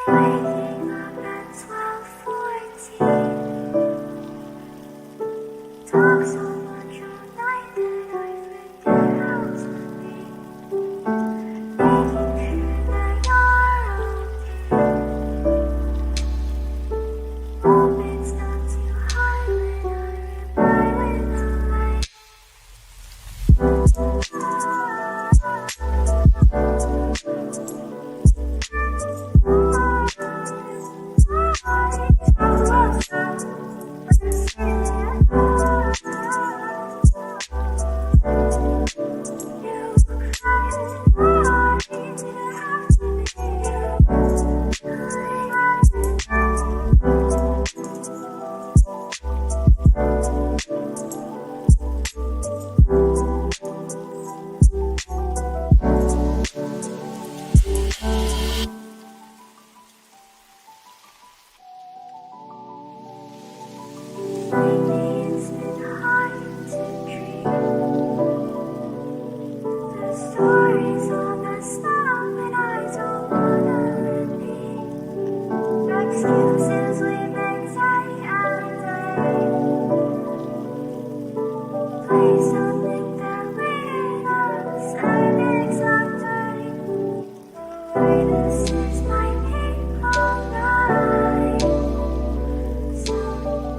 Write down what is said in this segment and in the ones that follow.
Waking up at 12:14. Talk so much all night that I forget how to be. Making sure that you're okay. Hope it's not too hard when I reply with a light. Lately it's been hard to dream. The story's all messed up and I don't wanna repeat. Excuses we make day after day. Play something that weird us and exaggerate. Witnesses might keep all night. So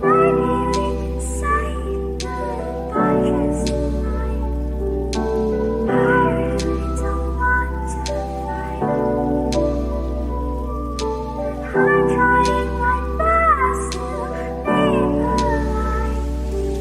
maybe we can say goodbye just tonight. I really don't want to fight. I'm trying my best to be polite.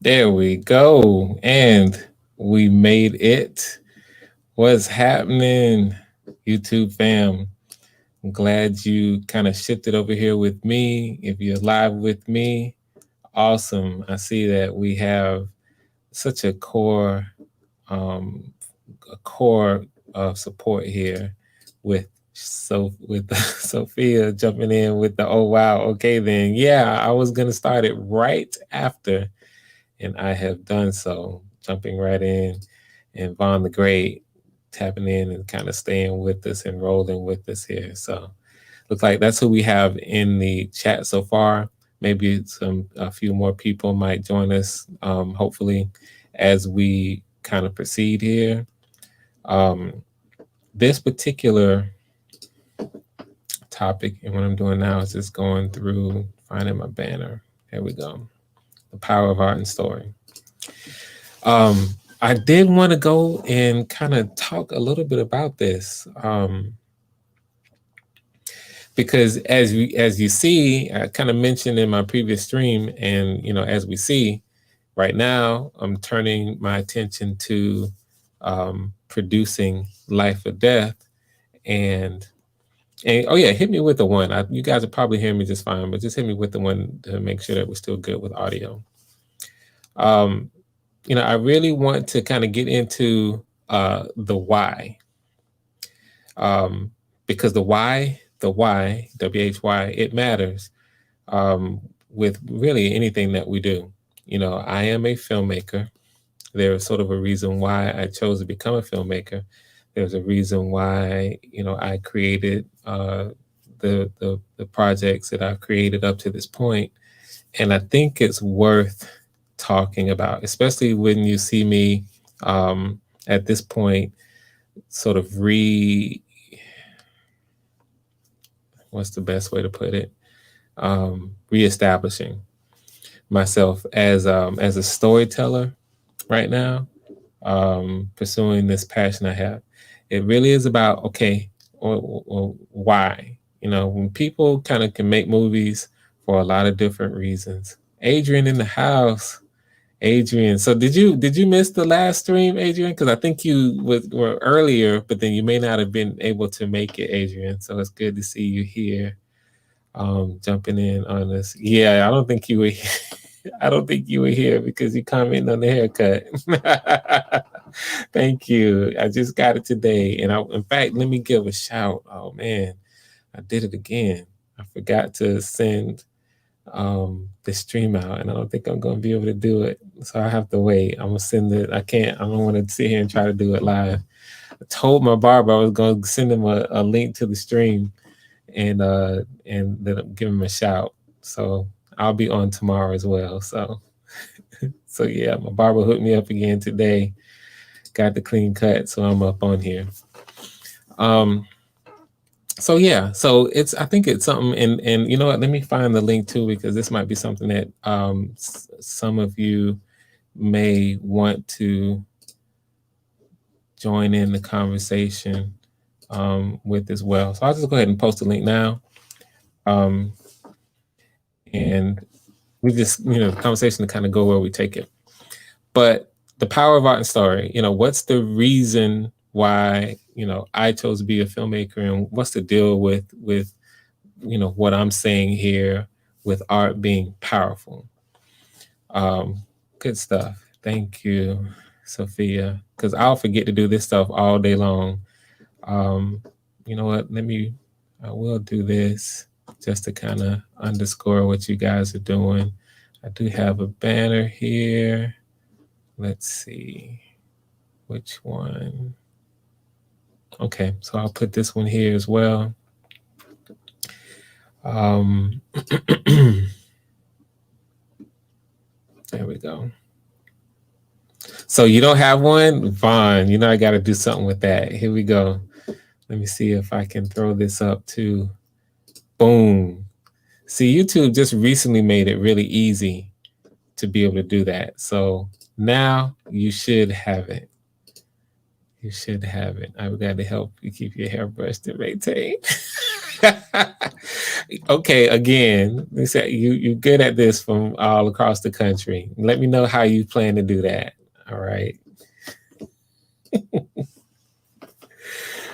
There we go. And we made it. What's happening, YouTube fam? I'm glad you kind of shifted over here with me. If you're live with me, awesome. I see that we have such um, a core of support here with with Sophia jumping in with the oh wow, okay then. Yeah, I was gonna start it right after, and I have done so, jumping right in, and Vaughn the Great tapping in and kind of staying with us and rolling with us here. So Looks like that's who we have in the chat so far. Maybe a few more people might join us, hopefully, as we kind of proceed here. This particular topic, and what I'm doing now is just going through, finding my banner. Here we go. The power of art and story. I did want to go and kind of talk a little bit about this. Because as you see, I kind of mentioned in my previous stream, and as we see right now, I'm turning my attention to producing Life or Death, and oh yeah, hit me with the one. You guys are probably hearing me just fine, but just hit me with the one to make sure that we're still good with audio. I really want to kind of get into the why, because the why, WHY, it matters with really anything that we do. I am a filmmaker. There's sort of a reason why I chose to become a filmmaker. There's a reason why I created the projects that I've created up to this point, and I think it's worth talking about, especially when you see me at this point sort of what's the best way to put it? Reestablishing myself as a storyteller right now, pursuing this passion I have. It really is about, okay, or why? When people kind of can make movies for a lot of different reasons. Adrian in the house. Adrian, so did you miss the last stream, Adrian? Because I think you were earlier, but then you may not have been able to make it, Adrian. So it's good to see you here, jumping in on this. Yeah, I don't think you were I don't think you were here because you commented on the haircut. Thank you. I just got it today, and in fact, let me give a shout. Oh man, I did it again. I forgot to send the stream out, and I don't think I'm going to be able to do it, so I have to wait. I'm gonna send it. I don't want to sit here and try to do it live. I told my barber I was going to send him a link to the stream, and then give him a shout. So I'll be on tomorrow as well. So yeah, my barber hooked me up again today. Got the clean cut, so I'm up on here. So yeah, so I think it's something, and you know what? Let me find the link too, because this might be something that some of you may want to join in the conversation with as well. So I'll just go ahead and post the link now, and we just the conversation to kind of go where we take it. But the power of art and story. What's the reason why I chose to be a filmmaker, and what's the deal with what I'm saying here with art being powerful? Good stuff. Thank you, Sophia, because I'll forget to do this stuff all day long. You know what? I will do this just to kind of underscore what you guys are doing. I do have a banner here. Let's see which one. Okay, so I'll put this one here as well. There we go. So you don't have one? Vaughn, I got to do something with that. Here we go. Let me see if I can throw this up too. Boom. See, YouTube just recently made it really easy to be able to do that. So now you should have it. You should have it. I've got to help you keep your hair brushed and maintained. Okay, again, you're good at this from all across the country. Let me know how you plan to do that. All right.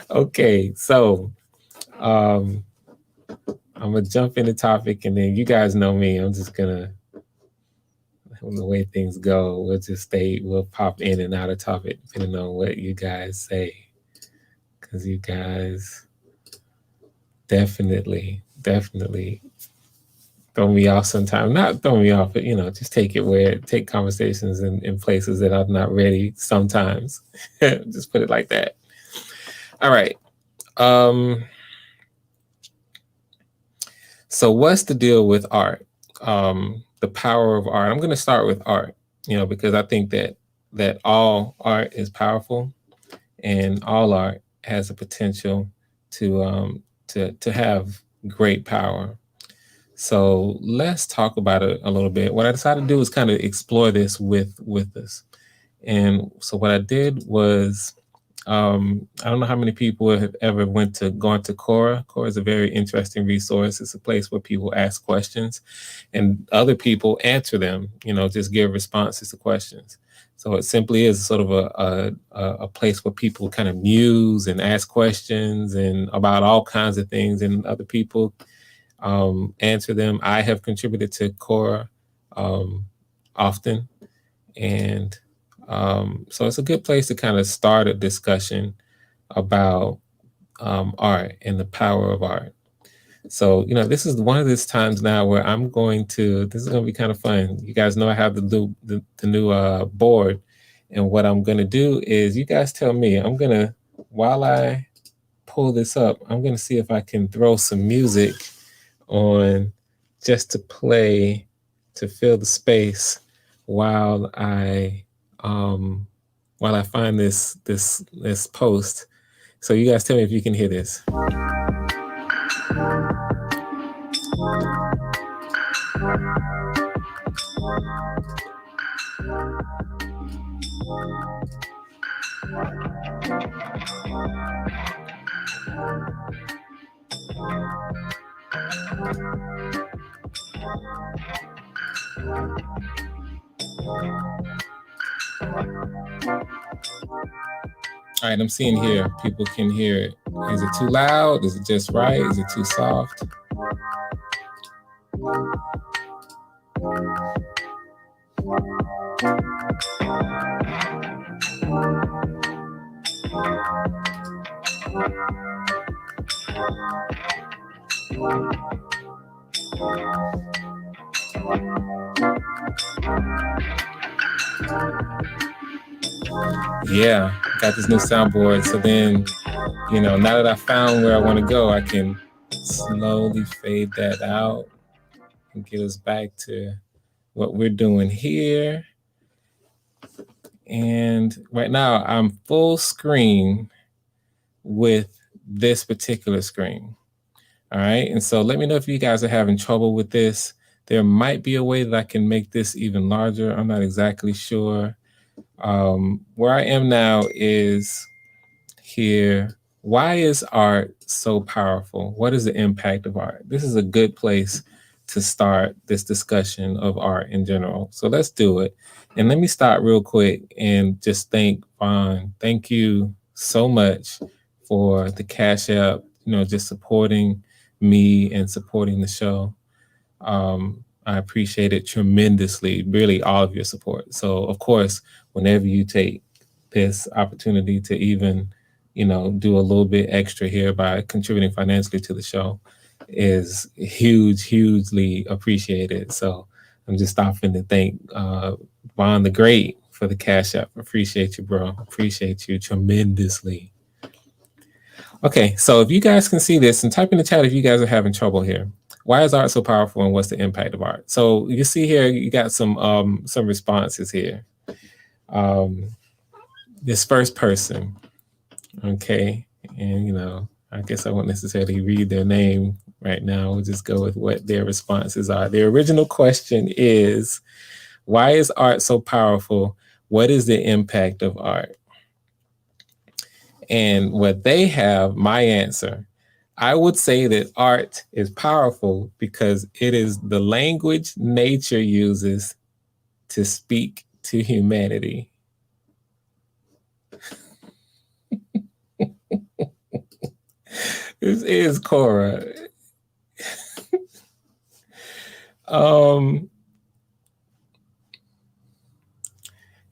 Okay, so I'm gonna jump in the topic, and then you guys know me. I'm just gonna, the way things go, we'll pop in and out of topic depending on what you guys say, because you guys definitely throw me off sometimes. Not throw me off, but just take conversations in places that I'm not ready sometimes. Just put it like that. All right. So what's the deal with art? The power of art. I'm going to start with art, because I think that all art is powerful, and all art has a potential to have great power. So let's talk about it a little bit. What I decided to do is kind of explore this with us. And so what I did was, I don't know how many people have ever gone to Quora. Quora is a very interesting resource. It's a place where people ask questions and other people answer them, just give responses to questions. So it simply is sort of a place where people kind of muse and ask questions and about all kinds of things, and other people answer them. I have contributed to Quora often, and so it's a good place to kind of start a discussion about art and the power of art. So, this is one of these times now where this is going to be kind of fun. You guys know I have the new board. And what I'm going to do is, you guys tell me, while I pull this up, I'm going to see if I can throw some music on just to play, to fill the space while I find this post. So you guys tell me if you can hear this. All right, I'm seeing here, people can hear it. Is it too loud? Is it just right? Is it too soft? Yeah, got this new soundboard. So then, now that I found where I want to go, I can slowly fade that out and get us back to what we're doing here. And right now I'm full screen with this particular screen. All right. And so let me know if you guys are having trouble with this. There might be a way that I can make this even larger. I'm not exactly sure. Where I am now is here. Why is art so powerful? What is the impact of art? This is a good place to start this discussion of art in general. So let's do it. And let me start real quick and just thank Vaughn. Thank you so much for the Cash App, just supporting me and supporting the show. I appreciate it tremendously, really all of your support. So of course, whenever you take this opportunity to even, do a little bit extra here by contributing financially to the show is hugely appreciated. So I'm just stopping to thank Vaughn the Great for the Cash App. Appreciate you, bro. Appreciate you tremendously. Okay, so if you guys can see this, and type in the chat if you guys are having trouble here. Why is art so powerful, and what's the impact of art? So you see here, you got some responses here. This first person, okay, and I guess I won't necessarily read their name right now. We'll just go with what their responses are. Their original question is, why is art so powerful? What is the impact of art? And what they have, my answer, I would say that art is powerful because it is the language nature uses to speak to humanity. This is Quora.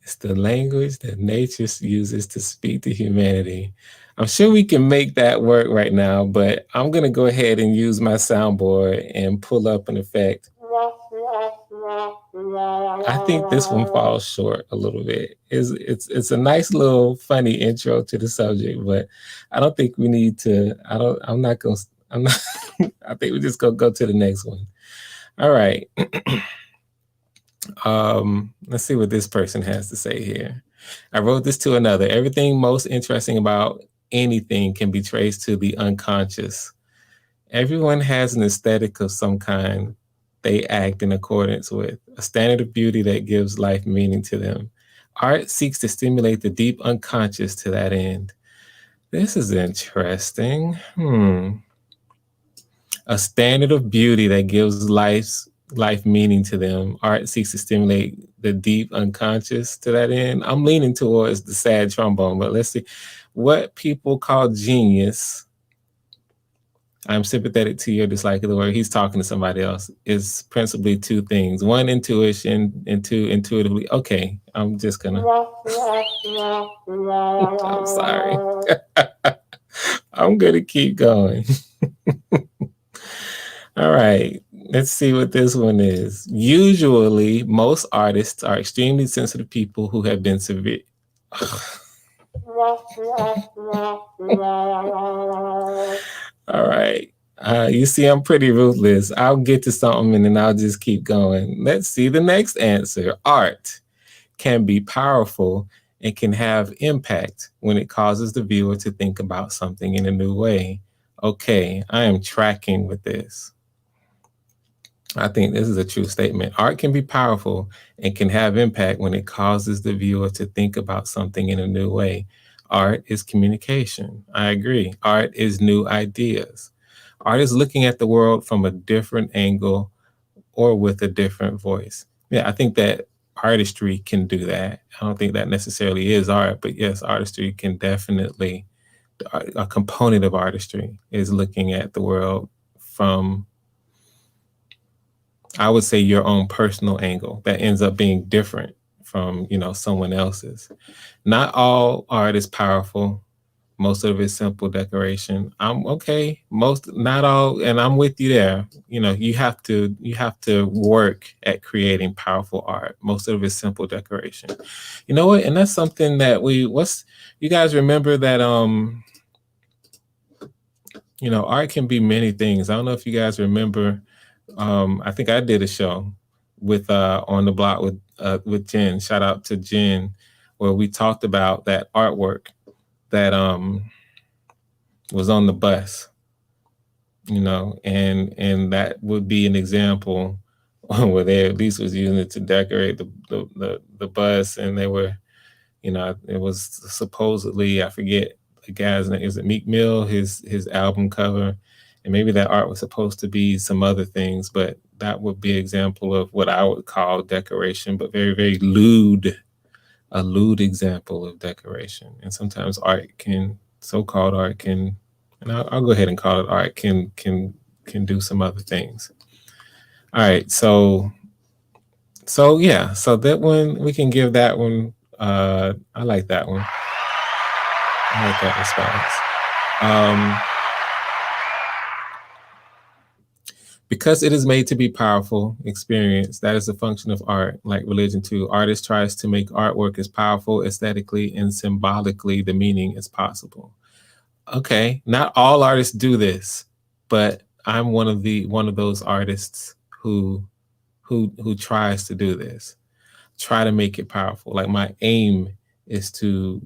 It's the language that nature uses to speak to humanity. I'm sure we can make that work right now, but I'm going to go ahead and use my soundboard and pull up an effect. I think this one falls short a little bit. It's a nice little funny intro to the subject, but I don't think we need to. I'm not going to I'm not, I think we just go to the next one. All right. Let's see what this person has to say here. I wrote this to another. Everything most interesting about anything can be traced to the unconscious. Everyone has an aesthetic of some kind they act in accordance with, a standard of beauty that gives life meaning to them. Art seeks to stimulate the deep unconscious to that end. This is interesting. A standard of beauty that gives life meaning to them. Art seeks to stimulate the deep unconscious to that end. I'm leaning towards the sad trombone, but let's see. What people call genius, I'm sympathetic to your dislike of the word. He's talking to somebody else. Is principally two things. One, intuition, and two, intuitively. Okay, I'm just gonna. I'm sorry. I'm gonna keep going. All right, let's see what this one is. Usually, most artists are extremely sensitive people who have been severe. All right. You see, I'm pretty ruthless. I'll get to something and then I'll just keep going. Let's see the next answer. Art can be powerful and can have impact when it causes the viewer to think about something in a new way. Okay, I am tracking with this. I think this is a true statement. Art can be powerful and can have impact when it causes the viewer to think about something in a new way. Art is communication. I agree. Art is new ideas. Art is looking at the world from a different angle or with a different voice. Yeah, I think that artistry can do that. I don't think that necessarily is art, but yes, artistry can definitely, a component of artistry is looking at the world from, I would say, your own personal angle that ends up being different from, someone else's. Not all art is powerful. Most of it's simple decoration. I'm okay. Not all, and I'm with you there. You have to work at creating powerful art. Most of it's simple decoration. You know what? And that's something that you guys remember that art can be many things. I don't know if you guys remember. I think I did a show with on the block with Jen. Shout out to Jen, where we talked about that artwork that was on the bus, and that would be an example where they at least was using it to decorate the bus, and they were, it was supposedly, I forget the guy's name, is it Meek Mill, his album cover, and maybe that art was supposed to be some other things, but that would be an example of what I would call decoration, but very, very a lewd example of decoration. And sometimes so-called art can, and I'll go ahead and call it art, can do some other things. All right, so yeah, so that one, we can give that one, I like that one. I like that response. Because it is made to be powerful experience, that is a function of art, like religion too. Artist tries to make artwork as powerful aesthetically and symbolically the meaning as possible. Okay, not all artists do this, but I'm one of those artists who tries to do this. Try to make it powerful. Like, my aim is to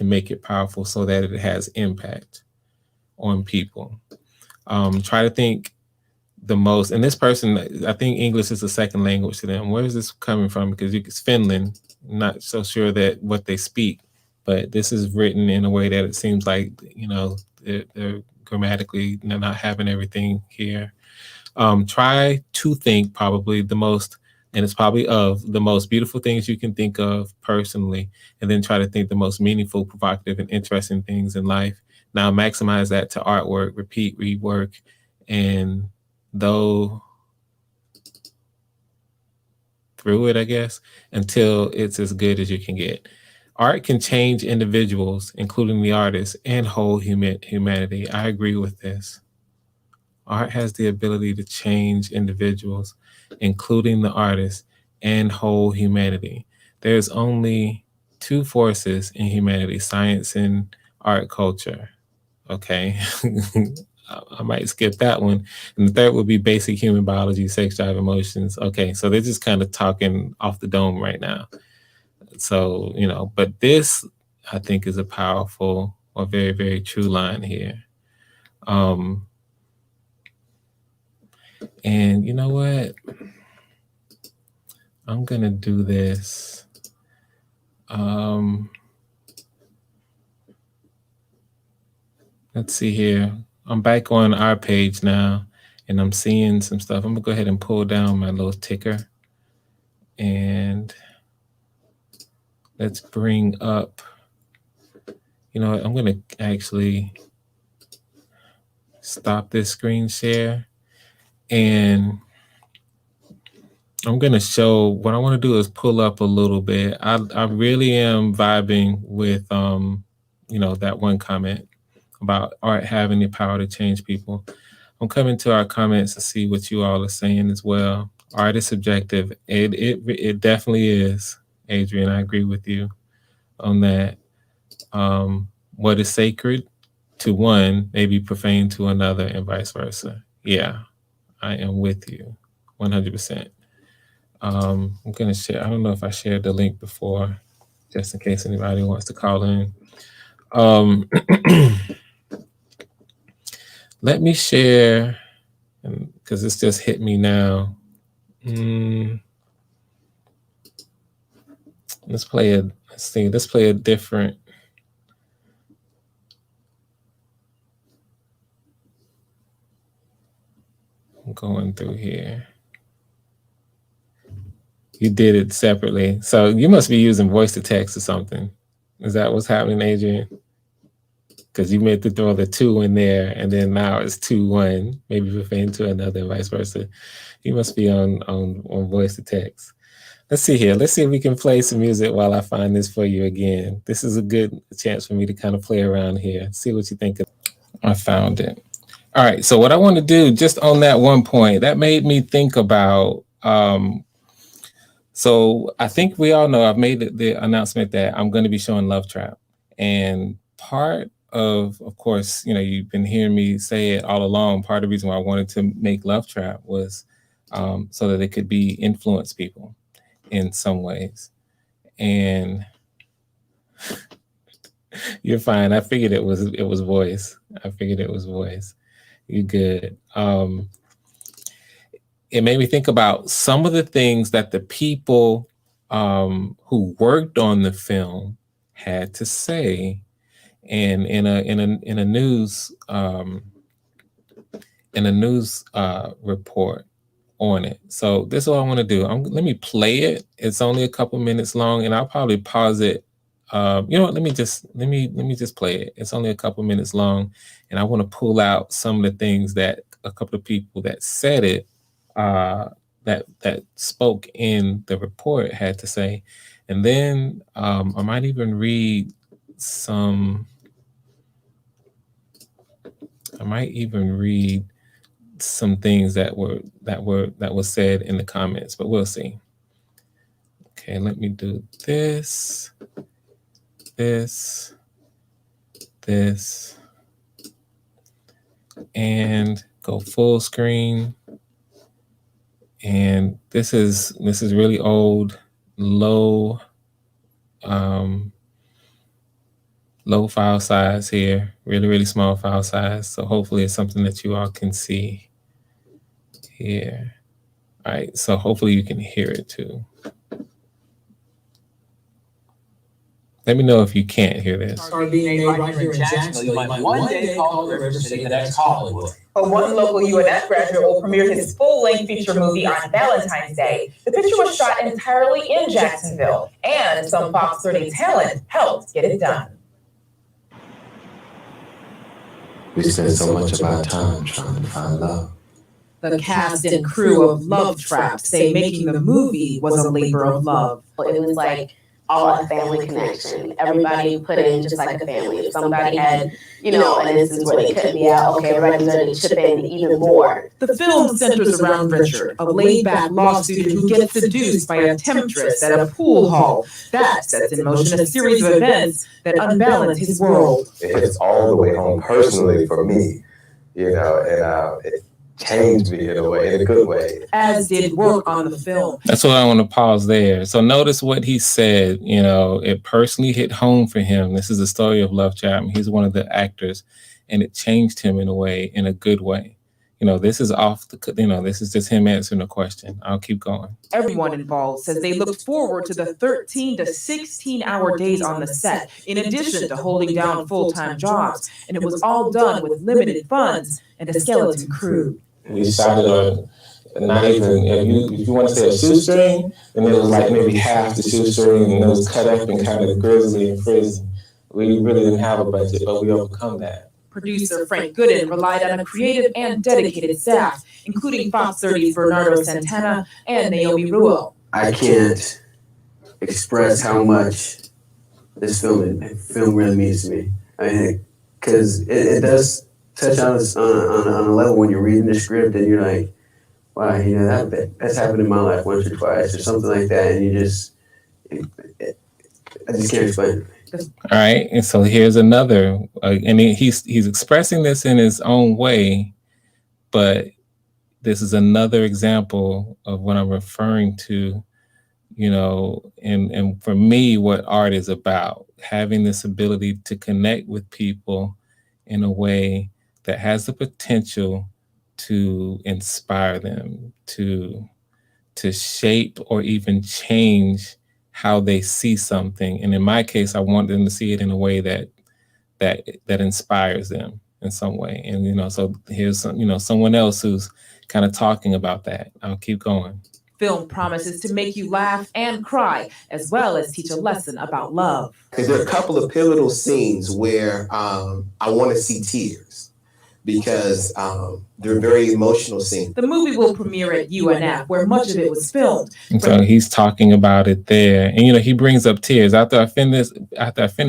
make it powerful so that it has impact on people. Try to think the most, and this person, I think English is a second language to them. Where is this coming from? Because it's Finland. I'm not so sure that what they speak, but this is written in a way that it seems like, they're grammatically, they're not having everything here. Try to think probably the most, and it's probably of the most beautiful things you can think of personally, and then try to think the most meaningful, provocative, and interesting things in life. Now maximize that to artwork, repeat, rework, and through it, I guess, until it's as good as you can get. Art can change individuals, including the artist, and whole humanity. I agree with this. Art has the ability to change individuals, including the artist, and whole humanity. There's only two forces in humanity: science and art culture. Okay. I might skip that one. And the third would be basic human biology, sex drive, emotions. Okay, so they're just kind of talking off the dome right now. So, but this I think is a powerful or very, very true line here. And you know what? I'm gonna do this. Let's see here. I'm back on our page now, and I'm seeing some stuff. I'm gonna go ahead and pull down my little ticker, and let's bring up. You know what? I'm gonna actually stop this screen share, and I'm gonna show. What I want to do is pull up a little bit. I really am vibing with that one comment about art having the power to change people. I'm coming to our comments to see what you all are saying as well. Art is subjective. It definitely is, Adrian. I agree with you on that. What is sacred to one may be profane to another, and vice versa. Yeah, I am with you 100%. I'm gonna share. I don't know if I shared the link before, just in case anybody wants to call in. Let me share, because it's just hit me now. Let's play a different. I'm going through here. You did it separately. So you must be using voice to text or something. Is that what's happening, Adrian? Because you meant to throw the 2 in there, and then now it's 2-1, maybe profane to another, and vice versa. You must be on voice to text. Let's see here. Let's see if we can play some music while I find this for you again. This is a good chance for me to kind of play around here. See what you think. I found it. All right. So what I want to do just on that one point, that made me think about, so I think we all know I've made the announcement that I'm going to be showing Love Trap. And part of course, you've been hearing me say it all along. Part of the reason why I wanted to make Love Trap was so that it could be influence people in some ways. And you're fine. I figured it was voice. You're good. It made me think about some of the things that the people who worked on the film had to say, and in a news report on it. So this is what I want to do. Let me play it. It's only a couple minutes long, and I'll probably pause it. You know what? Let me just play it. It's only a couple minutes long, and I want to pull out some of the things that a couple of people that said it, that spoke in the report had to say, and then I might even read some. I might even read some things that was said in the comments, but we'll see. Okay, let me do this, and go full screen. And this is really old, low file size here, really small file size. So hopefully it's something that you all can see here. All right, so hopefully you can hear it too. Let me know if you can't hear this. Are being made right here in Jacksonville. You might one day call the River City the next Hollywood. But one local UNF graduate will premiere his full-length feature movie on Valentine's Day. The picture was shot entirely in Jacksonville, and some Fox 30 talent helped get it done. We spend so much of our time trying to find love. The cast and crew of Love Trap say making the movie was a labor of love. It was like all a family connection. Everybody put in just like a family. If somebody had, an instance where they couldn't be out, okay, everybody's ready to chip in even more. The film centers around Richard, a laid-back law student who gets seduced by a temptress at a pool hall. That sets in motion a series of events that unbalance his world. It hits all the way home personally for me. you know, and it changed me in a way, in a good way. As did work on the film. That's why I want to pause there. So notice what he said. You know, it personally hit home for him. This is the story of Love Chapman. He's one of the actors, and it changed him in a way, in a good way. You know, this is this is just him answering the question. I'll keep going. Everyone involved says they looked forward to the 13 to 16-hour days on the set, in addition to holding down full-time jobs. And it was all done with limited funds and a skeleton crew. We shot it on not even, if you want to say a shoestring, then it was like maybe half the shoestring, and it was cut up and kind of grizzly and frizzy. We really didn't have a budget, but we overcome that. Producer Frank Gooden relied on a creative and dedicated staff, including Fox 30's Bernardo Santana and Naomi Ruel. I can't express how much this film really means to me. I mean, because it does touch on a level when you're reading the script and you're like, wow, you know, that's happened in my life once or twice or something like that, and you just, I just can't explain it. All right, and so here's another, and he's expressing this in his own way, but this is another example of what I'm referring to, you know, and for me, what art is about, having this ability to connect with people in a way that has the potential to inspire them, to shape or even change how they see something. And in my case, I want them to see it in a way that inspires them in some way. And, you know, so here's someone else who's kind of talking about that. I'll keep going. Film promises to make you laugh and cry, as well as teach a lesson about love. There are a couple of pivotal scenes where I want to see tears, because they're very emotional scenes. The movie will premiere at UNF, where much of it was filmed. And so he's talking about it there, and you know, he brings up tears. After I finish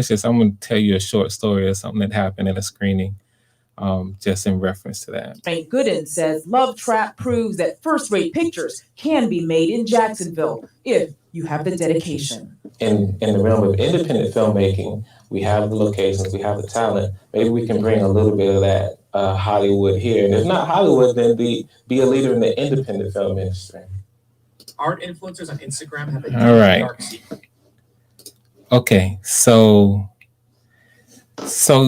this, I'm going to tell you a short story of something that happened at a screening, just in reference to that. Frank Gooden says Love Trap proves that first-rate pictures can be made in Jacksonville if you have the dedication. In the realm of independent filmmaking, we have the locations, we have the talent. Maybe we can bring a little bit of that Hollywood here. And if not Hollywood, then be a leader in the independent film industry. Art influencers on Instagram have a All right. dark secret. Okay, so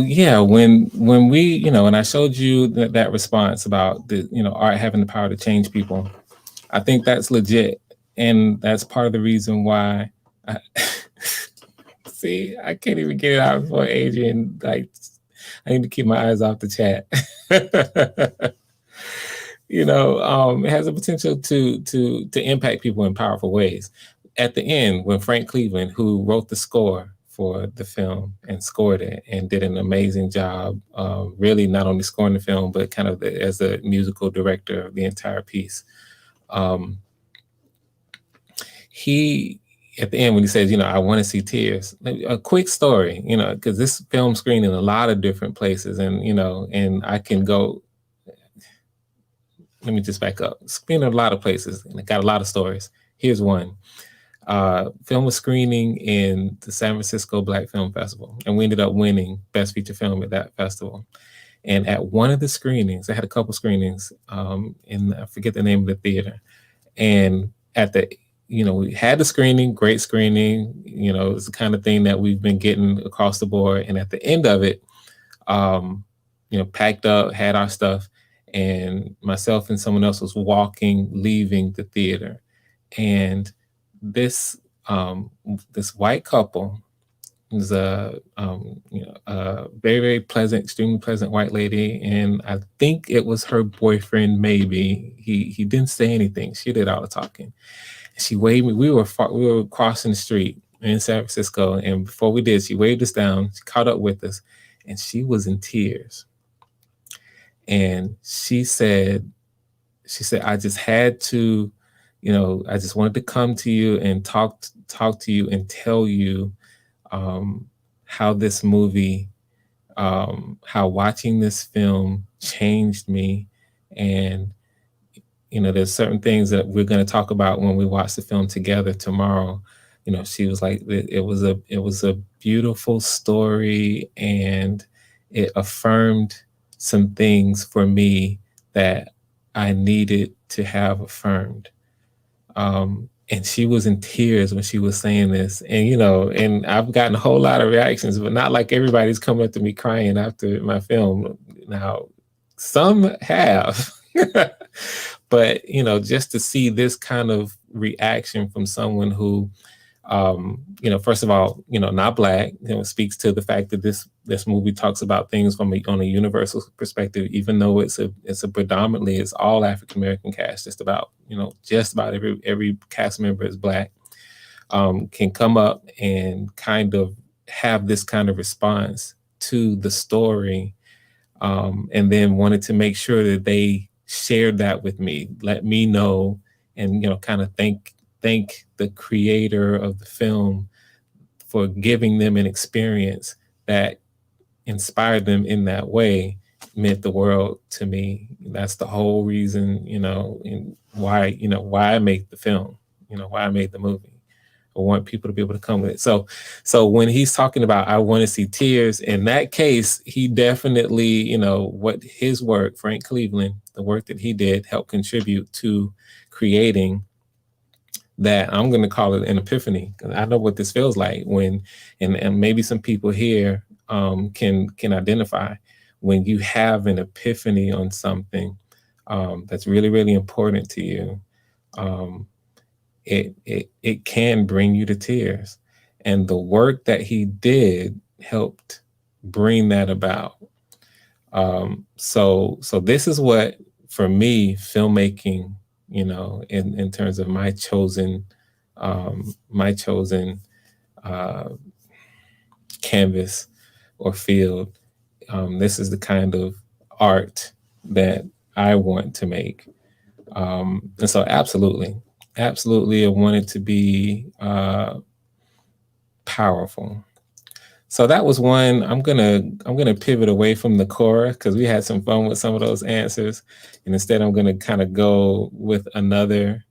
yeah, when we, you know, and I showed you that response about the, you know, art having the power to change people, I think that's legit, and that's part of the reason why. See, I can't even get it out before Adrian. Like, I need to keep my eyes off the chat. You know, it has the potential to impact people in powerful ways. At the end, when Frank Cleveland, who wrote the score for the film and scored it and did an amazing job, really not only scoring the film, but kind of as a musical director of the entire piece. He, at the end, when he says, you know, I want to see tears, a quick story, you know, because this film screened in a lot of different places, and, you know, and I can go, let me just back up, screened in a lot of places, and it got a lot of stories. Here's one. Film was screening in the San Francisco Black Film Festival, and we ended up winning Best Feature Film at that festival. And at one of the screenings, I had a couple screenings, and I forget the name of the theater. And at the, you know, we had the screening, great screening, you know, it's the kind of thing that we've been getting across the board. And at the end of it, you know, packed up, had our stuff, and myself and someone else was leaving the theater. And this white couple was a very, very pleasant, extremely pleasant white lady, and I think it was her boyfriend. Maybe he didn't say anything. She did all the talking. And she waved me. We were crossing the street in San Francisco, and before we did, she waved us down. She caught up with us, and she was in tears. And she said, I just had to. You know, I just wanted to come to you and talk to you and tell you how this movie, how watching this film changed me. And, you know, there's certain things that we're going to talk about when we watch the film together tomorrow. You know, she was like, it was a beautiful story, and it affirmed some things for me that I needed to have affirmed. And she was in tears when she was saying this. And, you know, and I've gotten a whole lot of reactions, but not like everybody's coming up to me crying after my film. Now, some have. But, you know, just to see this kind of reaction from someone who, you know, first of all, you know, not Black, you know, speaks to the fact that this movie talks about things from on a universal perspective, even though it's a predominantly it's all African American cast. Just about every cast member is Black. Can come up and kind of have this kind of response to the story, and then wanted to make sure that they shared that with me, let me know, and, you know, kind of thank the creator of the film for giving them an experience that inspired them in that way, meant the world to me. That's the whole reason, you know, and why I make the film, you know, why I made the movie. I want people to be able to come with it. So when he's talking about I want to see tears, in that case, he definitely, you know, what his work, Frank Cleveland, the work that he did helped contribute to creating that. I'm going to call it an epiphany, because I know what this feels like when, and maybe some people here can identify when you have an epiphany on something that's really, really important to you. It can bring you to tears, and the work that he did helped bring that about. So this is what, for me, filmmaking, you know, in terms of my chosen canvas or field, this is the kind of art that I want to make. And so absolutely, I want it to be powerful. So that was one. I'm gonna pivot away from the core, because we had some fun with some of those answers, and instead I'm gonna kind of go with another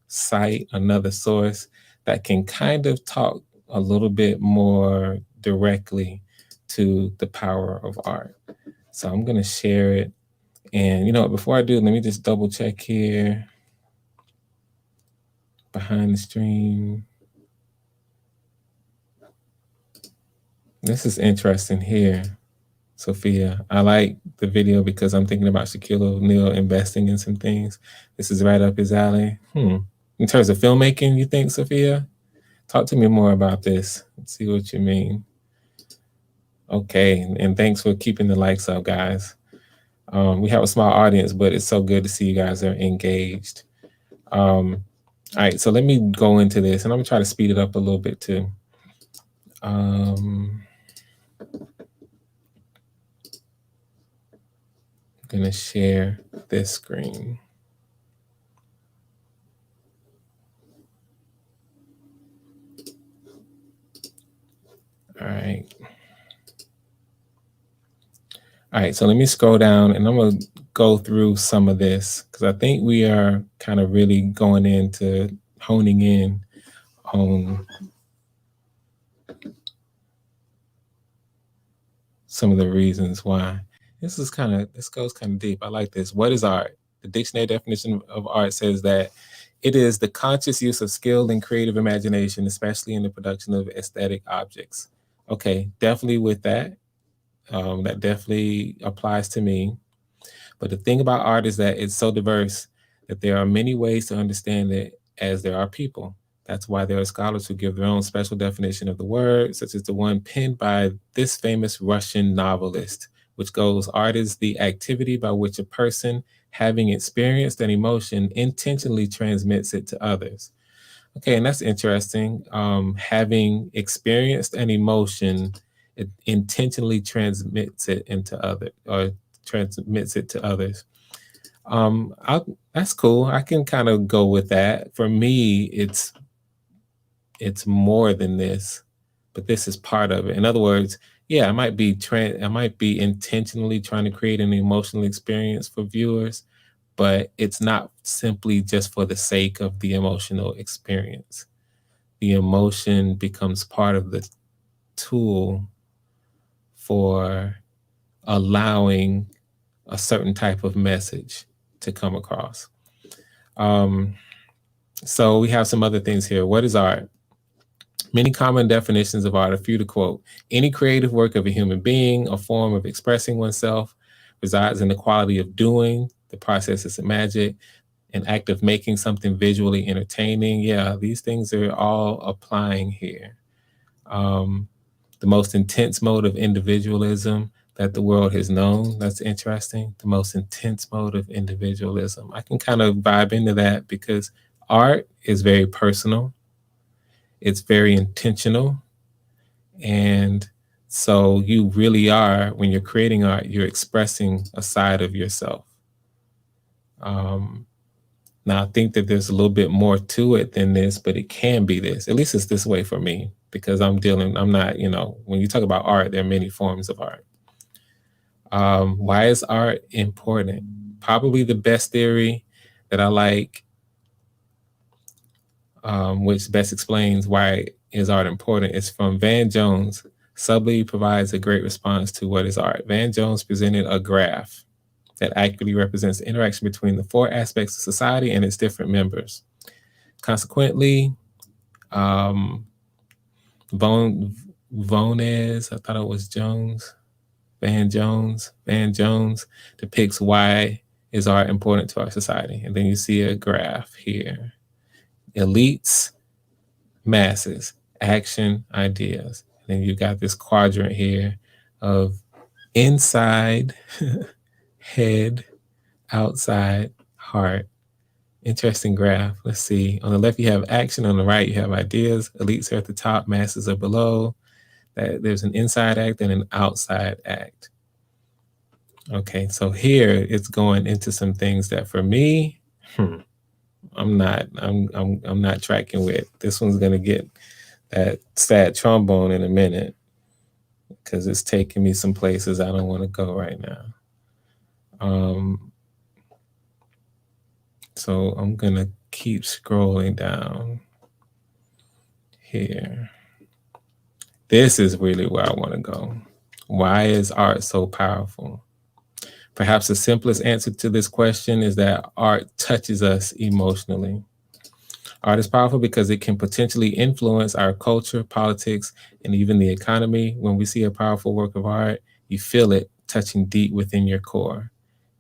site, another source that can kind of talk a little bit more directly to the power of art. So I'm gonna share it, and, you know, before I do, let me just double check here behind the stream. This is interesting here, Sophia. I like the video because I'm thinking about Shaquille O'Neal investing in some things. This is right up his alley. In terms of filmmaking, you think, Sophia? Talk to me more about this. Let's see what you mean. Okay, and thanks for keeping the likes up, guys. We have a small audience, but it's so good to see you guys are engaged. All right, so let me go into this, and I'm gonna try to speed it up a little bit too. I'm gonna share this screen. All right. All right, so let me scroll down, and I'm gonna go through some of this, because I think we are kind of really going into honing in on some of the reasons why. This goes kind of deep. I like this. What is art? The dictionary definition of art says that it is the conscious use of skill and creative imagination, especially in the production of aesthetic objects. Okay, definitely with that. That definitely applies to me. But the thing about art is that it's so diverse that there are many ways to understand it, as there are people. That's why there are scholars who give their own special definition of the word, such as the one penned by this famous Russian novelist, which goes, art is the activity by which a person, having experienced an emotion, intentionally transmits it to others. Okay, and that's interesting. Having experienced an emotion, it intentionally transmits it to others. That's cool. I can kind of go with that. For me, it's more than this, but this is part of it. In other words, yeah, I might be intentionally trying to create an emotional experience for viewers, but it's not simply just for the sake of the emotional experience. The emotion becomes part of the tool for allowing a certain type of message to come across. So we have some other things here. What is art? Many common definitions of art, a few to quote. Any creative work of a human being, a form of expressing oneself, resides in the quality of doing. The process is magic, an act of making something visually entertaining. Yeah, these things are all applying here. The most intense mode of individualism that the world has known. That's interesting. The most intense mode of individualism. I can kind of vibe into that because art is very personal. It's very intentional. And so you really are, when you're creating art, you're expressing a side of yourself. Now, I think that there's a little bit more to it than this, but it can be this. At least it's this way for me because I'm not, when you talk about art, there are many forms of art. Why is art important? Probably the best theory that I like, which best explains why is art important, is from Van Jones. Subtly provides a great response to what is art. Van Jones presented a graph that accurately represents the interaction between the four aspects of society and its different members. Consequently, Vones, I thought it was Jones, Van Jones depicts why is art important to our society. And then you see a graph here. Elites, masses, action, ideas. And then you got this quadrant here of inside, head, outside, heart. Interesting graph. Let's see. On the left, you have action. On the right, you have ideas. Elites are at the top, masses are below. There's an inside act and an outside act. Okay, so here it's going into some things that for me, I'm not tracking with. This one's gonna get that sad trombone in a minute because it's taking me some places I don't want to go right now. So I'm gonna keep scrolling down here. This is really where I want to go. Why is art so powerful? Perhaps the simplest answer to this question is that art touches us emotionally. Art is powerful because it can potentially influence our culture, politics, and even the economy. When we see a powerful work of art, you feel it touching deep within your core,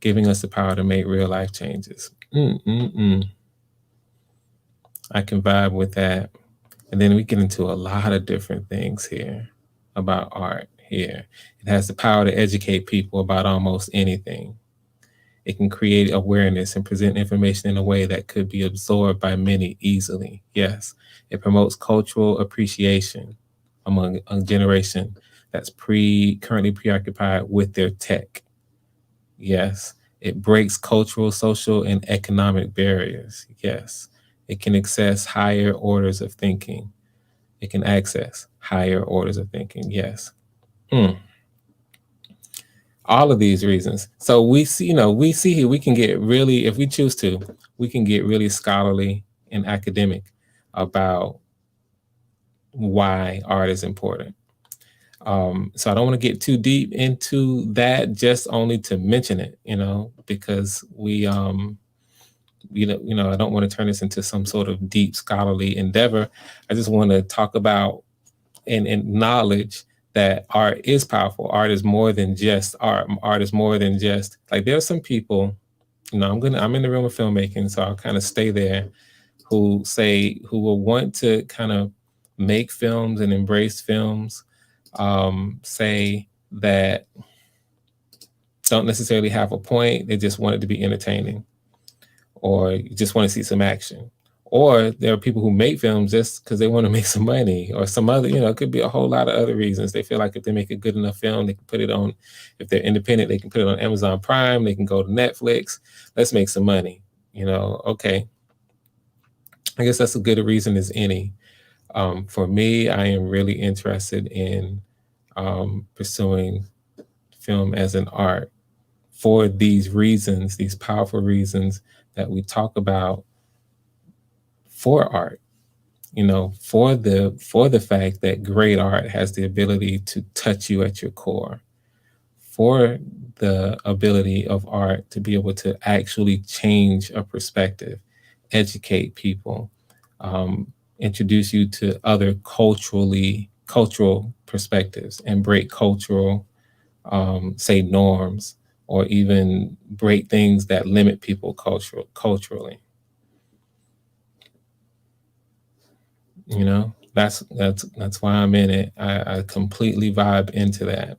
giving us the power to make real life changes. I can vibe with that. And then we get into a lot of different things here about art here. It has the power to educate people about almost anything. It can create awareness and present information in a way that could be absorbed by many easily. Yes, it promotes cultural appreciation among a generation that's currently preoccupied with their tech. Yes, it breaks cultural, social, and economic barriers. Yes, it can access higher orders of thinking. It can access higher orders of thinking. Yes. All of these reasons. So we see here, we can get really, if we choose to, we can get really scholarly and academic about why art is important. So I don't want to get too deep into that, just only to mention it, because we, I don't want to turn this into some sort of deep scholarly endeavor. I just want to talk about and acknowledge that art is powerful. Art is more than just art. Art is more than just like, there are some people, I'm in the realm of filmmaking, so I'll kind of stay there, who will want to kind of make films and embrace films, say that don't necessarily have a point. They just want it to be entertaining, or you just want to see some action. Or there are people who make films just because they want to make some money, or some other, it could be a whole lot of other reasons. They feel like if they make a good enough film, they can put it on, if they're independent, they can put it on Amazon Prime, they can go to Netflix. Let's make some money, okay. I guess that's as good a reason as any. For me, I am really interested in pursuing film as an art for these reasons, these powerful reasons that we talk about for art. for the fact that great art has the ability to touch you at your core, for the ability of art to be able to actually change a perspective, educate people, introduce you to other cultural perspectives, and break cultural, say, norms, or even break things that limit people culturally. That's why I'm in it. I completely vibe into that.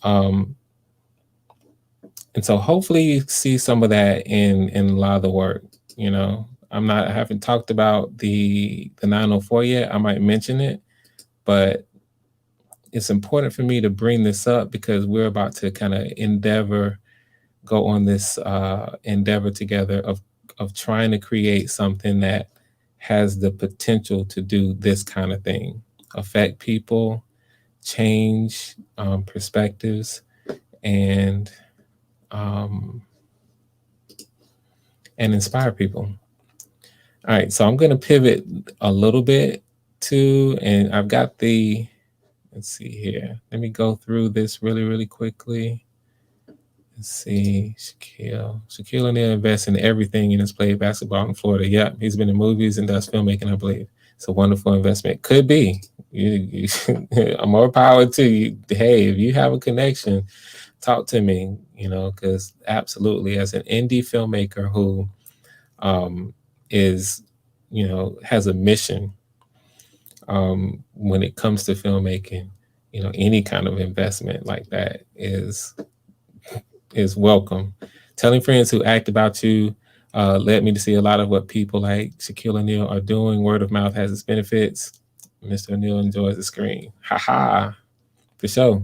And so hopefully you see some of that in a lot of the work. I haven't talked about the 904 yet. I might mention it, but it's important for me to bring this up because we're about to kind of go on this endeavor together of trying to create something that has the potential to do this kind of thing, affect people, change perspectives, and inspire people. All right, so I'm going to pivot a little bit and I've got let's see here. Let me go through this really, really quickly. Let's see, Shaquille O'Neal invests in everything and has played basketball in Florida. Yep, he's been in movies and does filmmaking, I believe. It's a wonderful investment. Could be. More power to you. Hey, if you have a connection, talk to me, because absolutely, as an indie filmmaker who is, has a mission when it comes to filmmaking, any kind of investment like that is welcome. Telling friends who act about you led me to see a lot of what people like Shaquille O'Neal are doing. Word of mouth has its benefits. Mr. O'Neal enjoys the screen. Ha. For sure.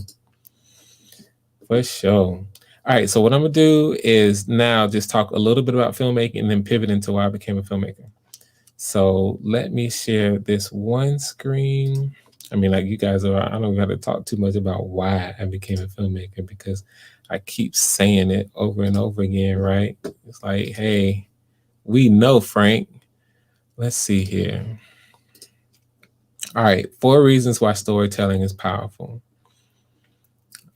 All right, so what I'm gonna do is now just talk a little bit about filmmaking and then pivot into why I became a filmmaker. So let me share this one screen. I mean, like, you guys I don't got to talk too much about why I became a filmmaker because I keep saying it over and over again, right? It's like, hey, we know, Frank. Let's see here. All right, 4 reasons why storytelling is powerful.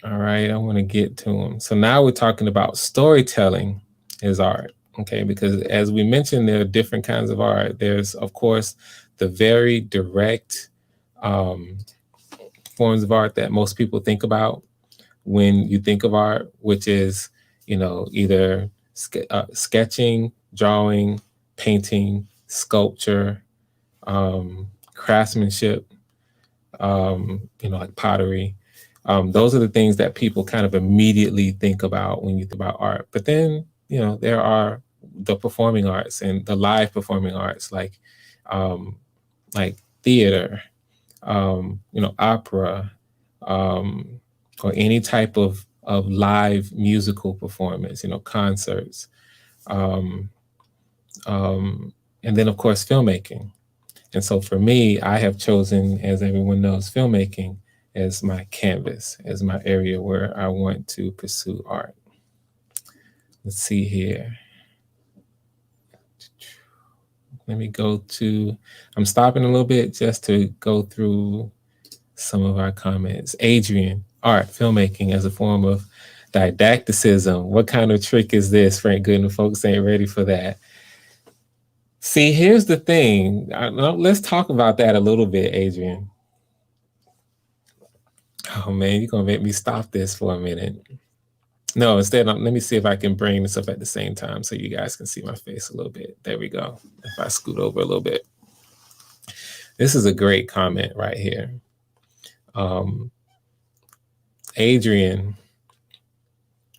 All right, I want to get to them. So now we're talking about storytelling is art, okay? Because as we mentioned, there are different kinds of art. There's, of course, the very direct forms of art that most people think about when you think of art, which is, either sketching, drawing, painting, sculpture, craftsmanship, like pottery. Those are the things that people kind of immediately think about when you think about art. But then, there are the performing arts and the live performing arts, like theater, opera, or any type of live musical performance, concerts. And then, of course, filmmaking. And so for me, I have chosen, as everyone knows, filmmaking as my canvas, as my area where I want to pursue art. Let's see here. Let me I'm stopping a little bit just to go through some of our comments. Adrian, art, filmmaking as a form of didacticism. What kind of trick is this, Frank Gooden? Folks ain't ready for that. See, here's the thing. Let's talk about that a little bit, Adrian. Oh man, you're gonna make me stop this for a minute. No, instead, let me see if I can bring this up at the same time so you guys can see my face a little bit. There we go. If I scoot over a little bit. This is a great comment right here. Adrian,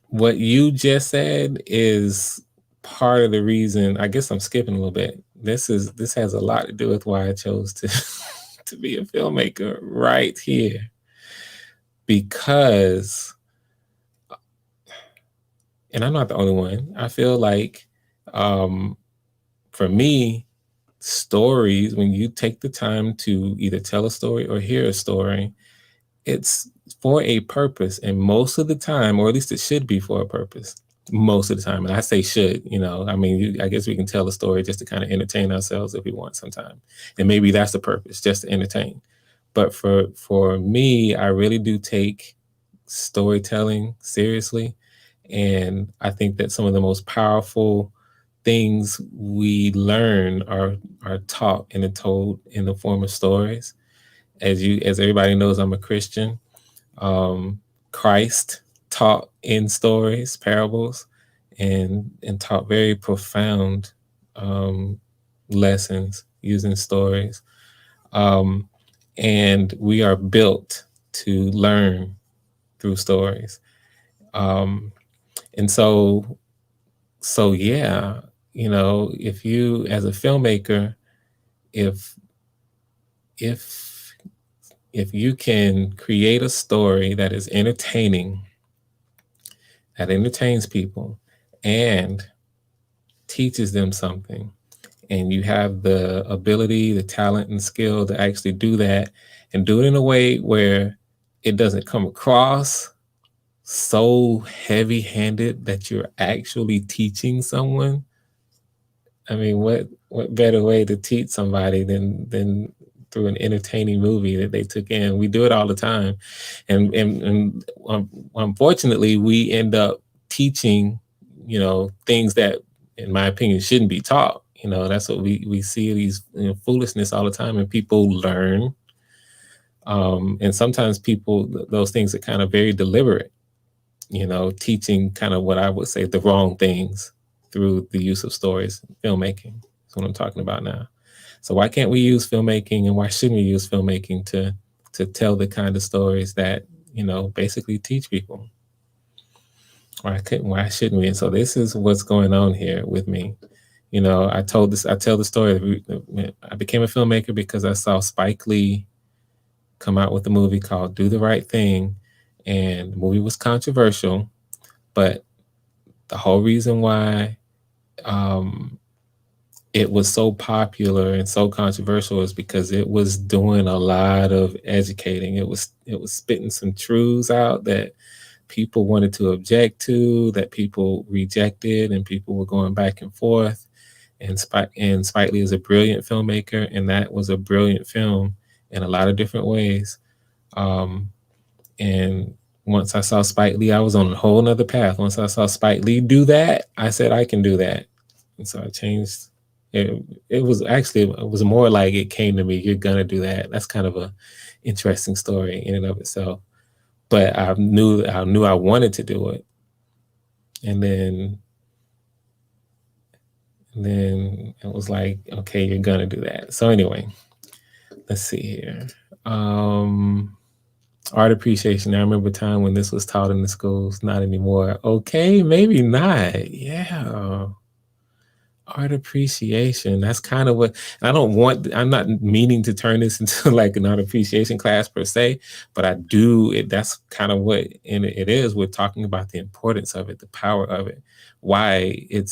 what you just said is part of the reason. I guess I'm skipping a little bit. This has a lot to do with why I chose to be a filmmaker right here. Because, and I'm not the only one, I feel like for me, stories, when you take the time to either tell a story or hear a story, it's for a purpose. And most of the time, or at least it should be for a purpose. most of the time. And I say should, I mean, I guess we can tell a story just to kind of entertain ourselves if we want sometime. And maybe that's the purpose, just to entertain. But for me, I really do take storytelling seriously. And I think that some of the most powerful things we learn are taught and told in the form of stories. As everybody knows, I'm a Christian. Christ taught in stories, parables, and taught very profound lessons using stories. And we are built to learn through stories. And so yeah, if you, as a filmmaker, if you can create a story that is entertaining, that entertains people and teaches them something, and you have the ability, the talent and skill to actually do that, and do it in a way where it doesn't come across so heavy-handed that you're actually teaching someone. I mean, what better way to teach somebody than through an entertaining movie that they took in? We do it all the time, and unfortunately, we end up teaching, things that, in my opinion, shouldn't be taught. That's what we see, these foolishness all the time, and people learn. And sometimes those things are kind of very deliberate, teaching kind of what I would say the wrong things through the use of stories, filmmaking. That's what I'm talking about now. So why can't we use filmmaking, and why shouldn't we use filmmaking to tell the kind of stories that, basically teach people? Why shouldn't we? And so this is what's going on here with me. I tell the story. I became a filmmaker because I saw Spike Lee come out with a movie called Do the Right Thing. And the movie was controversial, but the whole reason why it was so popular and so controversial is because it was doing a lot of educating. It was spitting some truths out that people wanted to object to, that people rejected, and people were going back and forth. And Spike Lee is a brilliant filmmaker, and that was a brilliant film in a lot of different ways. And once I saw Spike Lee, I was on a whole nother path. Once I saw Spike Lee do that, I said, I can do that. And so I changed. It was more like it came to me, you're gonna do that. That's kind of a interesting story in and of itself. But I knew I wanted to do it. And then it was like, okay, you're gonna do that. So anyway, let's see here. Art appreciation. I remember a time when this was taught in the schools, not anymore. Okay, maybe not. Yeah. Art appreciation. That's kind of what I'm not meaning to turn this into like an art appreciation class per se, but I do. That's kind of what it is. We're talking about the importance of it, the power of it, why it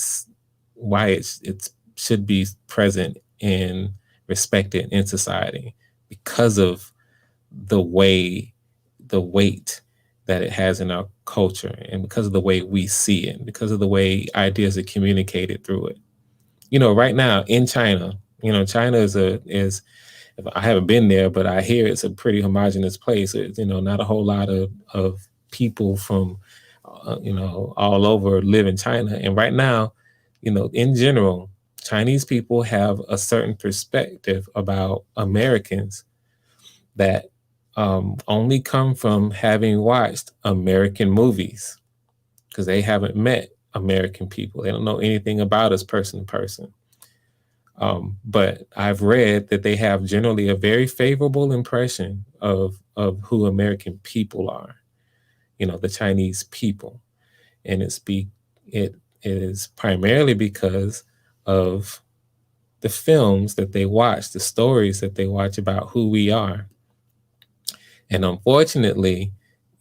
should be present and respected in society because of the weight that it has in our culture, and because of the way we see it, because of the way ideas are communicated through it. Right now in China, China is I haven't been there, but I hear it's a pretty homogenous place. Not a whole lot of people from, all over live in China. And right now, in general, Chinese people have a certain perspective about Americans that only come from having watched American movies, because they haven't met American people. They don't know anything about us person to person. But I've read that they have generally a very favorable impression of who American people are, the Chinese people. And it is primarily because of the films that they watch, the stories that they watch about who we are. And unfortunately,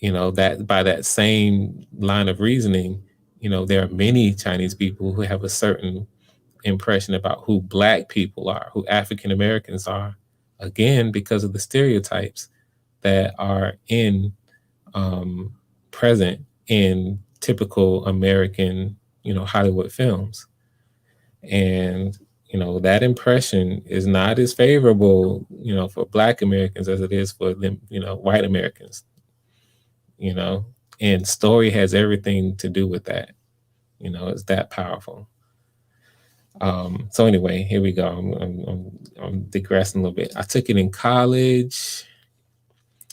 that by that same line of reasoning, there are many Chinese people who have a certain impression about who Black people are, who African Americans are, again, because of the stereotypes that are present in typical American, Hollywood films. And, that impression is not as favorable, for Black Americans as it is for them, white Americans, and story has everything to do with that. It's that powerful. So anyway, here we go. I'm digressing a little bit. I took it in college.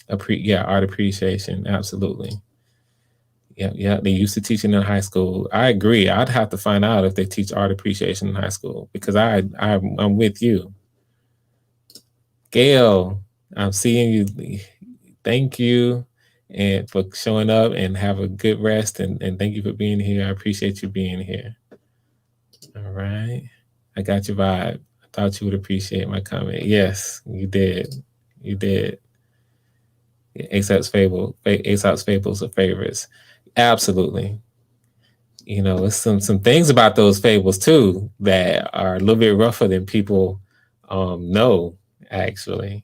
Art appreciation, absolutely. Yeah. They used to teach it in high school. I agree. I'd have to find out if they teach art appreciation in high school because I'm with you. Gail, I'm seeing you. Thank you and for showing up and have a good rest and thank you for being here. I appreciate you being here. All right. I got your vibe. I thought you would appreciate my comment. Yes, you did. You did. Aesop's Fables are favorites. Absolutely. It's some things about those fables too that are a little bit rougher than people know, actually.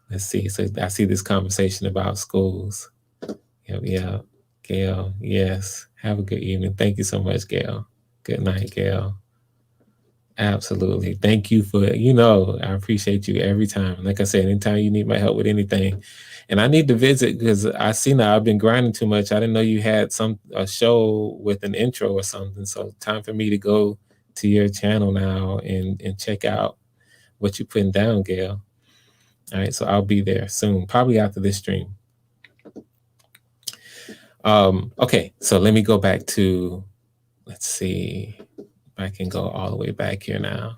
Let's see. So I see this conversation about schools. Yeah. Gail, yes. Have a good evening. Thank you so much, Gail. Good night, Gail. Absolutely. Thank you for, I appreciate you every time. Like I said, anytime you need my help with anything. And I need to visit because I see now I've been grinding too much. I didn't know you had a show with an intro or something. So time for me to go to your channel now and check out what you're putting down, Gail. All right. So I'll be there soon, probably after this stream. Okay. So let me go back to, let's see. I can go all the way back here now.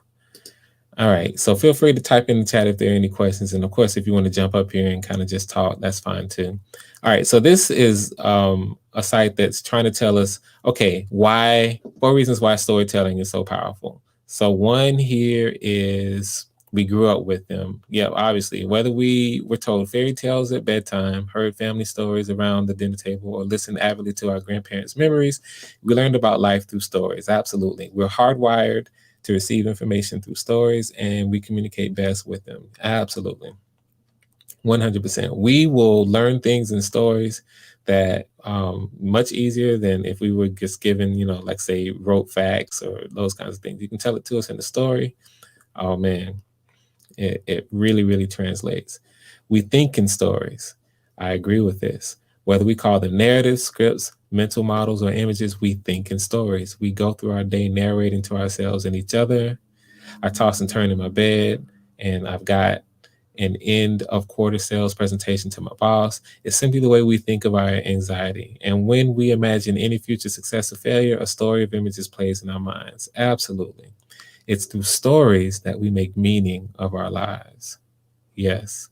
All right. So feel free to type in the chat if there are any questions. And of course, if you want to jump up here and kind of just talk, that's fine too. All right. So this is a site that's trying to tell us, okay, 4 reasons why storytelling is so powerful. So one here is we grew up with them. Yeah, obviously, whether we were told fairy tales at bedtime, heard family stories around the dinner table, or listened avidly to our grandparents' memories, we learned about life through stories. Absolutely. We're hardwired to receive information through stories, and we communicate best with them. Absolutely. 100%. We will learn things in stories that much easier than if we were just given, like say rote facts or those kinds of things. You can tell it to us in a story. Oh man, it really, really translates. We think in stories. I agree with this. Whether we call them narratives, scripts, mental models, or images, we think in stories. We go through our day narrating to ourselves and each other. I toss and turn in my bed, and I've got an end of quarter sales presentation to my boss. It's simply the way we think of our anxiety. And when we imagine any future success or failure, a story of images plays in our minds. Absolutely. It's through stories that we make meaning of our lives. Yes,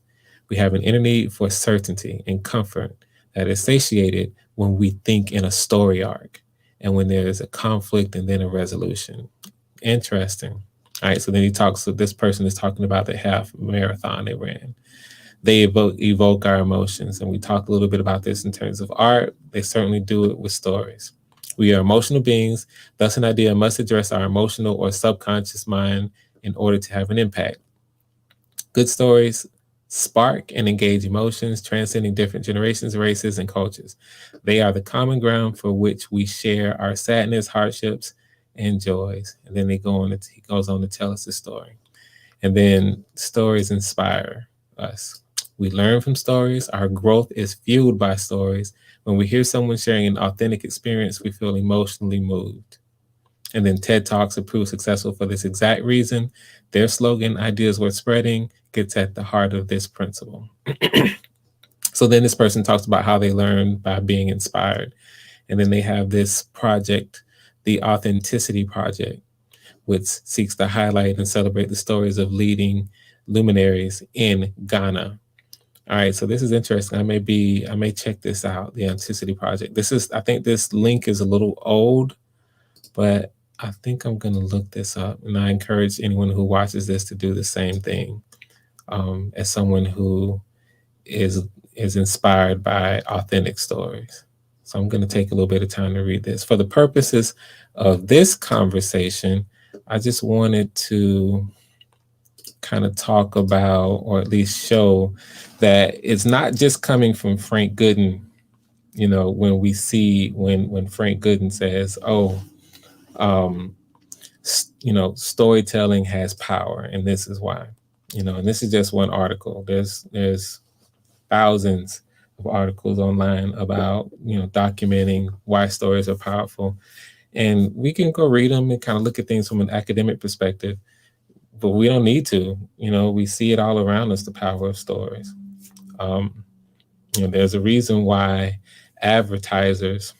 we have an inner need for certainty and comfort that is satiated when we think in a story arc and when there's a conflict and then a resolution. Interesting. All right, so then this person is talking about the half marathon they ran. They evoke our emotions, and we talked a little bit about this in terms of art. They certainly do it with stories. We are emotional beings, thus an idea must address our emotional or subconscious mind in order to have an impact. Good stories spark and engage emotions, transcending different generations, races, and cultures. They are the common ground for which we share our sadness, hardships, and joys. And then he goes on to tell us the story. And then stories inspire us. We learn from stories. Our growth is fueled by stories. When we hear someone sharing an authentic experience, we feel emotionally moved. And then TED Talks are proved successful for this exact reason. Their slogan, "Ideas Worth Spreading," gets at the heart of this principle. So then this person talks about how they learn by being inspired. And then they have this project, the Authenticity Project, which seeks to highlight and celebrate the stories of leading luminaries in Ghana. All right, so this is interesting. I may check this out, the Authenticity Project. I think this link is a little old, but I think I'm gonna look this up, and I encourage anyone who watches this to do the same thing. As someone who is inspired by authentic stories. So I'm gonna take a little bit of time to read this. For the purposes of this conversation, I just wanted to kind of talk about, or at least show that it's not just coming from Frank Gooden you know, when we see when Frank Gooden says, "Oh, you know, storytelling has power, and this is why." You know, and this is just one article. There's thousands of articles online about, you know, documenting why stories are powerful, and we can go read them and kind of look at things from an academic perspective, but we don't need to. You know, we see it all around us, the power of stories. You know, there's a reason why advertisers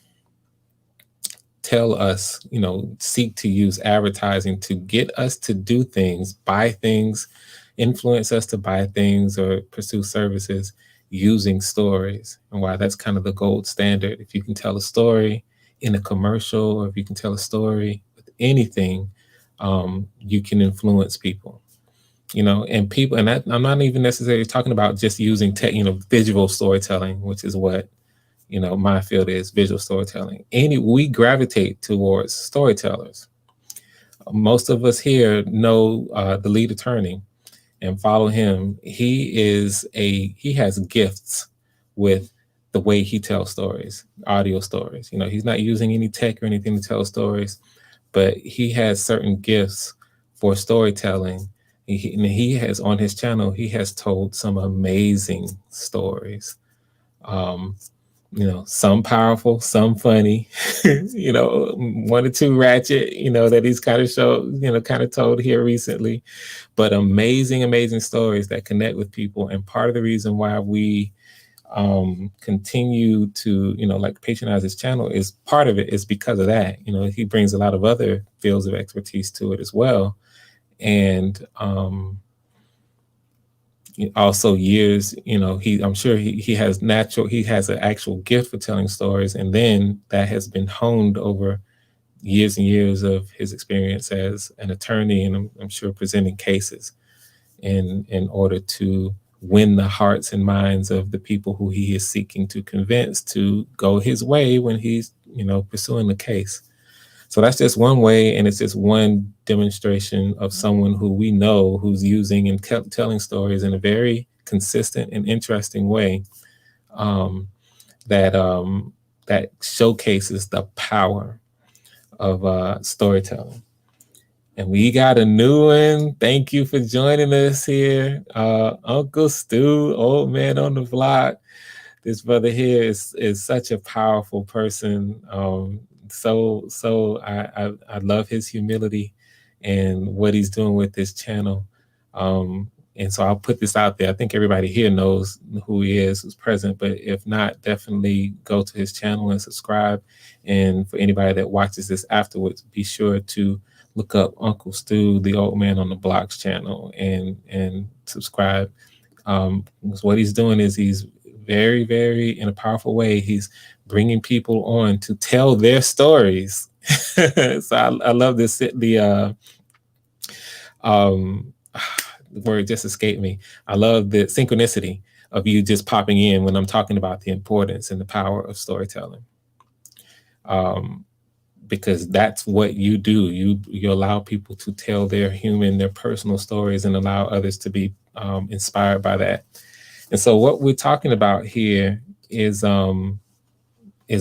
tell us, you know, seek to use advertising to get us to do things, buy things, influence us to buy things or pursue services using stories, and why that's kind of the gold standard. If you can tell a story in a commercial, or if you can tell a story with anything, you can influence people. You know, and people, and I'm not even necessarily talking about just using you know, visual storytelling, which is what, you know, my field is, visual storytelling. We gravitate towards storytellers. Most of us here know the lead attorney and follow him. He has gifts with the way he tells stories, audio stories. You know, he's not using any tech or anything to tell stories, but he has certain gifts for storytelling. He has, on his channel, he has told some amazing stories. You know, some powerful, some funny, you know, one or two ratchet, you know, that he's kind of told here recently, but amazing, amazing stories that connect with people. And part of the reason why we continue to, you know, like, patronize his channel is part of it is because of that. You know, he brings a lot of other fields of expertise to it as well. And also years, you know, I'm sure he has an actual gift for telling stories, and then that has been honed over years and years of his experience as an attorney, and I'm sure presenting cases in order to win the hearts and minds of the people who he is seeking to convince to go his way when he's, you know, pursuing the case. So that's just one way, and it's just one demonstration of someone who we know who's using and telling stories in a very consistent and interesting way, that showcases the power of storytelling. And we got a new one. Thank you for joining us here, Uncle Stu, old man on the block. This brother here is such a powerful person. So I love his humility and what he's doing with this channel. And so I'll put this out there. I think everybody here knows who he is, who's present, but if not, definitely go to his channel and subscribe. And for anybody that watches this afterwards, be sure to look up Uncle Stu, the old man on the block's channel, and subscribe. Because what he's doing is he's very, very, in a powerful way, he's bringing people on to tell their stories. So I love this. The word just escaped me. I love the synchronicity of you just popping in when I'm talking about the importance and the power of storytelling. Because that's what you do. You allow people to tell their personal stories, and allow others to be inspired by that. And so what we're talking about here is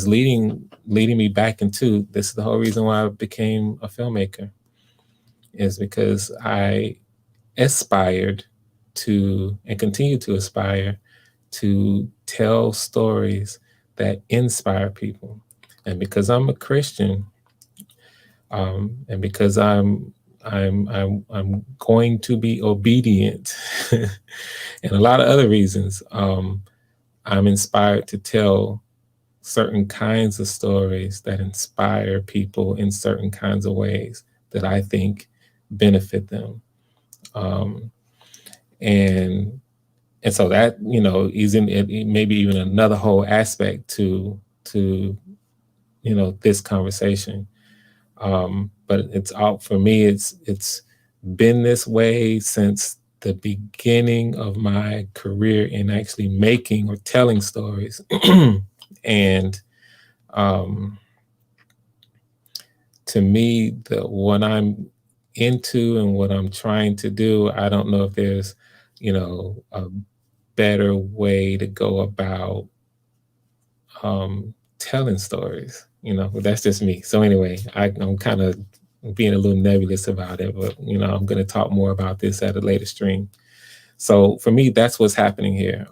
leading me back into this. The whole reason why I became a filmmaker is because I aspired to, and continue to aspire to, tell stories that inspire people. And because I'm a Christian, and because I'm going to be obedient, and a lot of other reasons, I'm inspired to tell certain kinds of stories that inspire people in certain kinds of ways that I think benefit them. And so that, you know, is maybe even another whole aspect to you know, this conversation. But it's out for me. It's been this way since the beginning of my career in actually making or telling stories. And to me, what I'm into and what I'm trying to do, I don't know if there's, you know, a better way to go about telling stories. But that's just me. So anyway, I'm kind of being a little nebulous about it, but I'm going to talk more about this at a later stream. So for me, that's what's happening here.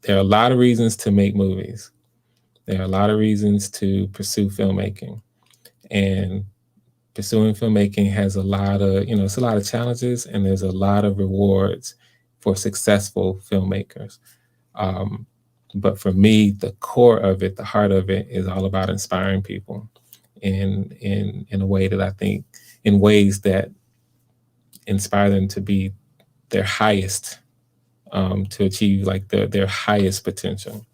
There are a lot of reasons to make movies. There are a lot of reasons to pursue filmmaking, and pursuing filmmaking has a lot of, it's a lot of challenges, and there's a lot of rewards for successful filmmakers. But for me, the core of it, the heart of it, is all about inspiring people in a way that I think, in ways that inspire them to be their highest, to achieve like their highest potential.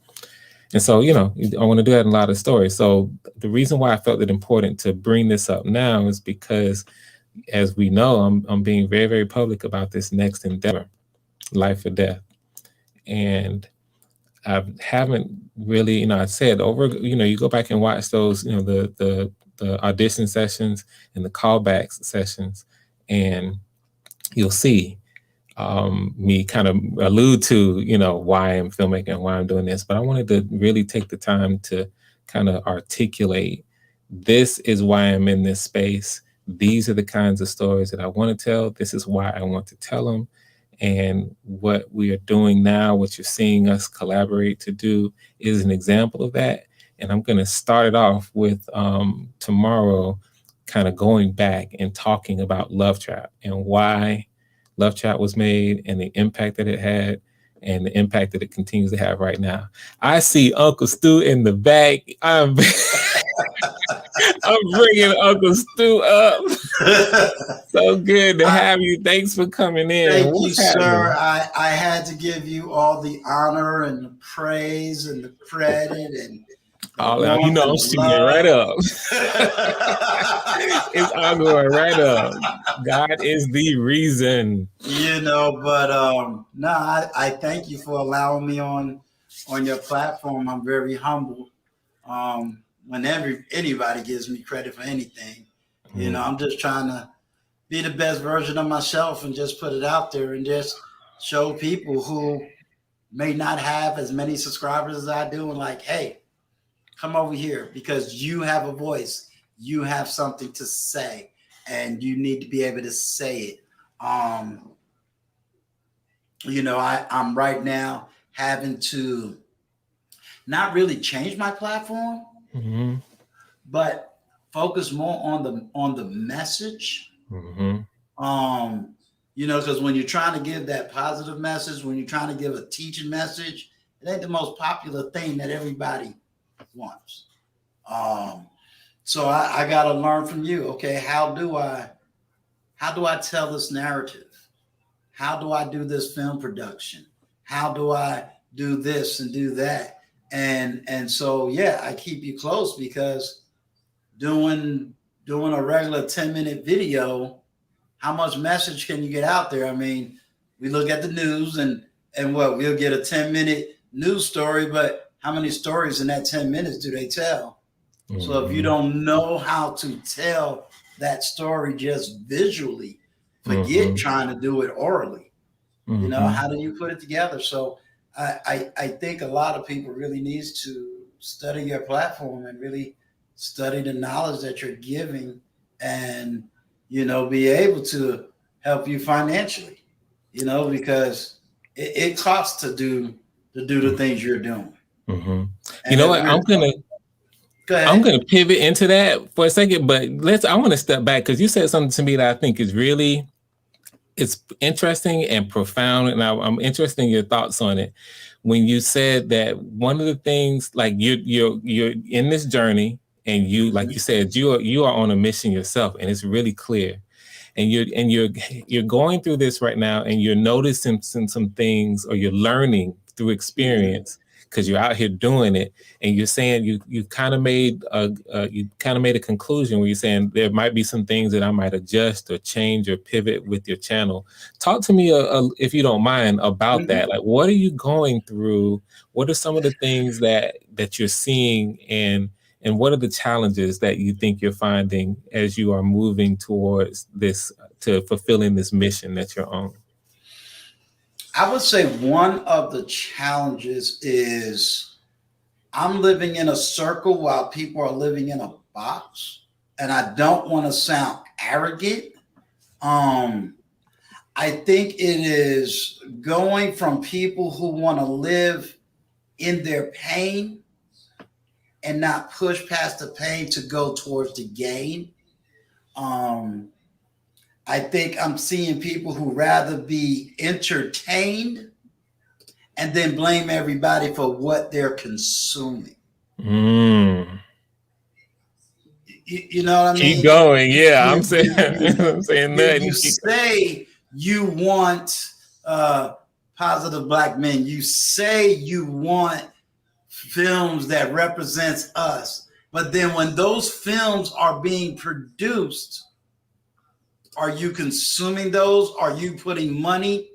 And so, I want to do that in a lot of stories. So the reason why I felt it important to bring this up now is because, as we know, I'm being very, very public about this next endeavor, Life or Death. And I haven't really, I said over, you go back and watch those, the audition sessions and the callbacks sessions, and you'll see me kind of allude to, why I'm filmmaking and why I'm doing this. But I wanted to really take the time to kind of articulate, this is why I'm in this space. These are the kinds of stories that I want to tell. This is why I want to tell them. And what we are doing now, what you're seeing us collaborate to do, is an example of that. And I'm going to start it off with tomorrow, kind of going back and talking about Love Trap and why Love Trap was made, and the impact that it had, and the impact that it continues to have right now. I see Uncle Stu in the back. I'm bringing Uncle Stu up. So good to have you. Thanks for coming in. Thank you, sir. I had to give you all the honor and the praise and the credit and all out. I'm shooting it right up. It's all going right up. God is the reason. But no, I thank you for allowing me on your platform. I'm very humble. Whenever anybody gives me credit for anything, I'm just trying to be the best version of myself and just put it out there and just show people who may not have as many subscribers as I do, and like, hey, come over here because you have a voice, you have something to say, and you need to be able to say it. I'm right now having to not really change my platform, but focus more on the message. Because when you're trying to give that positive message, when you're trying to give a teaching message, it ain't the most popular thing that everybody wants. So I got to learn from you. Okay, how do I tell this narrative? How do I do this film production? How do I do this and do that? And so I keep you close, because doing a regular 10-minute video, how much message can you get out there? I mean, we look at the news and we'll get a 10-minute news story, but how many stories in that 10 minutes do they tell? So if you don't know how to tell that story just visually, forget trying to do it orally. How do you put it together? So I think a lot of people really needs to study your platform and really study the knowledge that you're giving, and be able to help you financially, because it costs to do the things you're doing. You know what? I'm gonna pivot into that for a second, but I want to step back, because you said something to me that I think is really, it's interesting and profound, and I'm interested in your thoughts on it. When you said that one of the things, like you're in this journey, and you, like you said, you are on a mission yourself, and it's really clear. And you're going through this right now, and you're noticing some things, or you're learning through experience, because you're out here doing it. And you're saying you kind of made a conclusion where you're saying there might be some things that I might adjust or change or pivot with your channel. Talk to me, if you don't mind, about that. Like, what are you going through? What are some of the things that you're seeing, and what are the challenges that you think you're finding as you are moving towards this, to fulfilling this mission that you're on? I would say one of the challenges is I'm living in a circle while people are living in a box, and I don't want to sound arrogant. I think it is going from people who want to live in their pain and not push past the pain to go towards the gain. I think I'm seeing people who rather be entertained and then blame everybody for what they're consuming. You know what I mean? Keep going. Yeah, I'm saying I'm saying that. You say you want positive Black men. You say you want films that represents us. But then when those films are being produced, are you consuming those? Are you putting money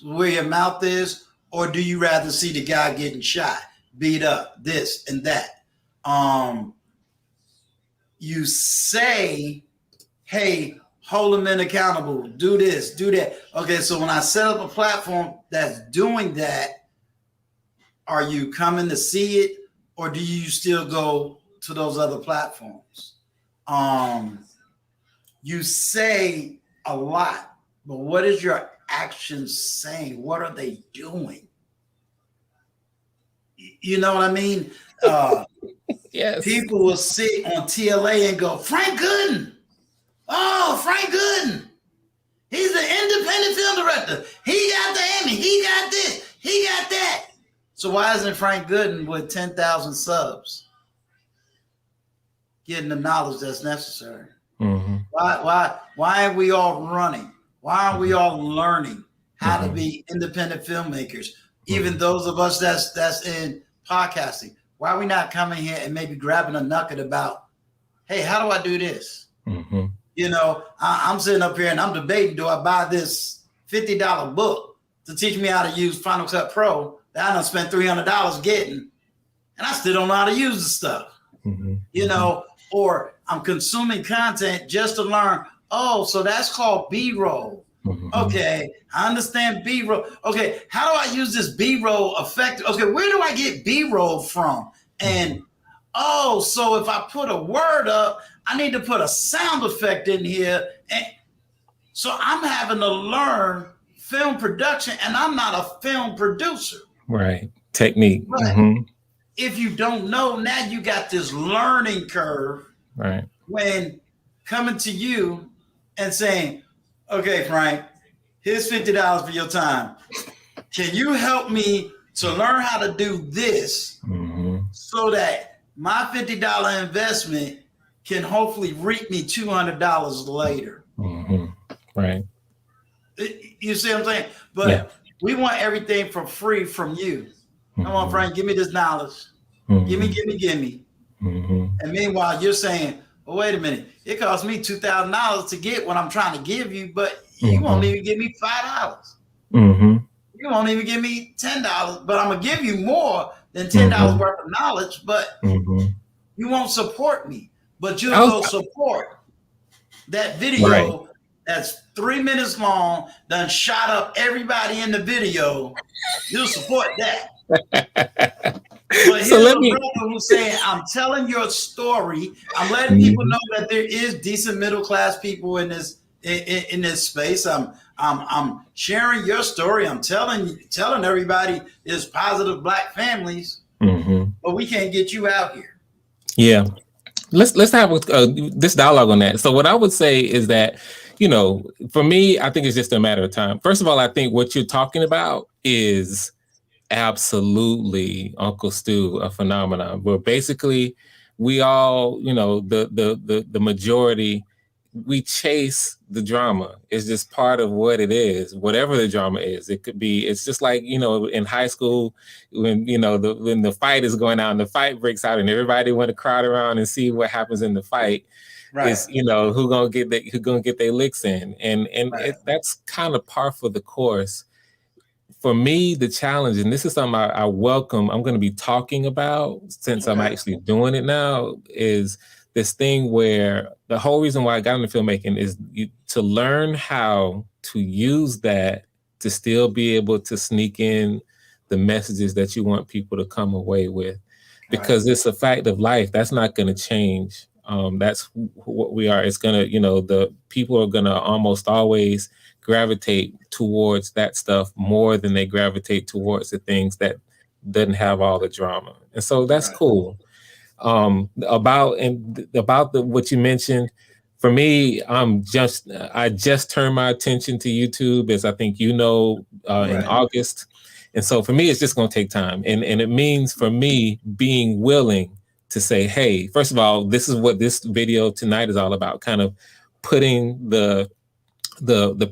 where your mouth is? Or do you rather see the guy getting shot, beat up, this and that? You say, hey, hold them in accountable, do this, do that. Okay, so when I set up a platform that's doing that, are you coming to see it, or do you still go to those other platforms? You say a lot, but what is your actions saying? What are they doing? You know what I mean? Yes. People will sit on TLA and go, Frank Gooden. Oh, Frank Gooden. He's the independent film director. He got the Emmy. He got this. He got that. So why isn't Frank Gooden with 10,000 subs getting the knowledge that's necessary? Mm-hmm. Why are we all running? Why are we all learning how to be independent filmmakers? Even those of us that's in podcasting. Why are we not coming here and maybe grabbing a nugget about, hey, how do I do this? Mm-hmm. You know, I'm sitting up here and I'm debating, do I buy this $50 book to teach me how to use Final Cut Pro that I done spent $300 getting, and I still don't know how to use the stuff, you know, or I'm consuming content just to learn, oh, so that's called B-roll. Okay, I understand B-roll. Okay, how do I use this B-roll effective? Okay, where do I get B-roll from? And, oh, so if I put a word up, I need to put a sound effect in here. And so I'm having to learn film production, and I'm not a film producer. Right. Technique. But if you don't know, now you got this learning curve. Right. When coming to you and saying, okay, Frank, here's $50 for your time. Can you help me to learn how to do this so that my $50 investment can hopefully reap me $200 later? Right. You see what I'm saying? But we want everything for free from you. Come on, Frank, give me this knowledge. Give me. And meanwhile, you're saying, well, wait a minute, it costs me $2,000 to get what I'm trying to give you, but you won't even give me $5. You won't even give me $10, but I'm gonna give you more than $10 worth of knowledge, but you won't support me. But you'll go support that video that's 3 minutes long, done shot up everybody in the video. You'll support that. But So let me. brother who's saying, I'm telling your story. I'm letting people know that there is decent middle class people in this space. I'm sharing your story. I'm telling everybody there's positive Black families, but we can't get you out here. Yeah. Let's have this dialogue on that. So what I would say is that, you know, for me, I think it's just a matter of time. First of all, I think what you're talking about is absolutely, Uncle Stu, a phenomenon. But basically, we all, you know, the majority, we chase the drama. It's just part of what it is, whatever the drama is. It could be, it's just like, you know, in high school, when, you know, when the fight is going on, and the fight breaks out and everybody want to crowd around and see what happens in the fight. Right. It's, you know, who gonna get their licks in. And that's kind of par for the course. For me, the challenge, and this is something I welcome, I'm going to be talking about since I'm actually doing it now, is this thing where the whole reason why I got into filmmaking is to learn how to use that to still be able to sneak in the messages that you want people to come away with, because it's a fact of life. That's not going to change. That's what we are. It's going to, the people are going to almost always gravitate towards that stuff more than they gravitate towards the things that doesn't have all the drama. And so that's cool. About what you mentioned, for me, I just turned my attention to YouTube, as I think in August. And so for me, it's just going to take time. And it means for me being willing to say, hey, first of all, this is what this video tonight is all about, kind of putting the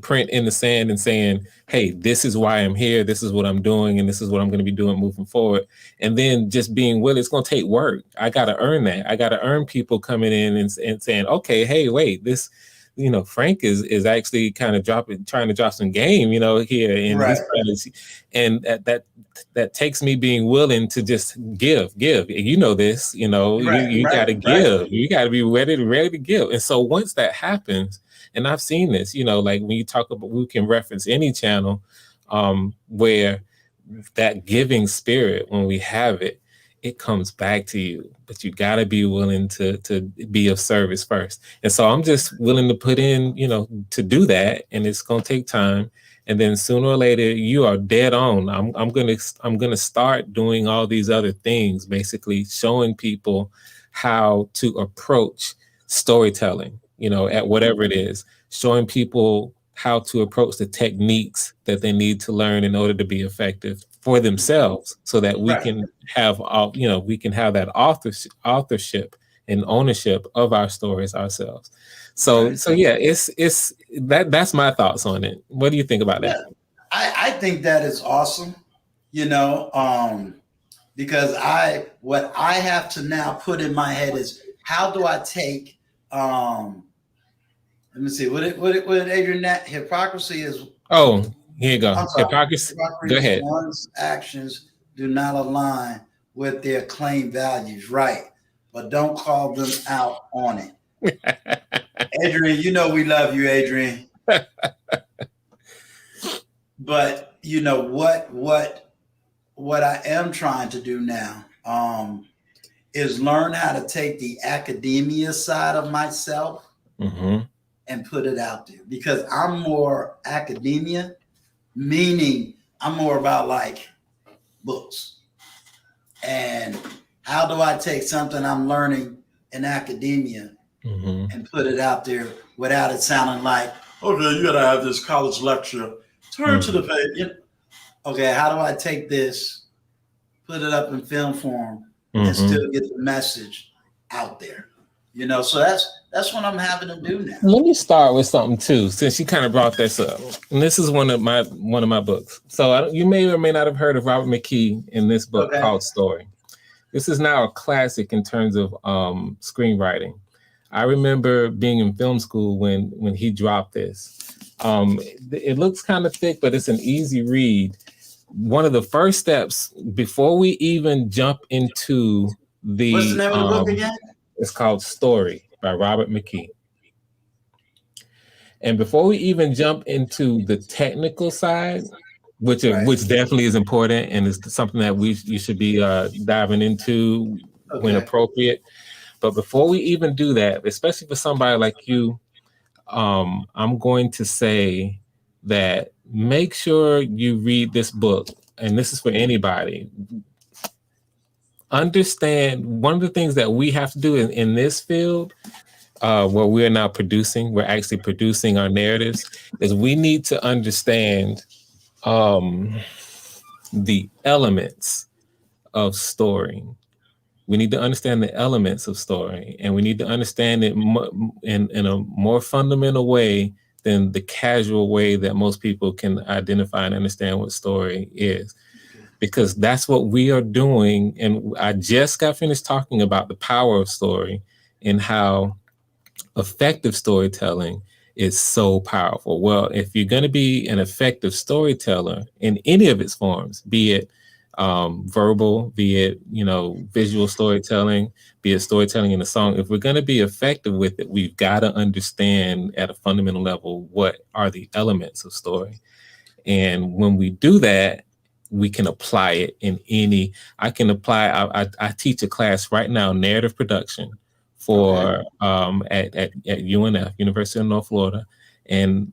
print in the sand and saying, hey, this is why I'm here. This is what I'm doing. And this is what I'm going to be doing moving forward. And then just being willing, it's going to take work. I got to earn that. I got to earn people coming in and saying, okay, hey, wait, this, Frank is actually kind of trying to drop some game, here. And that takes me being willing to just give. This, you got to give. You got to be ready to give. And so once that happens, and I've seen this, like when you talk about, we can reference any channel where that giving spirit, when we have it, it comes back to you. But you got to be willing to be of service first. And so I'm just willing to put in, to do that. And it's going to take time. And then sooner or later, you are dead on. I'm gonna start doing all these other things, basically showing people how to approach storytelling, at whatever it is, showing people how to approach the techniques that they need to learn in order to be effective for themselves, so that we can have that authorship and ownership of our stories ourselves. So yeah, it's that's my thoughts on it. What do you think about that? I think that is awesome, because what I have to now put in my head is, how do I take let me see what Adrian, that hypocrisy is. Oh, here you go. Hypocrisy. Go ahead. One's actions do not align with their claimed values, right? But don't call them out on it. Adrian, we love you, Adrian. But what I am trying to do now is learn how to take the academia side of myself and put it out there, because I'm more academia, meaning I'm more about like books. And how do I take something I'm learning in academia and put it out there without it sounding like, okay, you gotta have this college lecture, turn to the page. Okay, how do I take this, put it up in film form, and still get the message out there? So that's what I'm having to do now. Let me start with something too, since you kind of brought this up. And this is one of my books. So you may or may not have heard of Robert McKee in this book called Story. This is now a classic in terms of screenwriting. I remember being in film school when he dropped this. It looks kind of thick, but it's an easy read. One of the first steps before we even jump into the what's the name of the book again? It's called Story by Robert McKee. And before we even jump into the technical side, which definitely is important and is something that you should be diving into when appropriate. But before we even do that, especially for somebody like you, I'm going to say that make sure you read this book, and this is for anybody. Understand one of the things that we have to do in this field, where we're now we're actually producing our narratives, is we need to understand the elements of story. We need to understand the elements of story, and we need to understand it in a more fundamental way than the casual way that most people can identify and understand what story is. Because that's what we are doing. And I just got finished talking about the power of story and how effective storytelling is so powerful. Well, if you're going to be an effective storyteller in any of its forms, be it verbal, be it, visual storytelling, be it storytelling in a song, if we're going to be effective with it, we've got to understand at a fundamental level what are the elements of story. And when we do that, we can apply it in any. I I teach a class right now, narrative production, for at UNF, University of North Florida. And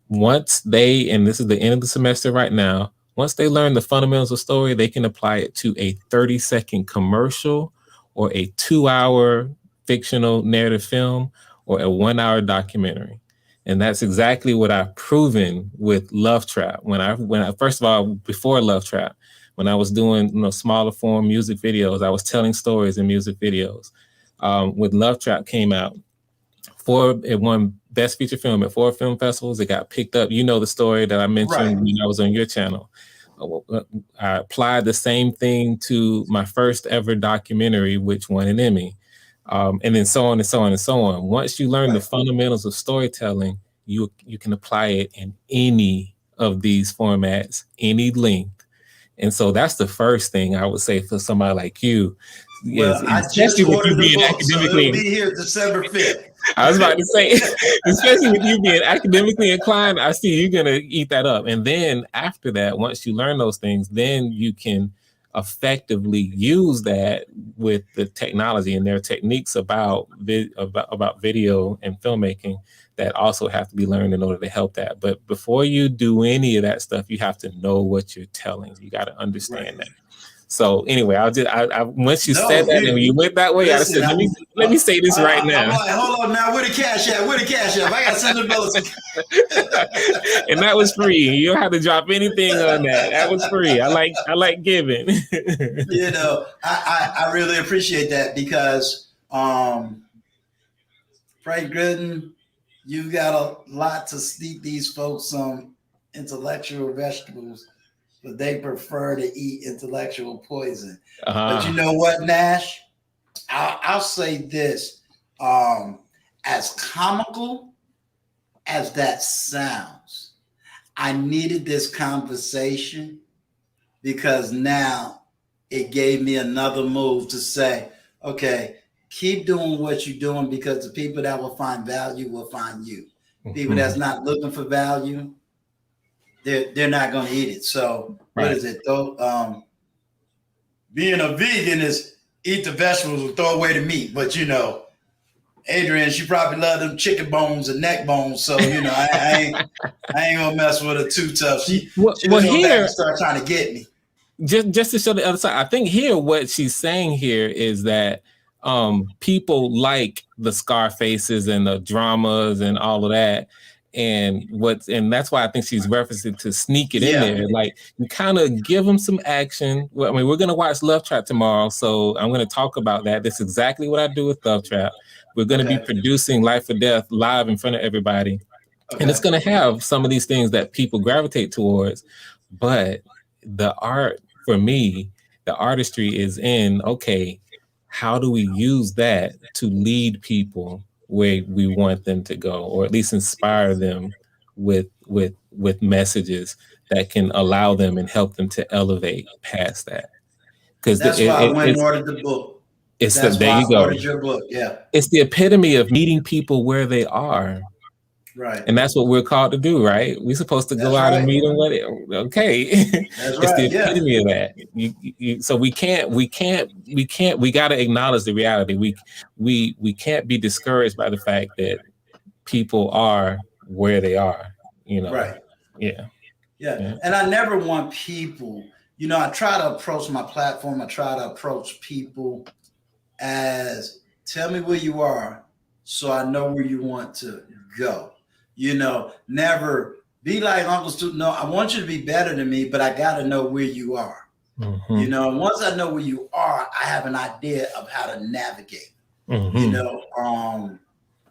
once and this is the end of the semester right now, once they learn the fundamentals of story, they can apply it to a 30-second commercial or a 2-hour fictional narrative film or a 1-hour documentary. And that's exactly what I've proven with Love Trap. When I first of all, before Love Trap, when I was doing smaller form music videos, I was telling stories in music videos. When Love Trap came out, it won Best Feature Film at 4 film festivals. It got picked up. You know the story that I mentioned when I was on your channel. I applied the same thing to my first ever documentary, which won an Emmy. And then so on and so on and so on. Once you learn the fundamentals of storytelling, you can apply it in any of these formats, any length. And so that's the first thing I would say for somebody like you. Well, I just ordered the book, so it'll be here December 5th. I was about to say, especially with you being academically inclined, I see you're going to eat that up. And then after that, once you learn those things, then you can effectively use that with the technology. And there are techniques about video and filmmaking that also have to be learned in order to help that. But before you do any of that stuff, you have to know what you're telling. You got to understand that. So anyway, once you said that and you went that way, listen, I said, let me say this right now. I'm like, hold on now, where the cash at? Where the cash at? I got $7. And that was free. You don't have to drop anything on that. That was free. I like giving. You know, I really appreciate that because Frank Gooden, you've got a lot to steep these folks some intellectual vegetables, but they prefer to eat intellectual poison. But you know what, Nash? I'll say this. As comical as that sounds, I needed this conversation because now it gave me another move to say, okay, keep doing what you're doing because the people that will find value will find you. People that's not looking for value, they're not going to eat it. So what is it though? Being a vegan is eat the vegetables and throw away the meat. But you know, Adrian, she probably love them chicken bones and neck bones. So you know, I ain't gonna mess with her too tough. She just go back and start trying to get me. Just to show the other side, I think here what she's saying here is that people like the Scarfaces and the dramas and all of that. And that's why I think she's referencing to sneak it in there. Like you kind of give them some action. Well, I mean, we're going to watch Love Trap tomorrow. So I'm going to talk about that. That's exactly what I do with Love Trap. We're going to be producing Life or Death live in front of everybody. And it's going to have some of these things that people gravitate towards. But the art, for me, the artistry is in, okay, how do we use that to lead people where we want them to go, or at least inspire them with messages that can allow them and help them to elevate past that. Because that's why I went and ordered the book. There you go. Ordered your book. Yeah. It's the epitome of meeting people where they are. Right. And that's what we're called to do, right? We're supposed to go out and meet them where they are. Okay. It's the epitome of that. So we got to acknowledge the reality. We can't be discouraged by the fact that people are where they are, you know. Right. Yeah. And I never want people, you know, I try to approach my platform. I try to approach people as tell me where you are so I know where you want to go. You know, never be like Uncle Stu. No, I want you to be better than me, but I got to know where you are. You know, once I know where you are, I have an idea of how to navigate. You know,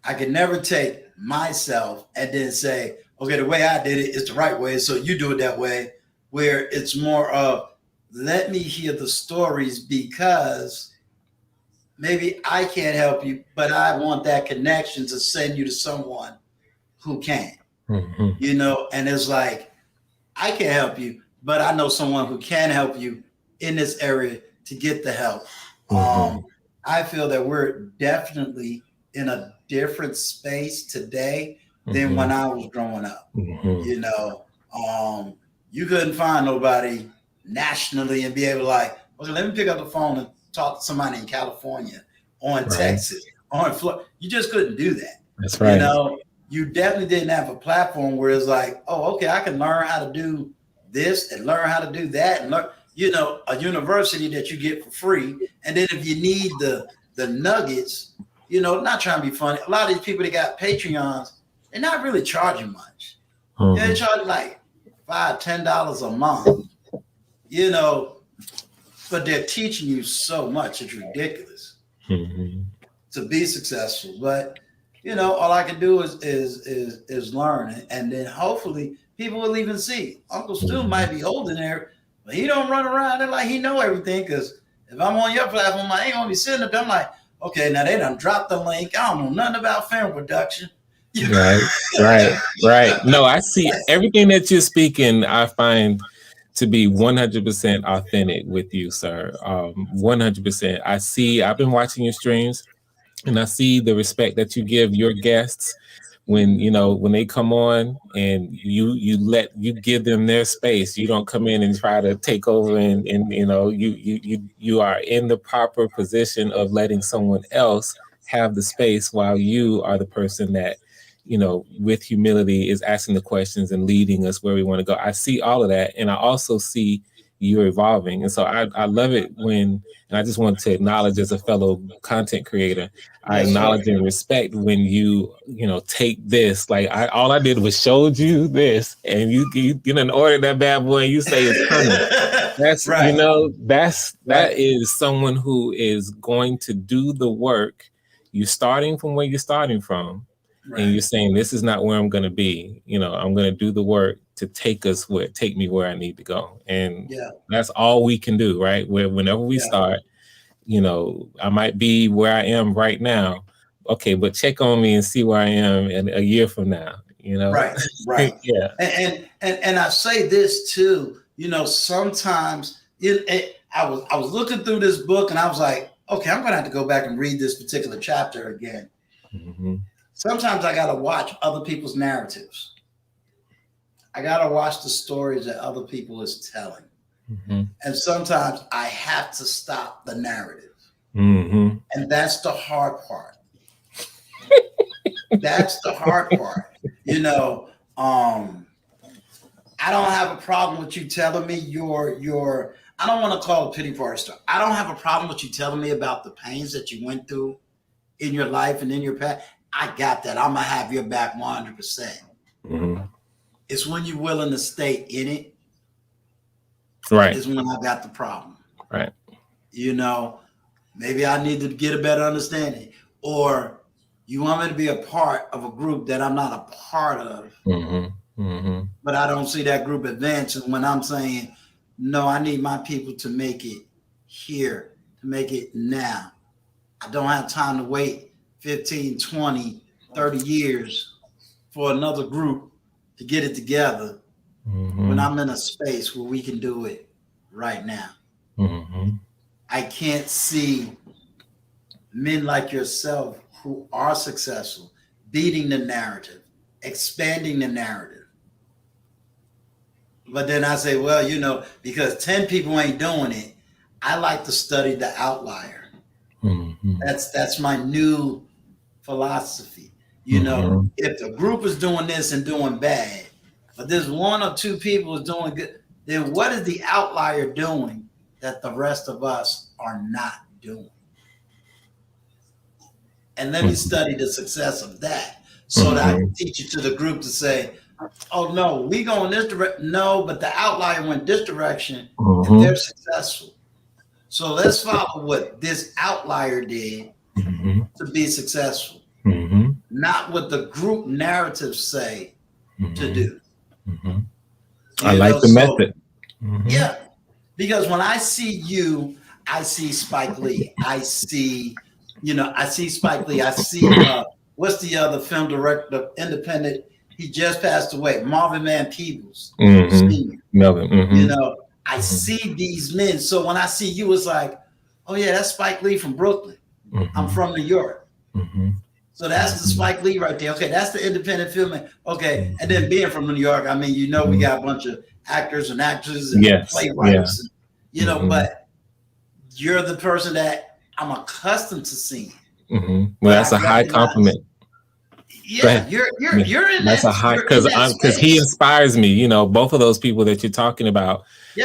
I could never take myself and then say, okay, the way I did it is the right way, so you do it that way, where it's more of let me hear the stories because maybe I can't help you, but I want that connection to send you to someone who can, you know, and it's like, I can't help you, but I know someone who can help you in this area to get the help. I feel that we're definitely in a different space today than when I was growing up. You know, You couldn't find nobody nationally and be able to like, okay, let me pick up the phone and talk to somebody in California or in Right. Texas or in Florida. You just couldn't do that. That's right. You know, you definitely didn't have a platform where it's like, oh, okay, I can learn how to do this and learn how to do that and learn, you know, a university that you get for free. And then if you need the nuggets, you know, not trying to be funny, a lot of these people that got Patreons, they're not really charging much. They're charging like $5-10 a month, you know, but they're teaching you so much. It's ridiculous to be successful. But you know, all I can do is learn, and then hopefully people will even see. Uncle Stu might be old in there, but he don't run around there like he know everything. Because if I'm on your platform, I ain't gonna be sitting up there. I'm like, okay, now they done dropped the link. I don't know nothing about film production. Right. No, I see everything that you're speaking. I find to be 100% authentic with you, sir. 100%. I've been watching your streams, and I see the respect that you give your guests when they come on, and you give them their space. You don't come in and try to take over, and you are in the proper position of letting someone else have the space while you are the person that, with humility is asking the questions and leading us where we want to go. I see all of that. And I also see you're evolving. And so I love it and I just want to acknowledge as a fellow content creator, I acknowledge and respect when you take this, like all I did was showed you this, and you didn't order that bad boy and you say it's coming. That's right. That is someone who is going to do the work. You're starting from where you're starting from. Right. And you're saying, this is not where I'm going to be. I'm going to do the work to take me where I need to go. And that's all we can do, right? Whenever we start, I might be where I am right now. Okay, but check on me and see where I am in a year from now, Right. Yeah. And I say this too, sometimes I was looking through this book and I was like, okay, I'm going to have to go back and read this particular chapter again. Mm-hmm. Sometimes I got to watch other people's narratives. I got to watch the stories that other people is telling. Mm-hmm. And sometimes I have to stop the narrative. Mm-hmm. And that's the hard part. That's the hard part. I don't have a problem with you telling me your I don't want to call it pity party stuff. I don't have a problem with you telling me about the pains that you went through in your life and in your past. I got that. I'm going to have your back 100%. Mm-hmm. It's when you're willing to stay in it. Right. Is when I got the problem. Right. Maybe I need to get a better understanding. Or you want me to be a part of a group that I'm not a part of. Mm-hmm. Mm-hmm. But I don't see that group advancing when I'm saying, no, I need my people to make it here, to make it now. I don't have time to wait 15, 20, 30 years for another group to get it together when I'm in a space where we can do it right now. Mm-hmm. I can't see men like yourself who are successful beating the narrative, expanding the narrative. But then I say, well, because 10 people ain't doing it, I like to study the outlier. Mm-hmm. That's my new philosophy. If the group is doing this and doing bad, but there's one or two people is doing good, then what is the outlier doing that the rest of us are not doing? And let me study the success of that so that I can teach it to the group to say, oh no, we go in this direction. No, but the outlier went this direction and they're successful. So let's follow what this outlier did to be successful, not what the group narratives say to do. I like the method. Yeah, because when I see you, I see Spike Lee. I see Spike Lee. I see what's the other film director, independent? He just passed away, Marvin Van Peebles. Melvin. I see these men. So when I see you, it's like, oh yeah, that's Spike Lee from Brooklyn. I'm from New York. So that's the Spike Lee right there. Okay, that's the independent filmmaker. Okay, and then being from New York, I mean, you know, we got a bunch of actors and actresses and playwrights, and, you know, but you're the person that I'm accustomed to seeing. Well, that's a high compliment. Yeah, you're in that's a high, because he inspires me. You know, both of those people that you're talking about,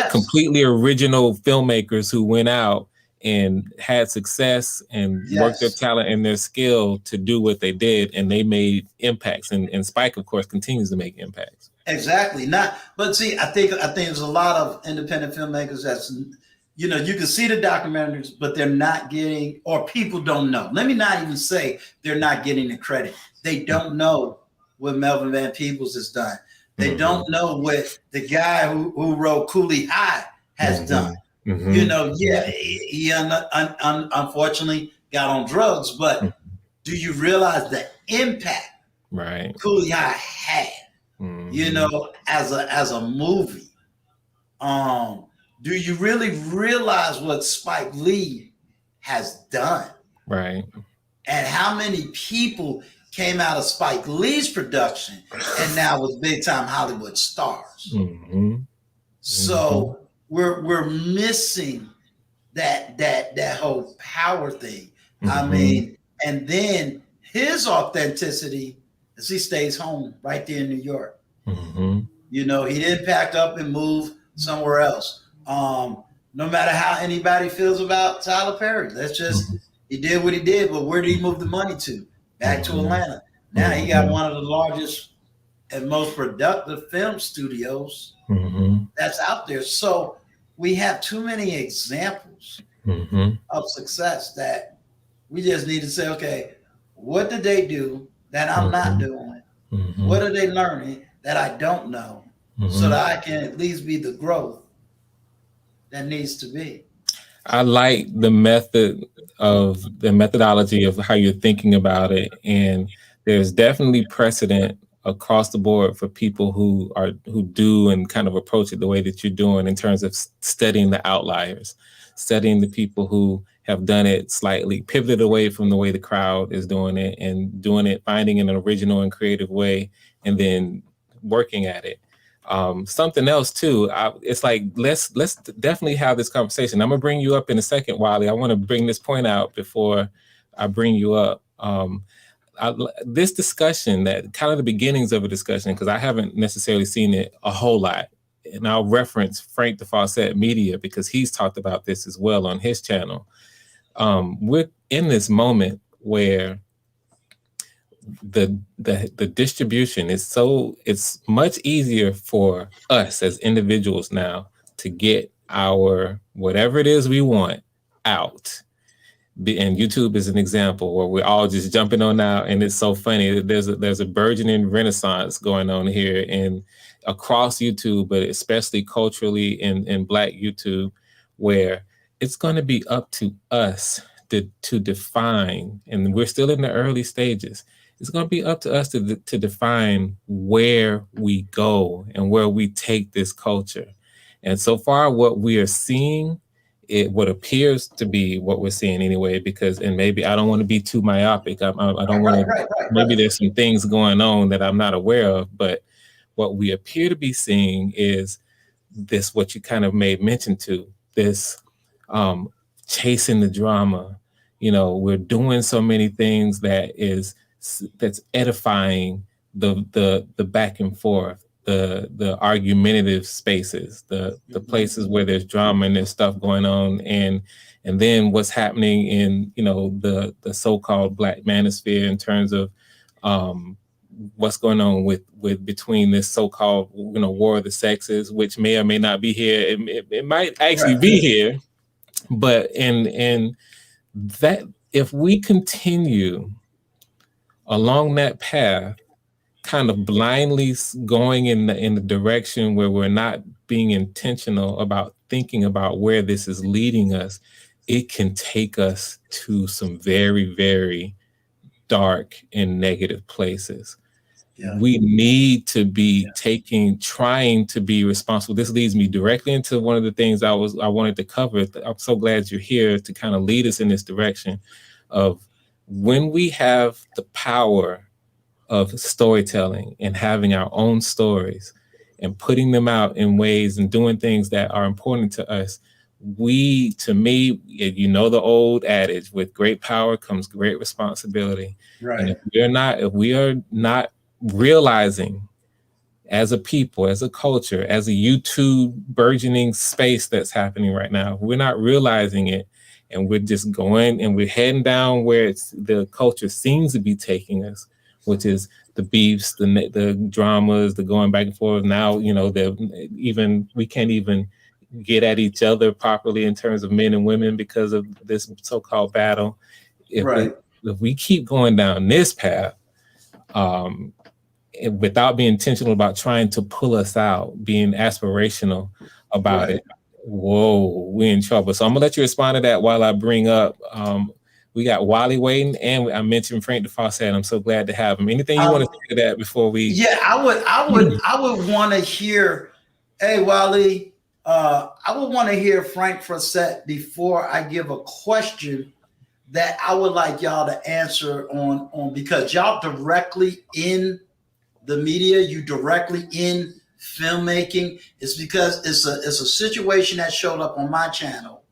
completely original filmmakers who went out and had success and worked their talent and their skill to do what they did, and they made impacts. And Spike, of course, continues to make impacts. Exactly. But see, I think there's a lot of independent filmmakers that's, you know, you can see the documentaries, but they're not getting, or people don't know. Let me not even say they're not getting the credit. They don't know what Melvin Van Peebles has done. They don't know what the guy who wrote Cooley High has done. You know, he unfortunately got on drugs, but do you realize the impact Cooley High had? You know, as a movie. Do you really realize what Spike Lee has done? Right. And how many people came out of Spike Lee's production and now was big time Hollywood stars? So we're missing that whole power thing. I mean, and then his authenticity as he stays home right there in New York. You know, he didn't pack up and move somewhere else. No matter how anybody feels about Tyler Perry, he did what he did, but where did he move the money to? Back to Atlanta. Now he got one of the largest and most productive film studios that's out there. So we have too many examples of success that we just need to say, okay, what did they do that I'm not doing? What are they learning that I don't know, so that I can at least be the growth that needs to be? I like the methodology of how you're thinking about it. And there's definitely precedent across the board for people who do and kind of approach it the way that you're doing, in terms of studying the outliers, studying the people who have done it slightly, pivoted away from the way the crowd is doing it, and doing it, finding an original and creative way, and then working at it. Something else too, it's like, let's definitely have this conversation. I'm gonna bring you up in a second, Wally. I want to bring this point out before I bring you up. This discussion, that kind of the beginnings of a discussion, because I haven't necessarily seen it a whole lot, and I'll reference Frank DeFawcett Media because he's talked about this as well on his channel. We're in this moment where the distribution is it's much easier for us as individuals now to get our whatever it is we want out. And YouTube is an example where we're all just jumping on now, and it's so funny. There's a burgeoning renaissance going on here and across YouTube, but especially culturally in Black YouTube, where it's going to be up to us to define, and we're still in the early stages. It's going to be up to us to define where we go and where we take this culture. And so far, what we are seeing, what appears to be what we're seeing anyway, because, and maybe I don't want to be too myopic. I don't want to, maybe there's some things going on that I'm not aware of, but what we appear to be seeing is this, what you kind of made mention to, this chasing the drama. You know, we're doing so many things that's edifying the back and forth, the argumentative spaces, the places where there's drama and there's stuff going on, and then what's happening in, you know, the so-called Black manosphere in terms of what's going on with between this so-called, you know, war of the sexes, which may or may not be here. It might actually be here, but and that if we continue along that path, kind of blindly going in the direction where we're not being intentional about thinking about where this is leading us, it can take us to some very, very dark and negative places. Yeah. We need to be trying to be responsible. This leads me directly into one of the things I wanted to cover. I'm so glad you're here to kind of lead us in this direction of when we have the power of storytelling and having our own stories and putting them out in ways and doing things that are important to us, to me, you know, the old adage, with great power comes great responsibility. Right. And if we are not realizing as a people, as a culture, as a YouTube burgeoning space that's happening right now, we're not realizing it, and we're just going and we're heading down where the culture seems to be taking us, which is the beefs, the dramas, the going back and forth. Now, you know, we can't even get at each other properly in terms of men and women because of this so-called battle. If we keep going down this path, without being intentional about trying to pull us out, being aspirational about it, whoa, we're in trouble. So I'm gonna let you respond to that while I bring up, we got Wally waiting, and I mentioned Frank DeFawcett. I'm so glad to have him. Anything you want to say to that before we? Yeah, I would want to hear, hey, Wally, I would want to hear Frank Frasette before I give a question that I would like y'all to answer on because y'all directly in the media, you directly in filmmaking. It's because it's a situation that showed up on my channel,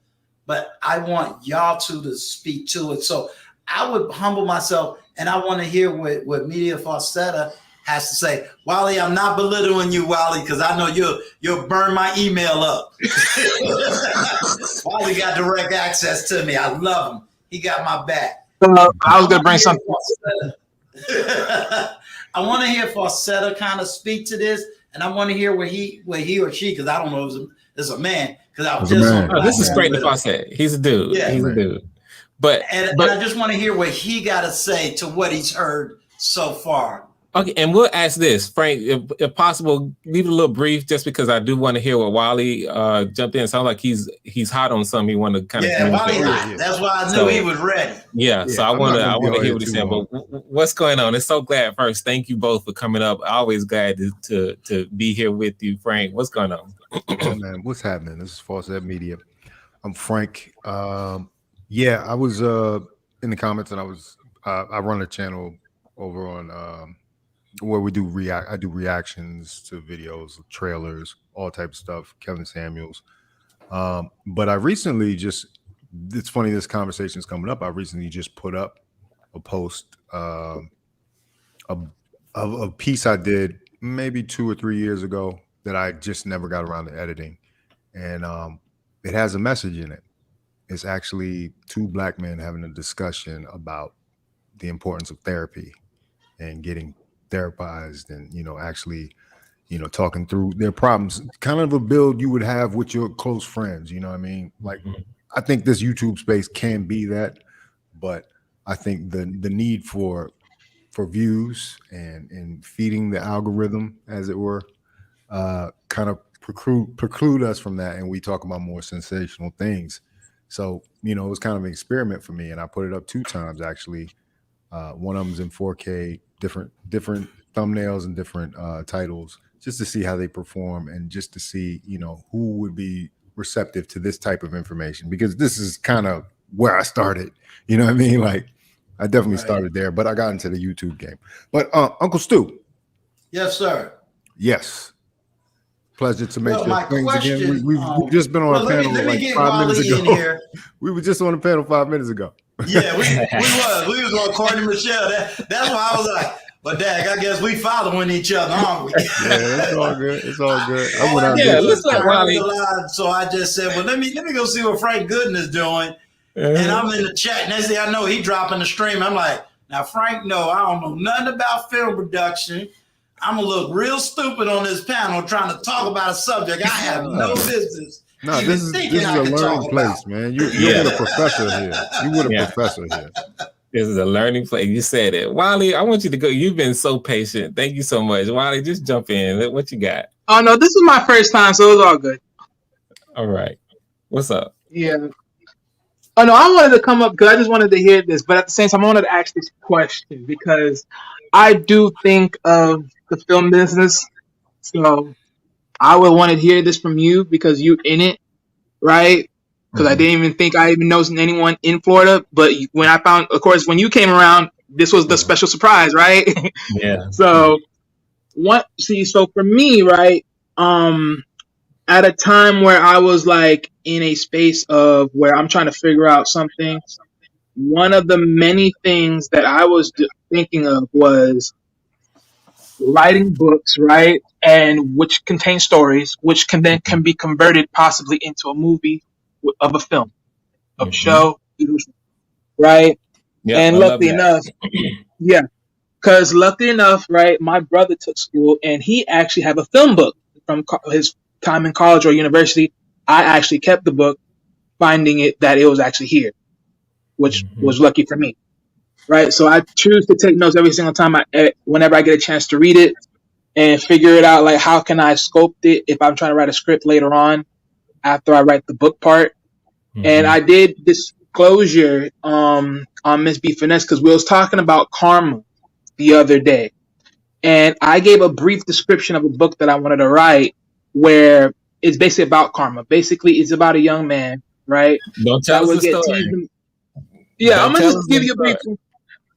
but I want y'all to speak to it. So I would humble myself, and I want to hear what Media Falsetta has to say. Wally, I'm not belittling you, Wally, because I know you'll burn my email up. Wally got direct access to me. I love him. He got my back. I was gonna bring something. I want to hear Falsetta kind of speak to this, and I want to hear where he or she, because I don't know if it's a man, because I was just this is Frank DeFawcett. He's a dude. Yeah, he's a dude. But I just want to hear what he got to say to what he's heard so far. Okay, and we'll ask this, Frank, if possible, leave it a little brief, just because I do want to hear what Wally jumped in. It sounds like he's hot on something. He wanted to kind of Wally hot. That's why I knew he was ready. Yeah, so I want to hear what he's saying. But what's going on? It's so glad. First, thank you both for coming up. Always glad to be here with you, Frank. What's going on? Oh, man, what's happening? This is Falsett Media. I'm Frank. Yeah, I was in the comments, and I run a channel over on where we do I do reactions to videos, trailers, all types of stuff. Kevin Samuels. But I recently it's funny this conversation is coming up. I recently just put up a post of a piece I did maybe 2 or 3 years ago that I just never got around to editing, and it has a message in it. It's actually 2 black men having a discussion about the importance of therapy and getting therapized, and actually talking through their problems, kind of a build you would have with your close friends. You know what I mean? Like, I think this YouTube space can be that, but I think the need for views and feeding the algorithm, as it were, kind of preclude us from that, and we talk about more sensational things. So it was kind of an experiment for me, and I put it up 2 times actually. One of them's in 4K, different thumbnails and different titles, just to see how they perform, and just to see who would be receptive to this type of information, because this is kind of where I started. You know what I mean? Like, I definitely started there, but I got into the YouTube game. But Uncle Stu. Yes, sir. Yes. Pleasure to make my things question, again. We've just been on a panel like 5 minutes ago. We were just on a panel 5 minutes ago. Yeah, we was on Courtney Michelle. That's why I was like, but Dag, I guess we following each other, aren't we? Yeah, it's all good. It's all good. Let's let Wally. So I just said, well, let me go see what Frank Gooden is doing. And I'm in the chat. Next thing I know, he dropping the stream. I'm like, now Frank, no, I don't know nothing about film production. I'm gonna look real stupid on this panel trying to talk about a subject I have no business. No, this is a learning place, man. You're with a professor here. You with a professor here. This is a learning place. You said it. Wally, I want you to go. You've been so patient. Thank you so much. Wally, just jump in. What you got? Oh, no, this is my first time, so it's all good. All right. What's up? Yeah. Oh, no, I wanted to come up because I just wanted to hear this, but at the same time, I wanted to ask this question because I do think of the film business. So I would want to hear this from you because you in it, right? because I didn't even think I even know anyone in Florida. But when I found, of course, when you came around, this was the special surprise, right? Yeah. So so for me, right, at a time where I was like in a space of where I'm trying to figure out something, one of the many things that I was thinking of was writing books, right? And which contain stories, which can be converted possibly into a movie of a film, of a show, right? Yeah, And I love luckily that. enough, yeah, because luckily enough, right, my brother took school and he actually had a film book from his time in college or university. I actually kept the book, finding it that it was actually here, which was lucky for me, right? So I choose to take notes every single time whenever I get a chance to read it and figure it out, like how can I scope it if I'm trying to write a script later on after I write the book part. And I did disclosure on Miss B Finesse because we was talking about karma the other day, and I gave a brief description of a book that I wanted to write where it's basically about karma. Basically, it's about a young man, right? Don't tell us the story. Yeah, Don't I'm gonna tell just us give the you a brief. story.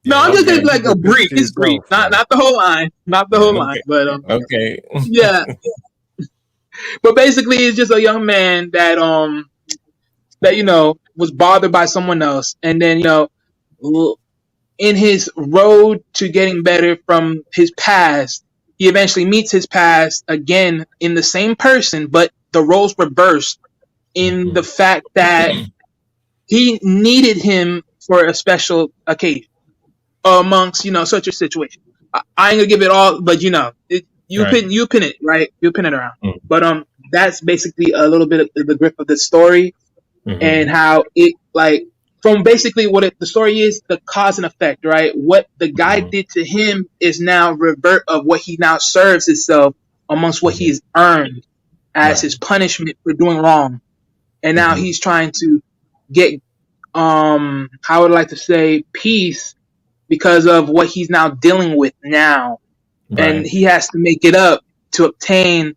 No, I'm just gonna give like a brief. to It's brief, yourself, not the whole line, not the whole line, but Okay. yeah. But basically, it's just a young man that was bothered by someone else, and then in his road to getting better from his past, he eventually meets his past again in the same person, but the roles reversed in the fact that he needed him for a special occasion amongst such a situation. I ain't gonna give it all, but you pin it right. You pin it around. But that's basically a little bit of the grip of the story and how it from basically the story is, the cause and effect, right? What the guy did to him is now revert of what he now serves himself amongst what he's earned as his punishment for doing wrong. And now he's trying to get, how would I like to say, peace because of what he's now dealing with now. Right. And he has to make it up to obtain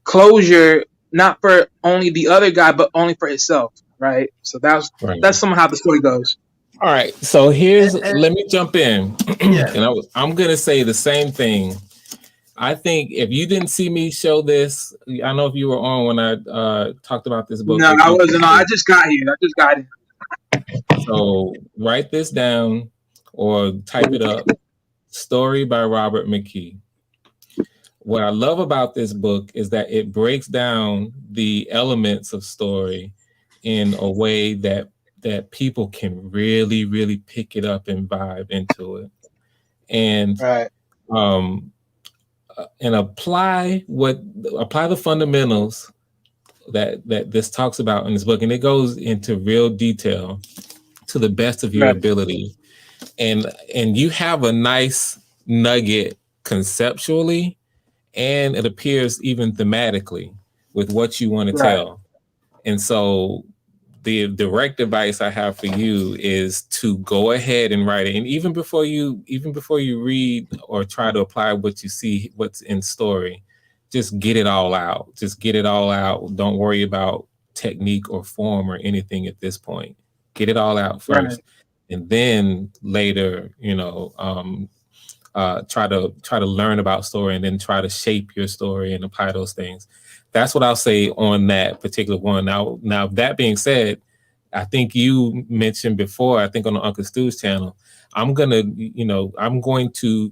closure, not for only the other guy, but only for himself. Right. So that's somehow how the story goes. All right. So let me jump in. And I'm going to say the same thing. I think if you didn't see me show this, I don't know if you were on when I talked about this book. No, I wasn't on. I just got here. So write this down or type it up. Story by Robert McKee. What I love about this book is that it breaks down the elements of story in a way that people can really, really pick it up and vibe into it. And and apply the fundamentals that this talks about in this book, and it goes into real detail to the best of your ability. And you have a nice nugget conceptually, and it appears even thematically with what you want to tell. And so the direct advice I have for you is to go ahead and write it. And even before you read or try to apply what you see, what's in story, just get it all out. Just get it all out. Don't worry about technique or form or anything at this point. Get it all out first. And then later, try to learn about story and then try to shape your story and apply those things. That's what I'll say on that particular one. Now that being said, I think you mentioned before, I think on the Uncle Stu's channel, I'm going to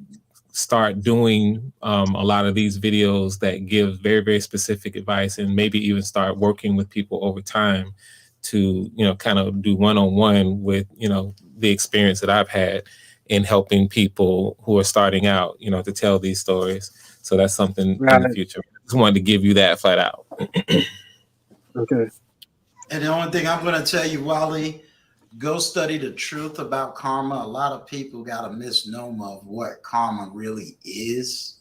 start doing a lot of these videos that give very, very specific advice, and maybe even start working with people over time to, kind of do one-on-one with, the experience that I've had in helping people who are starting out, to tell these stories. So that's something in the future. Just wanted to give you that flat out. Okay. And the only thing I'm going to tell you, Wally, go study the truth about karma. A lot of people got a misnomer of what karma really is.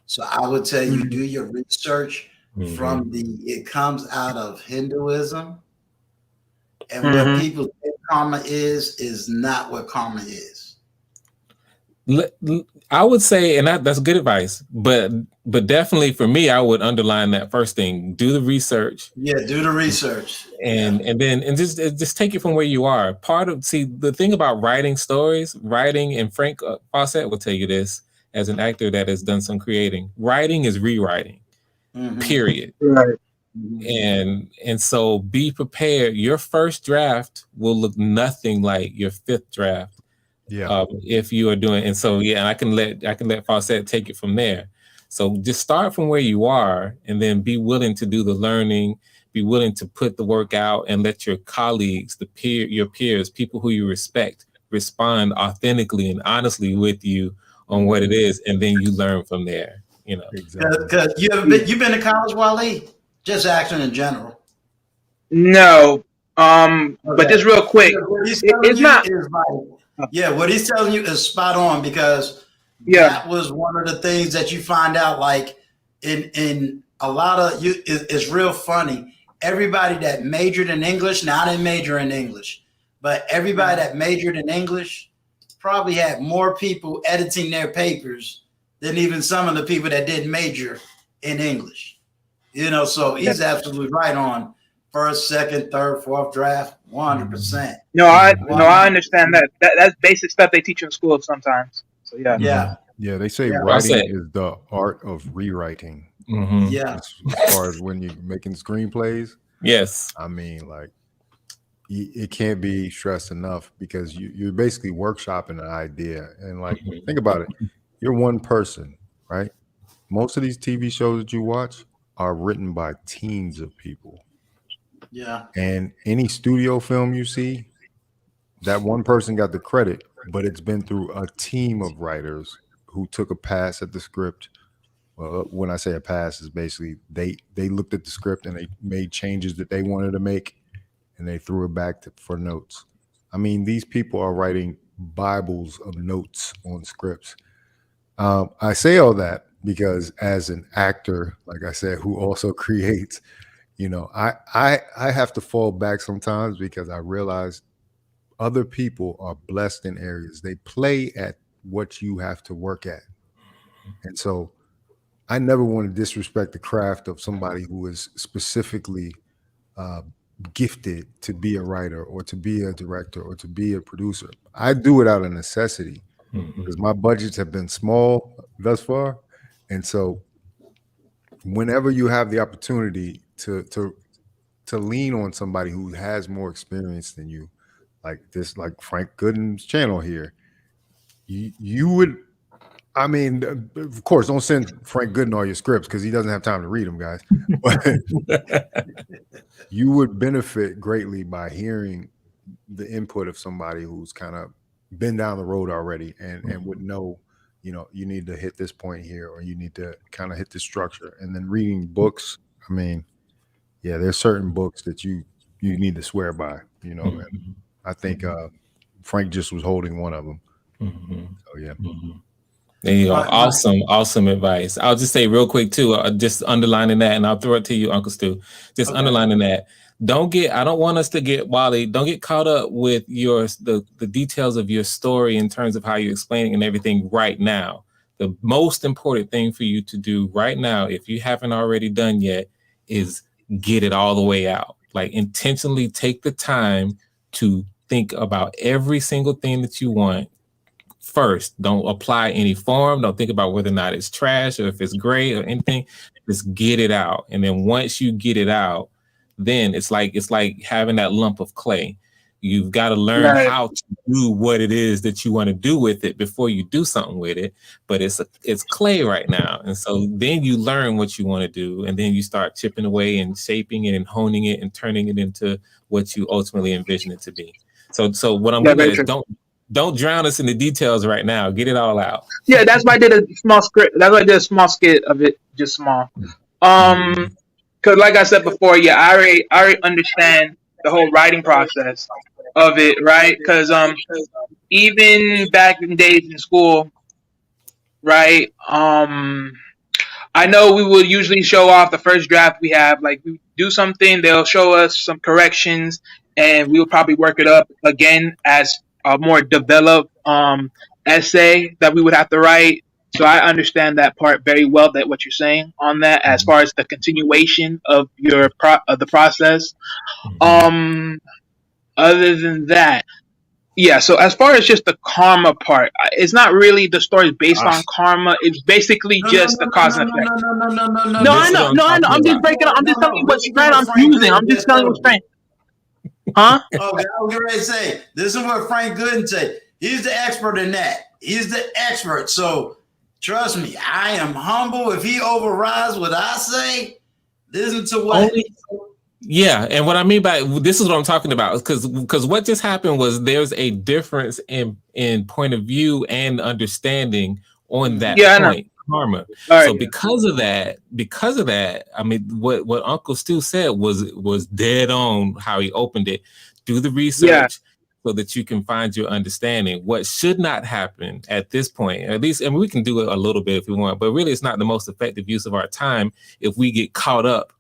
So I would tell you, do your research from it comes out of Hinduism. And what people think karma is not what karma is. I would say, and that's good advice, but definitely for me, I would underline that first thing: do the research. Yeah, do the research. And just take it from where you are. The thing about writing stories, and Frank Fawcett will tell you this as an actor that has done some creating. Writing is rewriting. Period. Right. And so be prepared. Your first draft will look nothing like your fifth draft. Yeah. If you are doing, and so I can let Fawcett take it from there. So just start from where you are, and then be willing to do the learning, be willing to put the work out, and let your colleagues, your peers, people who you respect, respond authentically and honestly with you on what it is, and then you learn from there. Exactly. Because you've been to college, Wale? Just acting in general. No. But just real quick, it's not. What he's telling you is spot on, because that was one of the things that you find out, like in a lot of you. It's real funny. Everybody that majored in English, now I didn't major in English, but everybody that majored in English probably had more people editing their papers than even some of the people that didn't major in English. So he's absolutely right on first, second, third, fourth draft, 100%. No, I understand that. That's basic stuff they teach in school sometimes. So yeah. They say writing is the art of rewriting. Mm-hmm. Yeah. As far as when you're making screenplays. Yes. I mean, like, it can't be stressed enough, because you're basically workshopping an idea. And like, think about it. You're one person, right? Most of these TV shows that you watch are written by teams of people. Yeah. And any studio film you see, that one person got the credit, but it's been through a team of writers who took a pass at the script. Well, when I say a pass, is basically they looked at the script and they made changes that they wanted to make, and they threw it back for notes. I mean, these people are writing Bibles of notes on scripts. I say all that because as an actor, like I said, who also creates, I have to fall back sometimes, because I realize other people are blessed in areas. They play at what you have to work at. And so I never want to disrespect the craft of somebody who is specifically gifted to be a writer or to be a director or to be a producer. I do it out of necessity, because my budgets have been small thus far. And so whenever you have the opportunity to lean on somebody who has more experience than you, like Frank Gooden's channel here, you would, I mean, of course, don't send Frank Gooden all your scripts, because he doesn't have time to read them, guys. But you would benefit greatly by hearing the input of somebody who's kind of been down the road already and would know, you need to hit this point here, or you need to kind of hit this structure. And then reading books, I mean, there's certain books that you need to swear by, and I think Frank just was holding one of them. So yeah. There you go. Awesome advice. I'll just say real quick too, just underlining that, and I'll throw it to you, Uncle Stu. Just underlining that. I don't want us to get, Wale, don't get caught up with the details of your story in terms of how you're explaining and everything right now. The most important thing for you to do right now, if you haven't already done yet, is get it all the way out. Like, intentionally take the time to think about every single thing that you want first. Don't apply any form. Don't think about whether or not it's trash or if it's great or anything. Just get it out. And then once you get it out, then it's like having that lump of clay. You've got to learn how to do what it is that you want to do with it before you do something with it. But it's clay right now. And so then you learn what you want to do, and then you start chipping away and shaping it and honing it and turning it into what you ultimately envision it to be. So what I'm getting at is don't drown us in the details right now. Get it all out. Yeah, that's why I did a small script. That's why I did a small skit of it, just small. Because like I said before, I already understand the whole writing process of it, right? Because even back in days in school, right? I know we would usually show off the first draft we have. Like, we do something, they'll show us some corrections, and we'll probably work it up again as a more developed essay that we would have to write. So I understand that part very well. That what you're saying on that, as far as the continuation of your of the process. Other than that, yeah. So as far as just the karma part, it's not really the story based on karma. It's basically just the cause and effect. No, I know. I'm just breaking. I'm just telling you what strand I'm using. I'm just telling you what strand. Huh? Okay, I was getting ready to say, this is what Frank Gooden said. He's the expert in that. He's the expert. So trust me, I am humble. If he overrides what I say, listen to what Yeah, and what I mean by this is what I'm talking about, because what just happened was there's a difference in point of view and understanding on that point. Karma. Right. So because of that, I mean, what Uncle Stu said was dead on how he opened it. Do the research so that you can find your understanding. What should not happen at this point, at least, and we can do it a little bit if we want, but really it's not the most effective use of our time if we get caught up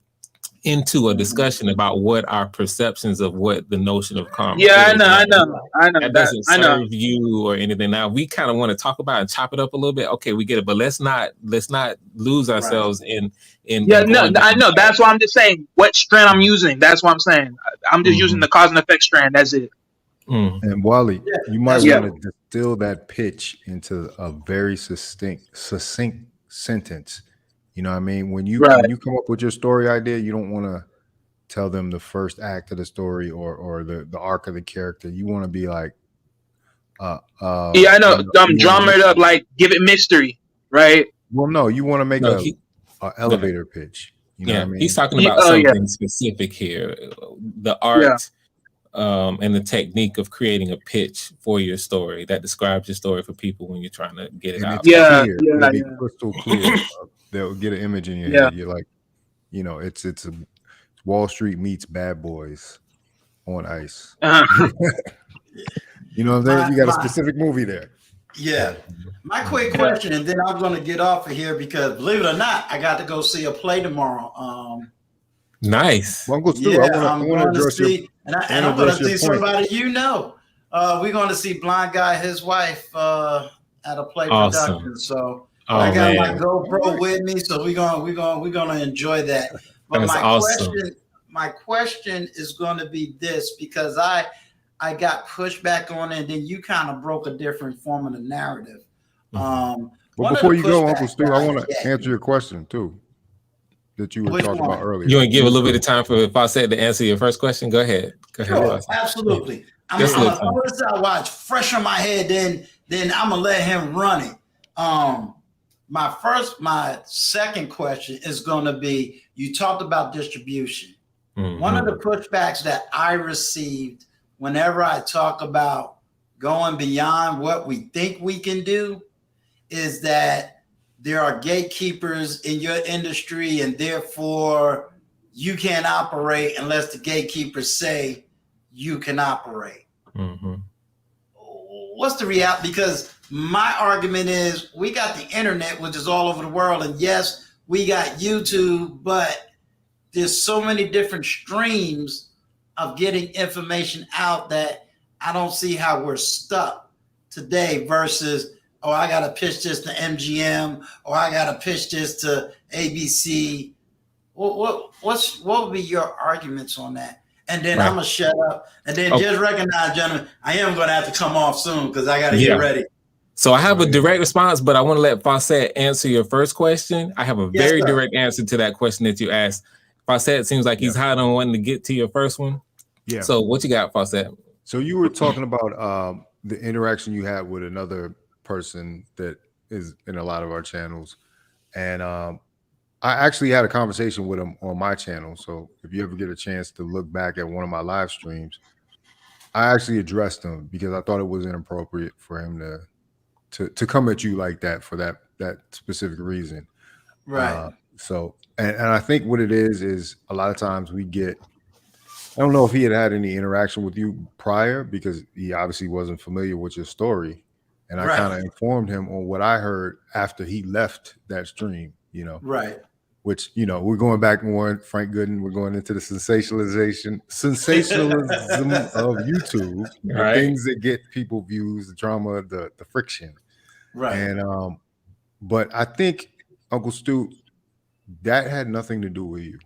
into a discussion about what our perceptions of what the notion of karma is. I know. That doesn't serve you or anything. Now we kind of want to talk about and chop it up a little bit. Okay, we get it, but let's not lose ourselves in. I know. That's why I'm just saying what strand I'm using. That's what I'm saying. I'm just using the cause and effect strand. That's it. And Wally, you might want to distill that pitch into a very succinct sentence. You know what I mean? When you come up with your story idea, you don't want to tell them the first act of the story or the arc of the character. You want to be like, I know. Drama it up, like give it mystery, right? Well, no, you want to make a elevator pitch. You know what I mean? He's talking about something specific here, the art and the technique of creating a pitch for your story that describes your story for people when you're trying to get it out. It'll be crystal clear. They'll get an image in your head. You're like, you know, it's Wall Street meets Bad Boys on ice. You know what I'm saying? You got a specific movie there. Yeah. My quick question, and then I'm going to get off of here because, believe it or not, I got to go see a play tomorrow. Nice. Well, Uncle Stu, I want to address see, and I'm going to see somebody you know. We're going to see Blind Guy, his wife, at a play production. So I got my GoPro with me, so we're gonna enjoy that. But my question is going to be this, because I got pushback on it, and then you kind of broke a different form of the narrative. But before you go, Uncle Stu, I want to answer your question too that you were talking about earlier. You want to give a little bit of time for Fawcett to answer your first question? Go ahead. Sure, absolutely. I'm gonna throw this out while it's fresh on my head. Then I'm gonna let him run it. My second question is going to be, you talked about distribution. One of the pushbacks that I received whenever I talk about going beyond what we think we can do is that there are gatekeepers in your industry, and therefore you can't operate unless the gatekeepers say you can operate. What's the reality? Because my argument is we got the internet, which is all over the world. And yes, we got YouTube, but there's so many different streams of getting information out that I don't see how we're stuck today versus, oh, I got to pitch this to MGM, or I got to pitch this to ABC. What would be your arguments on that? And then I'm going to shut up. And then just recognize, gentlemen, I am going to have to come off soon because I got to get ready. So I have a direct response, but I want to let Fawcett answer your first question. I have a very direct answer to that question that you asked. Fawcett seems like he's hot on wanting to get to your first one. Yeah. So what you got, Fawcett? So you were talking about the interaction you had with another person that is in a lot of our channels. And I actually had a conversation with him on my channel. So if you ever get a chance to look back at one of my live streams, I actually addressed him because I thought it was inappropriate for him to come at you like that for that specific reason. Right. So, and I think what it is a lot of times we get, I don't know if he had any interaction with you prior because he obviously wasn't familiar with your story. And I kind of informed him on what I heard after he left that stream, you know? Right. which, you know, we're going back more, Frank Gooden, we're going into the sensationalism of YouTube, the Right. things that get people views, the drama, the friction. Right. And but I think, Uncle Stu, that had nothing to do with you.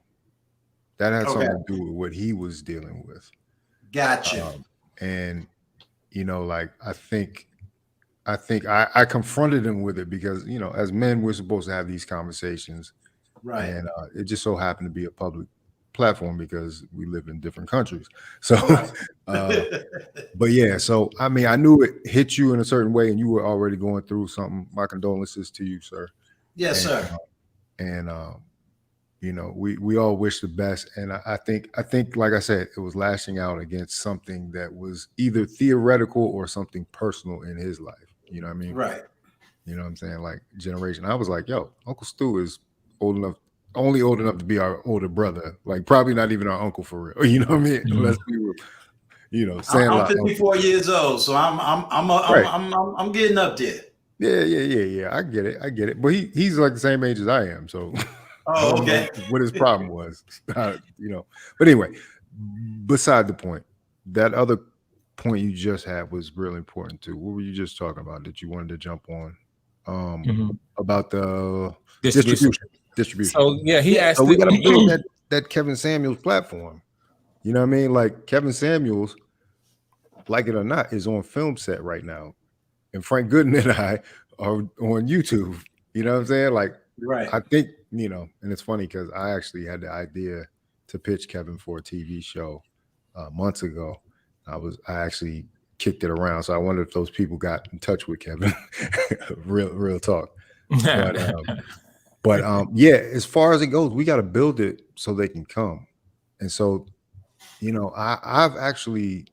That had something to do with what he was dealing with. Gotcha. And you know, like I think I confronted him with it because, you know, as men, we're supposed to have these conversations. Right. And it just so happened to be a public platform because we live in different countries. So, but yeah, so I mean, I knew it hit you in a certain way, and you were already going through something. My condolences to you, sir. Yes, sir. And you know, we all wish the best. And I think, like I said, it was lashing out against something that was either theoretical or something personal in his life. You know what I mean? Right. You know what I'm saying? Like generation. I was like, yo, Uncle Stu is only old enough to be our older brother. Like probably not even our uncle for real. You know what I mean? Unless we were, you know, saying I'm 54 years old, so I'm getting up there. Yeah. I get it. But he's like the same age as I am. So oh, okay. What his problem was, you know. But anyway, beside the point, that other point you just had was really important too. What were you just talking about that you wanted to jump on? About the distribution. So yeah, he asked. So we got to build that Kevin Samuels platform. You know what I mean? Like Kevin Samuels, like it or not, is on film set right now, and Frank Gooden and I are on YouTube. You know what I'm saying? Like, right. I think, you know, and it's funny because I actually had the idea to pitch Kevin for a TV show months ago. I actually kicked it around, so I wonder if those people got in touch with Kevin. real talk. But yeah, as far as it goes, we got to build it so they can come. And so, you know, I've actually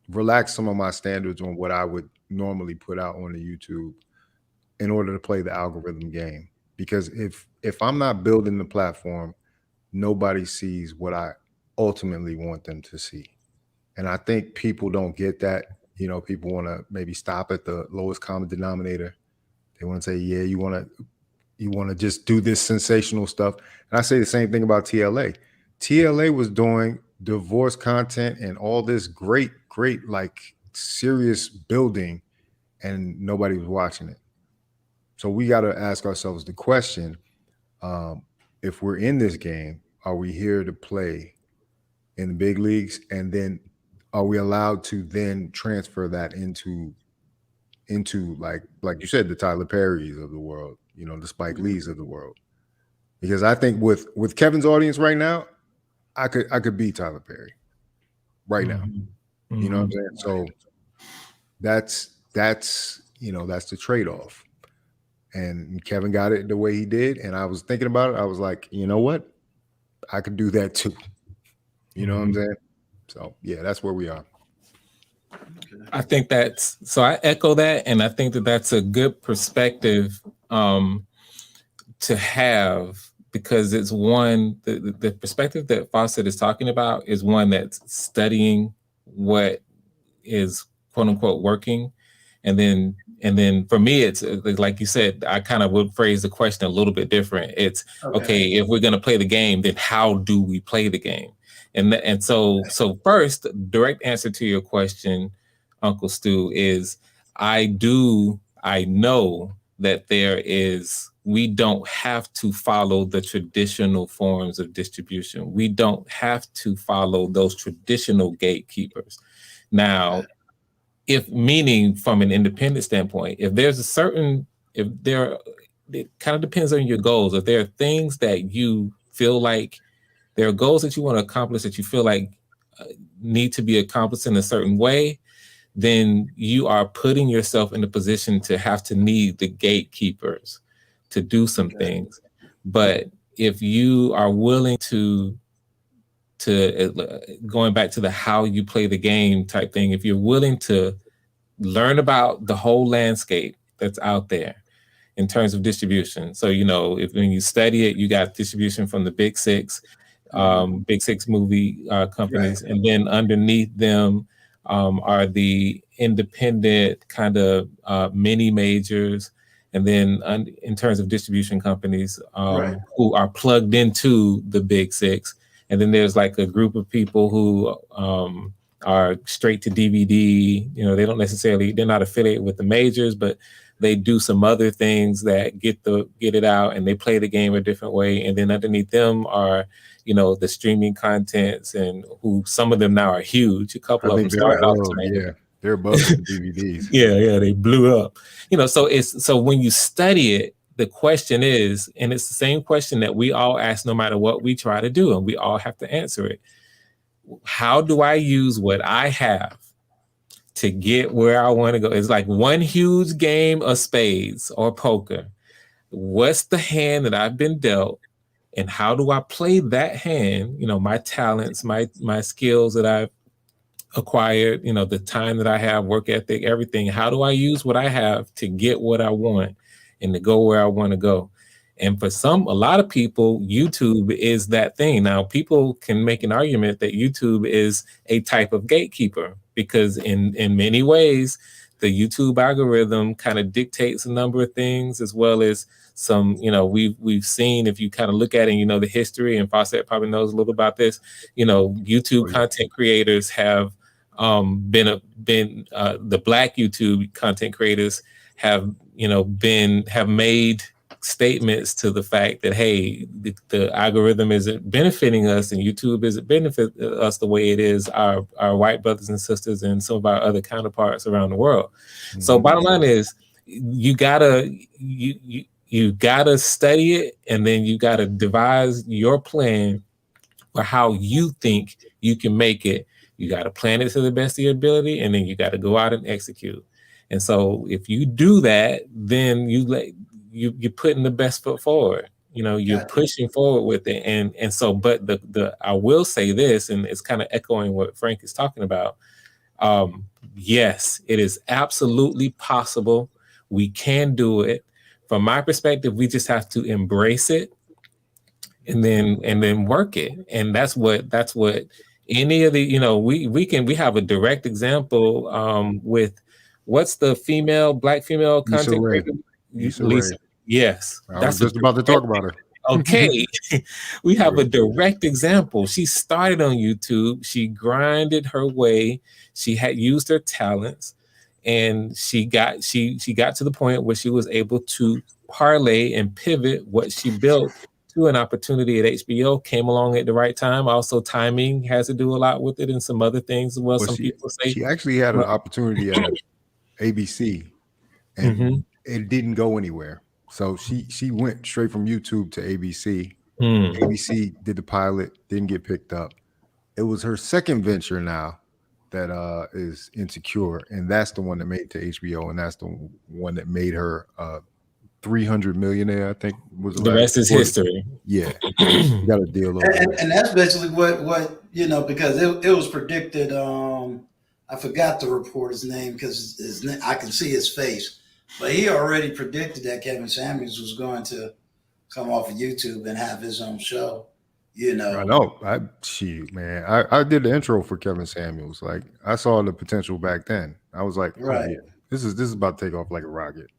relaxed some of my standards on what I would normally put out on the YouTube in order to play the algorithm game. Because if I'm not building the platform, nobody sees what I ultimately want them to see. And I think people don't get that. You know, people want to maybe stop at the lowest common denominator. They want to say, yeah, you want to just do this sensational stuff. And I say the same thing about TLA. TLA was doing divorce content and all this great, like serious building, and nobody was watching it. So we got to ask ourselves the question, if we're in this game, are we here to play in the big leagues? And then are we allowed to then transfer that into like you said, the Tyler Perrys of the world, you know, the Spike Lees of the world? Because I think with Kevin's audience right now, I could be Tyler Perry right now. You know what I'm saying? So that's you know, that's the trade-off. And Kevin got it the way he did. And I was thinking about it. I was like, you know what? I could do that too. You know what I'm saying? So yeah, that's where we are. I think so I echo that, and I think that's a good perspective to have, because it's one, the perspective that Fawcett is talking about is one that's studying what is quote unquote working. And then for me, it's like you said, I kind of would phrase the question a little bit different. It's okay, if we're going to play the game, then how do we play the game? And so first, direct answer to your question, Uncle Stu, is I know that we don't have to follow the traditional forms of distribution. We don't have to follow those traditional gatekeepers. Now, meaning from an independent standpoint, it kind of depends on your goals. If there are things that you feel like, there are goals that you want to accomplish that you feel like need to be accomplished in a certain way, then you are putting yourself in a position to have to need the gatekeepers to do some things. But if you are willing to going back to the how you play the game type thing, if you're willing to learn about the whole landscape that's out there in terms of distribution. So, you know, when you study it, you got distribution from the big six movie companies, and then underneath them are the independent kind of mini majors, and then in terms of distribution companies Right. who are plugged into the big six, and then there's like a group of people who are straight to DVD. You know, they're not affiliated with the majors, but they do some other things that get it out, and they play the game a different way. And then underneath them are, you know, the streaming contents, and who some of them now are huge. A couple of them started off tonight. Yeah, they're above the DVDs. Yeah, they blew up. You know, so when you study it, the question is, and it's the same question that we all ask no matter what we try to do, and we all have to answer it. How do I use what I have to get where I want to go? It's like one huge game of spades or poker. What's the hand that I've been dealt, and how do I play that hand? You know, my talents, my skills that I've acquired, you know, the time that I have, work ethic, everything. How do I use what I have to get what I want and to go where I want to go? And for a lot of people, YouTube is that thing. Now, people can make an argument that YouTube is a type of gatekeeper, because in many ways, the YouTube algorithm kind of dictates a number of things, as well as some, you know, we've seen, if you kind of look at it, you know, the history, and Fawcett probably knows a little about this, you know, YouTube content creators have the Black YouTube content creators have made statements to the fact that, hey, the algorithm isn't benefiting us, and YouTube isn't benefiting us the way it is our white brothers and sisters and some of our other counterparts around the world. Mm-hmm. So bottom line is, you gotta study it, and then you gotta devise your plan for how you think you can make it. You gotta plan it to the best of your ability, and then you gotta go out and execute. And so if you do that, then you're putting the best foot forward. You know, you're pushing forward with it. And so, but I will say this, and it's kind of echoing what Frank is talking about. Yes, it is absolutely possible. We can do it. From my perspective, we just have to embrace it and then work it. And that's what any of the, you know, we have a direct example with what's the Black female content creator? Lisa. Yes. I was just about to talk about her. Okay. We have a direct example. She started on YouTube. She grinded her way. She had used her talents, and she got to the point where she was able to parlay and pivot what she built to an opportunity at HBO. Came along at the right time. Also, timing has to do a lot with it, and some other things as well. Some people say she actually had an opportunity at ABC, and it didn't go anywhere. So she went straight from YouTube to ABC. ABC did the pilot, didn't get picked up. It was her second venture now that is Insecure, and that's the one that made it to HBO, and that's the one that made her 300 millionaire, I think was the rest is history. Yeah, got a deal over and that's basically what you know, because it was predicted. I forgot the reporter's name because I can see his face, but he already predicted that Kevin Samuels was going to come off of YouTube and have his own show. You know, I know. I did the intro for Kevin Samuels. Like, I saw the potential back then. I was like, right, oh, yeah, this is about to take off like a rocket.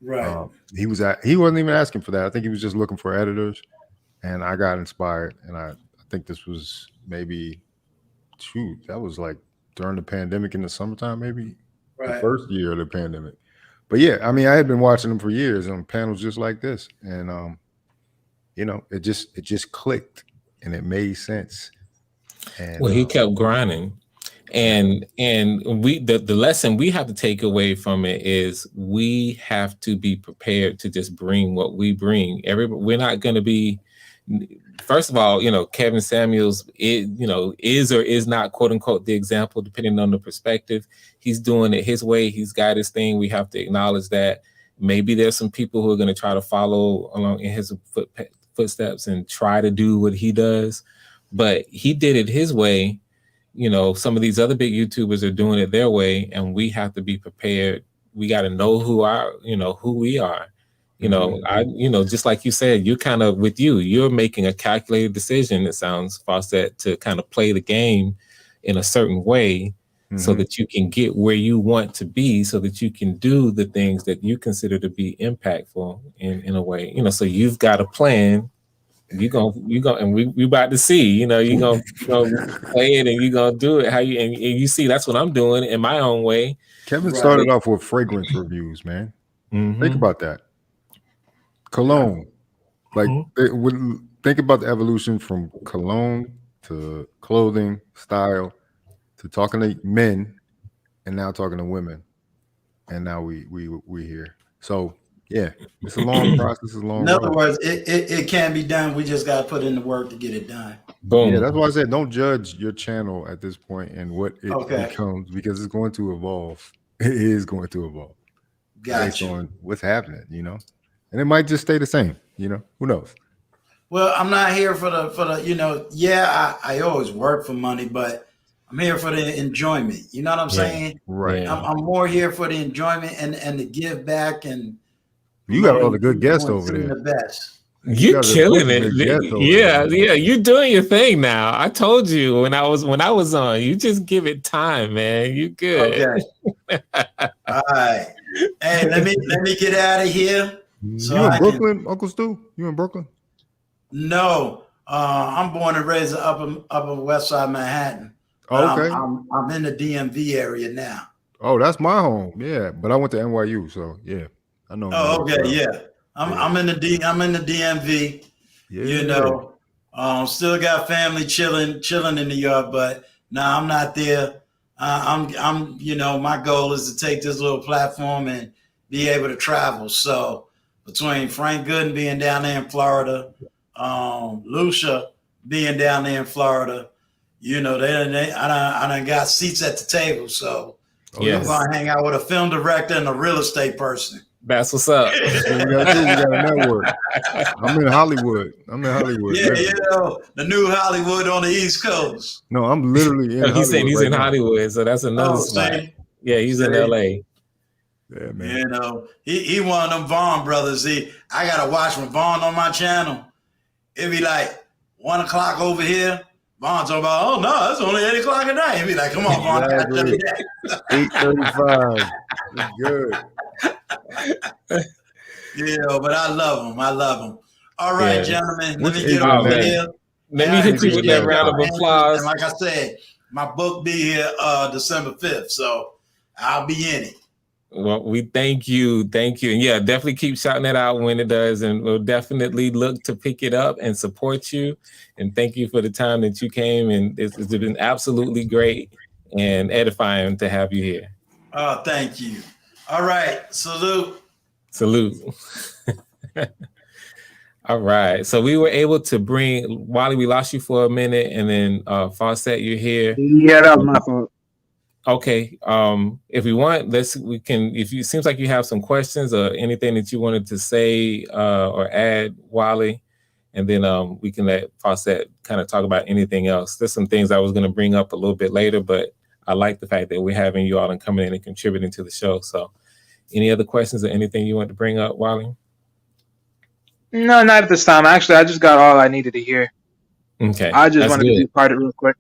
Right. He wasn't even asking for that. I think he was just looking for editors, and I got inspired. And I think this was maybe that was like during the pandemic in the summertime, maybe the first year of the pandemic. But yeah, I mean, I had been watching them for years on panels just like this, and you know, it just clicked and it made sense. And well, he kept grinding. And the lesson we have to take away from it is we have to be prepared to just bring what we bring. We're not going to be, first of all, you know, Kevin Samuels is or is not, quote unquote, the example, depending on the perspective. He's doing it his way. He's got his thing. We have to acknowledge that. Maybe there's some people who are going to try to follow along in his footsteps and try to do what he does, but he did it his way. You know, some of these other big YouTubers are doing it their way, and we have to be prepared. We got to know who we are. You know, just like you said, you're kind of you're making a calculated decision. It sounds, Fawcett, to kind of play the game in a certain way so that you can get where you want to be, so that you can do the things that you consider to be impactful in a way. So you've got a plan. You go, and we about to see. You gonna play it, and you gonna do it how you and you see. That's what I'm doing in my own way. Kevin started off with fragrance reviews, man. Think about that. Cologne, like think about the evolution from cologne to clothing style to talking to men, and now talking to women, and now we here. So yeah, it's a long process. It's a long. In other words, it can be done. We just got to put in the work to get it done. Boom. Yeah, that's why I said don't judge your channel at this point and what it becomes, because it's going to evolve. It is going to evolve. Based on what's happening, and it might just stay the same. Who knows? Well, I'm not here for the. I always work for money, but I'm here for the enjoyment. You know what I'm saying? Right. I'm more here for the enjoyment and to give back. And you got all the good guests over there. The best. You're killing it. Yeah. You're doing your thing now. I told you when I was on. You just give it time, man. You good. Okay. All right. Hey, let me get out of here. So you in Brooklyn, Uncle Stu? You in Brooklyn? No, I'm born and raised in upper West Side Manhattan. Oh, okay. I'm in the DMV area now. Oh, that's my home. Yeah, but I went to NYU, so yeah, I know. Oh, okay, yeah. I'm in the DMV. Yeah. Still got family chilling in New York, but no, I'm not there. I'm my goal is to take this little platform and be able to travel. So between Frank Gooden being down there in Florida, Lucia being down there in Florida, I done got seats at the table. So I'm gonna hang out with a film director and a real estate person. That's what's up. That's what we gotta do. We gotta network. I'm in Hollywood. Yeah, the new Hollywood on the East Coast. No, I'm literally in Hollywood. He's saying he's in Hollywood, so that's another spot. Yeah, he's in LA. Yeah, man. He one of them Vaughn brothers. I gotta watch when Vaughn on my channel. It'd be like 1 o'clock over here. Vaughn talking about, oh no, it's only 8 o'clock at night. He'd be like, come on, Vaun, I gotta tell you that. 8:35. Good. But I love him. All right, gentlemen, let me get over here. Let me hit you with that round of applause. And like I said, my book be here December 5th, so I'll be in it. Well, we thank you. And yeah, definitely keep shouting it out when it does, and we'll definitely look to pick it up and support you. And thank you for the time that you came, and it's been absolutely great and edifying to have you here. Oh, thank you. All right, salute. All right, so we were able to bring Wally. We lost you for a minute, and then Fawcett, you're here. Yeah, that was my fault. Okay. If we want, we can. If you seems like you have some questions or anything that you wanted to say or add, Wally, and then we can let Fawcett kind of talk about anything else. There's some things I was going to bring up a little bit later, but I like the fact that we're having you all and coming in and contributing to the show. So, any other questions or anything you want to bring up, Wally? No, not at this time. Actually, I just got all I needed to hear. Okay. I just wanted to be part of it real quick.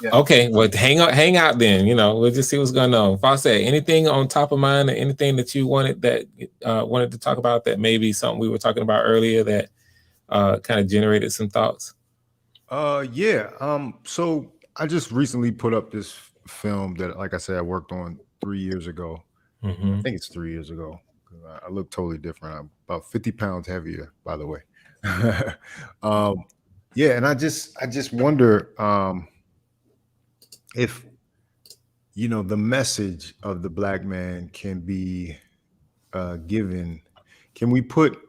Yeah. Okay, well, hang out then. We'll just see what's going on. Fawcett, anything on top of mind, or anything that you wanted to talk about that maybe something we were talking about earlier that kind of generated some thoughts? So I just recently put up this film that, like I said, I worked on 3 years ago. Mm-hmm. I think it's 3 years ago. I look totally different. I'm about 50 pounds heavier, by the way. And I just wonder if the message of the Black man can be given. Can we put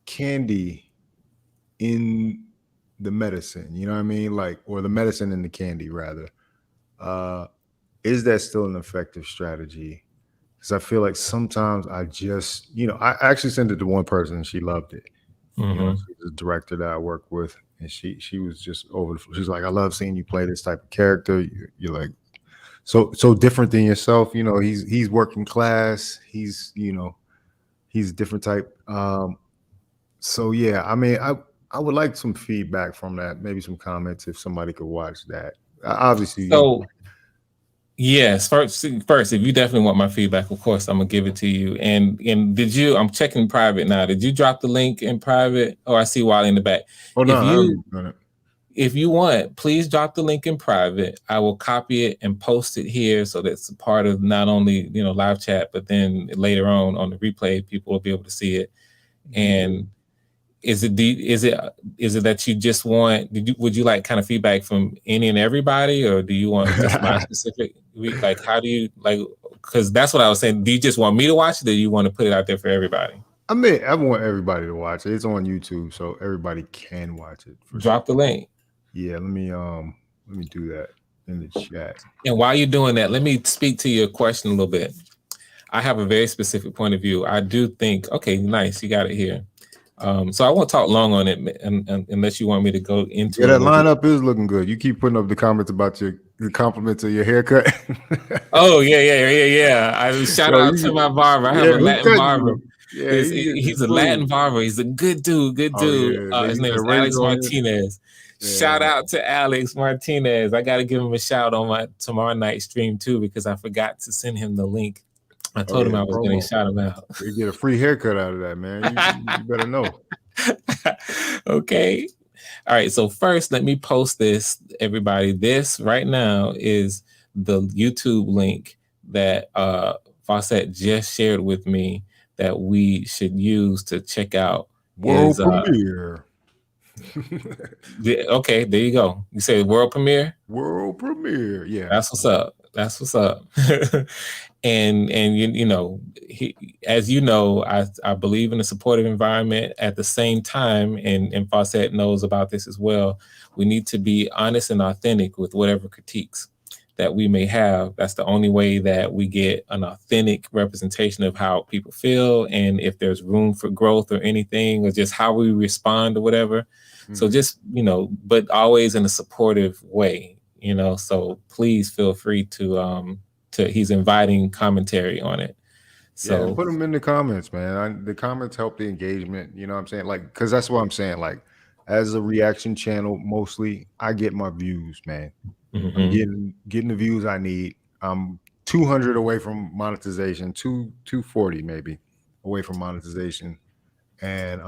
candy in the medicine? You know what I mean? Or the medicine in the candy, rather. Is that still an effective strategy? Because I feel like sometimes I just, I actually sent it to one person and she loved it. Mm-hmm. She's the director that I work with, and she was just she's like, I love seeing you play this type of character. You're like so different than yourself. He's working class. He's he's a different type. So yeah, I mean, I would like some feedback from that. Maybe some comments if somebody could watch that. Obviously. So Yes, first, if you definitely want my feedback, of course, I'm gonna give it to you. And did you? I'm checking private now. Did you drop the link in private? Oh, I see Wally in the back. Oh no, If I you haven't done it. if you want, please drop the link in private. I will copy it and post it here, so that's a part of not only live chat, but then later on the replay, people will be able to see it. And is it that you just want? Would you like kind of feedback from any and everybody, or do you want just my specific? Like, how do you like? Because that's what I was saying. Do you just want me to watch it, or do you want to put it out there for everybody? I mean, I want everybody to watch it. It's on YouTube, so everybody can watch it. Drop the link. Yeah, let me do that in the chat. And while you're doing that, let me speak to your question a little bit. I have a very specific point of view. I do think, okay, nice, you got it here. So I won't talk long on it, unless you want me to go into. Yeah, that lineup is looking good. You keep putting up the comments about the compliments of your haircut. Oh yeah. I shout out to my barber. I have a Latin barber. Yeah, he's a Latin barber. He's a good dude. His name is Alex Martinez. Yeah. Shout out to Alex Martinez. I got to give him a shout on my tomorrow night stream too, because I forgot to send him the link. I told him I was going to shout him out. You get a free haircut out of that, man. You better know. Okay. All right. So first, let me post this, everybody. This right now is the YouTube link that Fawcett just shared with me that we should use to check out world premiere. Okay, there you go. You say world premiere? World premiere. Yeah. That's what's up. And as you know, I believe in a supportive environment. At the same time, and Fawcett knows about this as well, we need to be honest and authentic with whatever critiques that we may have. That's the only way that we get an authentic representation of how people feel, and if there's room for growth or anything, or just how we respond or whatever. So just, but always in a supportive way, so please feel free to he's inviting commentary on it. So put them in the comments, man. The comments help the engagement. You know what I'm saying? Like, because that's what I'm saying. Like, as a reaction channel, mostly I get my views, man. I'm getting the views I need. I'm 200 away from monetization, 240 maybe away from monetization. And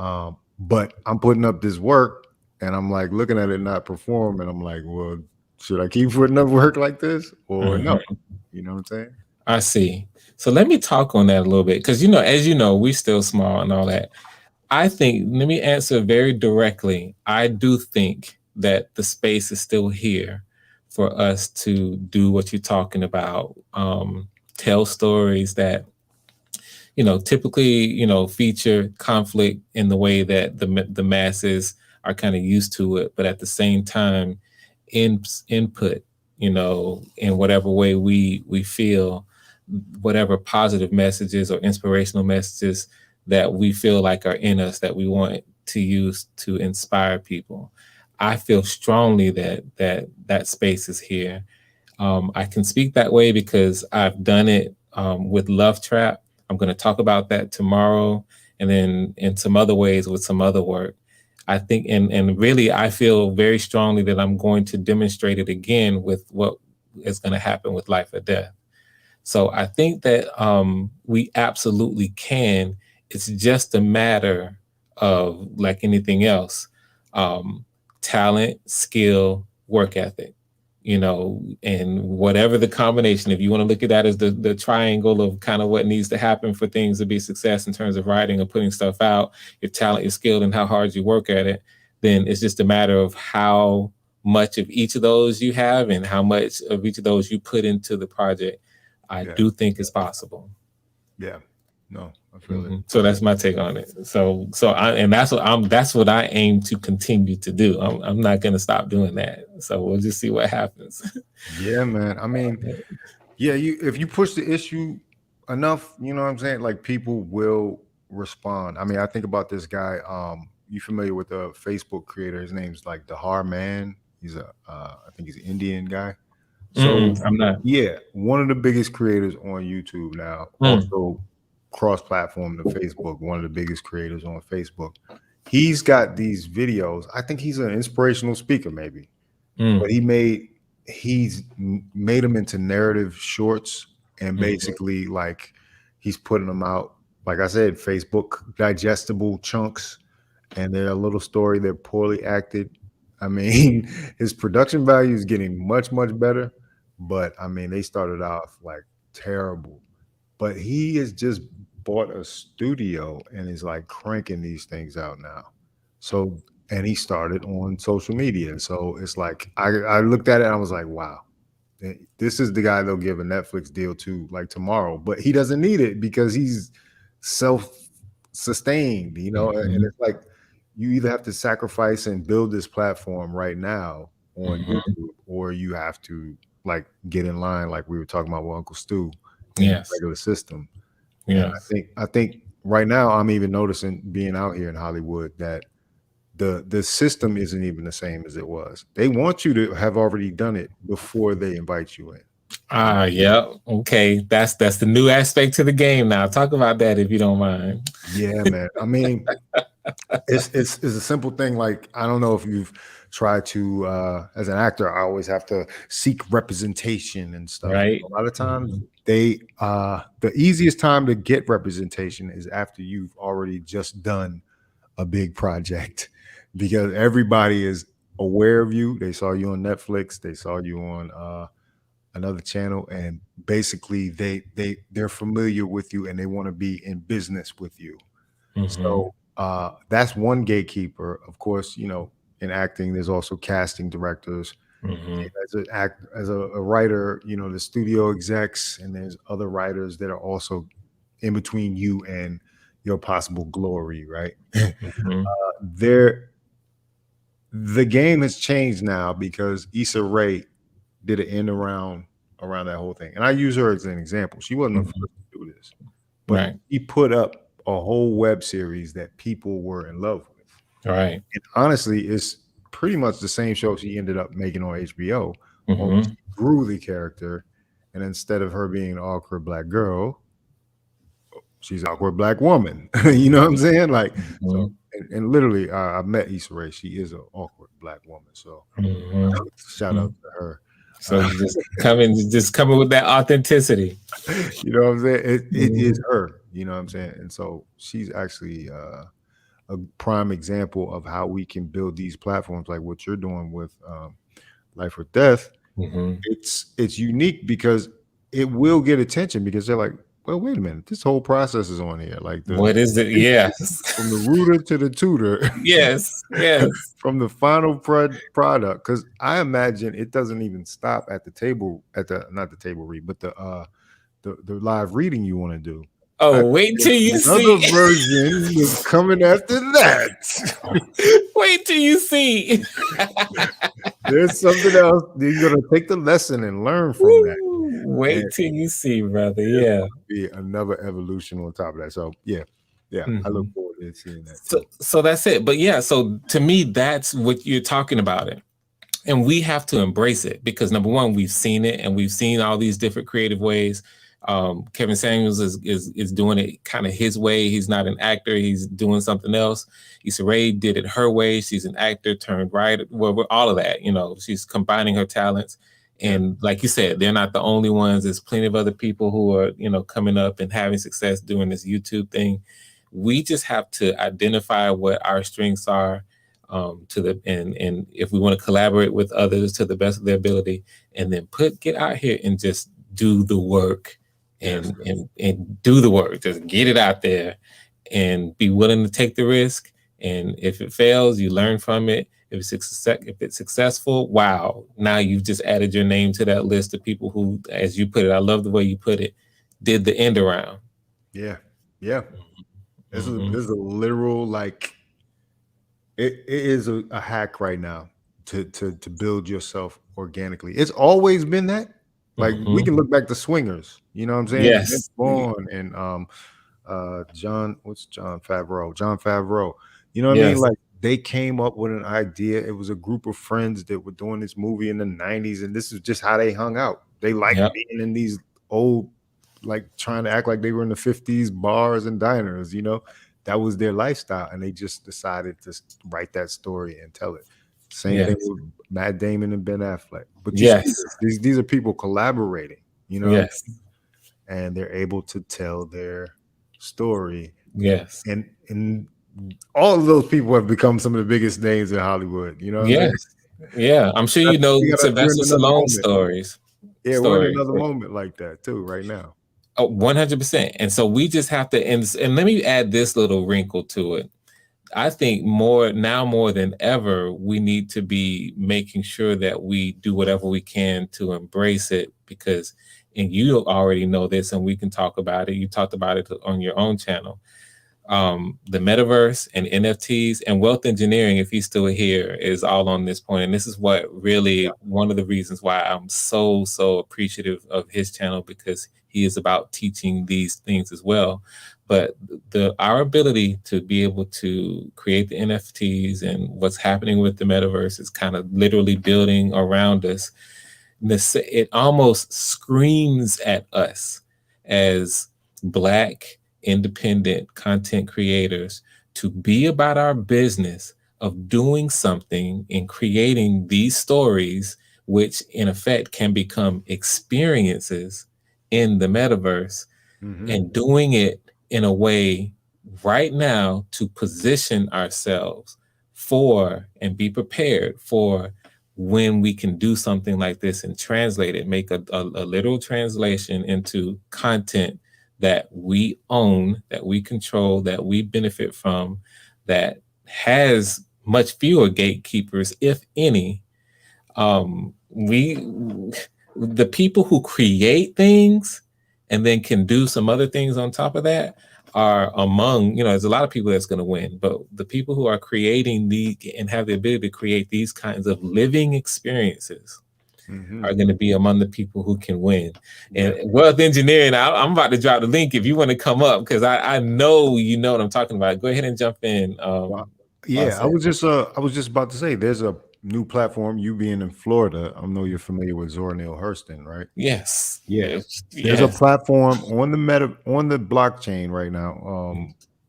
but I'm putting up this work and I'm like looking at it not perform, and I'm like, well, should I keep putting up work like this or no? You know what I'm saying? I see. So let me talk on that a little bit, because as you know, we still small and all that. I think, let me answer very directly. I do think that the space is still here for us to do what you're talking about. Tell stories that, typically, feature conflict in the way that the masses are kind of used to it, but at the same time, input, in whatever way we feel, whatever positive messages or inspirational messages that we feel like are in us that we want to use to inspire people. I feel strongly that space is here. I can speak that way because I've done it with Love Trap. I'm going to talk about that tomorrow, and then in some other ways with some other work. I think, and really, I feel very strongly that I'm going to demonstrate it again with what is going to happen with Life or Death. So I think that we absolutely can. It's just a matter of, like anything else, talent, skill, work ethic, and whatever the combination, if you want to look at that as the triangle of kind of what needs to happen for things to be success in terms of writing or putting stuff out, your talent, your skill, and how hard you work at it, then it's just a matter of how much of each of those you have and how much of each of those you put into the project. I do think it's possible. Yeah. No, I feel it. So that's my take on it. That's what I aim to continue to do. I'm not going to stop doing that. So we'll just see what happens. Yeah, man. I mean, if you push the issue enough, you know what I'm saying? Like, people will respond. I mean, I think about this guy. You familiar with the Facebook creator? His name's like Dahar Man. He's I think he's an Indian guy. So I'm not. Yeah, one of the biggest creators on YouTube now. Also cross-platform to Facebook, one of the biggest creators on Facebook. He's got these videos. I think he's an inspirational speaker, maybe. But he made he's made them into narrative shorts, and basically like he's putting them out, like I said, Facebook digestible chunks, and they're a little story. They're poorly acted. I mean, his production value is getting much better, but I mean, they started off like terrible. But he has just bought a studio and is like cranking these things out now. So, and he started on social media. So it's like I looked at it and I was like, wow, this is the guy they'll give a Netflix deal to like tomorrow. But he doesn't need it because he's self-sustained, you know. And it's like you either have to sacrifice and build this platform right now on YouTube, or you have to like get in line, like we were talking about with Uncle Stu. Yes. Regular system. Yeah. I think right now I'm even noticing, being out here in Hollywood, that the system isn't even the same as it was. They want you to have already done it before they invite you in. Yeah. Okay. That's the new aspect to the game now. Talk about that if you don't mind. Yeah, man. I mean, it's a simple thing. Like, I don't know if you've tried to, as an actor, I always have to seek representation and stuff. Right. A lot of times the easiest time to get representation is after you've already just done a big project, because everybody is aware of you. They saw you on Netflix. They saw you on another channel, and basically they're familiar with you and they want to be in business with you. So that's one gatekeeper. Of course, you know, in acting, there's also casting directors. As a writer, you know, the studio execs, and there's other writers that are also in between you and your possible glory, right? The game has changed now because Issa Rae did an end around that whole thing, and I use her as an example. She wasn't the first to do this, but he put up a whole web series that people were in love with. Right. And honestly, it's pretty much the same show she ended up making on HBO. She grew the character, and instead of her being an awkward black girl, she's an awkward black woman. You know what I'm saying? Like, so, and literally, I met Issa Rae. She is an awkward black woman. So shout out to her. So just coming with that authenticity. You know what I'm saying? It is her. You know what I'm saying? And so she's actually a prime example of how we can build these platforms like what you're doing with Life or Death. It's unique because it will get attention, because they're like, well, wait a minute, this whole process is on here. Like, what is it? Yes. From the rooter to the tutor. Yes. From the final product. Because I imagine it doesn't even stop at the table, not the table read, but the live reading you want to do. Oh, wait till you see. Another version is coming after that. Wait till you see. There's something else. You're gonna take the lesson and learn from that. Wait till you see, brother. Yeah. Be another evolution on top of that. So yeah. I look forward to seeing that. So that's it. But yeah, so to me, that's what you're talking about it. And we have to embrace it, because number one, we've seen it, and we've seen all these different creative ways. Kevin Samuels is doing it kind of his way. He's not an actor, he's doing something else. Issa Rae did it her way. She's an actor turned writer. Well, all of that, you know, she's combining her talents. And like you said, they're not the only ones. There's plenty of other people who are, you know, coming up and having success doing this YouTube thing. We just have to identify what our strengths are, and if we want to collaborate with others to the best of their ability, and then get out here and just do the work. And do the work. Just get it out there and be willing to take the risk. And if it fails, you learn from it. If it's successful, wow, now you've just added your name to that list of people who, as you put it, I love the way you put it, did the end around. Yeah. This is a literal, like, it is a hack right now to build yourself organically. It's always been that. Like, we can look back to Swingers, you know what I'm saying? Yes. Vince Vaughn and John Favreau. You know what I mean? Like, they came up with an idea. It was a group of friends that were doing this movie in the 90s, and this is just how they hung out. They liked being in these old, like, trying to act like they were in the 50s bars and diners, you know? That was their lifestyle, and they just decided to write that story and tell it. Same thing with Matt Damon and Ben Affleck. But Yes. these are people collaborating, you know, Yes. and they're able to tell their story. Yes. And all of those people have become some of the biggest names in Hollywood. You know what I'm Yes. Yeah. I'm sure you know Sylvester Stallone stories. Yeah, we're in another moment like that too right now. Oh, 100%. And so we just have to, and let me add this little wrinkle to it. I think more than ever, we need to be making sure that we do whatever we can to embrace it, because, and you already know this, and we can talk about it. You talked about it on your own channel. The metaverse and NFTs and wealth engineering, if he's still here, is all on this point. And this is what really one of the reasons why I'm so appreciative of his channel, because he is about teaching these things as well. But our ability to be able to create the NFTs and what's happening with the metaverse is kind of literally building around us. It almost screams at us as Black independent content creators to be about our business of doing something and creating these stories, which in effect can become experiences in the metaverse, and doing it in a way right now to position ourselves for and be prepared for when we can do something like this and translate it, make a literal translation into content that we own, that we control, that we benefit from, that has much fewer gatekeepers, if any. The people who create things and then can do some other things on top of that are among, there's a lot of people that's going to win, but the people who are creating and have the ability to create these kinds of living experiences are going to be among the people who can win. And wealth engineering, I'm about to drop the link if you want to come up, because I know you know what I'm talking about. Go ahead and jump in. I was just about to say, there's a new platform. You being in Florida, I know you're familiar with Zora Neale Hurston, right? Yes. Yes. There's a platform on the blockchain right now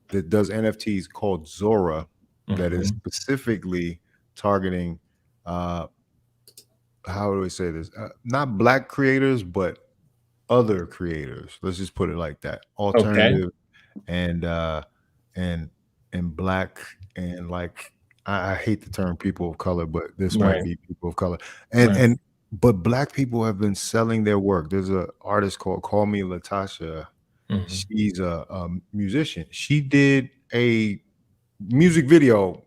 that does NFTs called Zora, that is specifically targeting how do I say this? Not Black creators, but other creators. Let's just put it like that. Alternative and Black, and like I hate the term people of color, but this might be people of color. But Black people have been selling their work. There's an artist called Call Me Latasha. She's a musician. She did a music video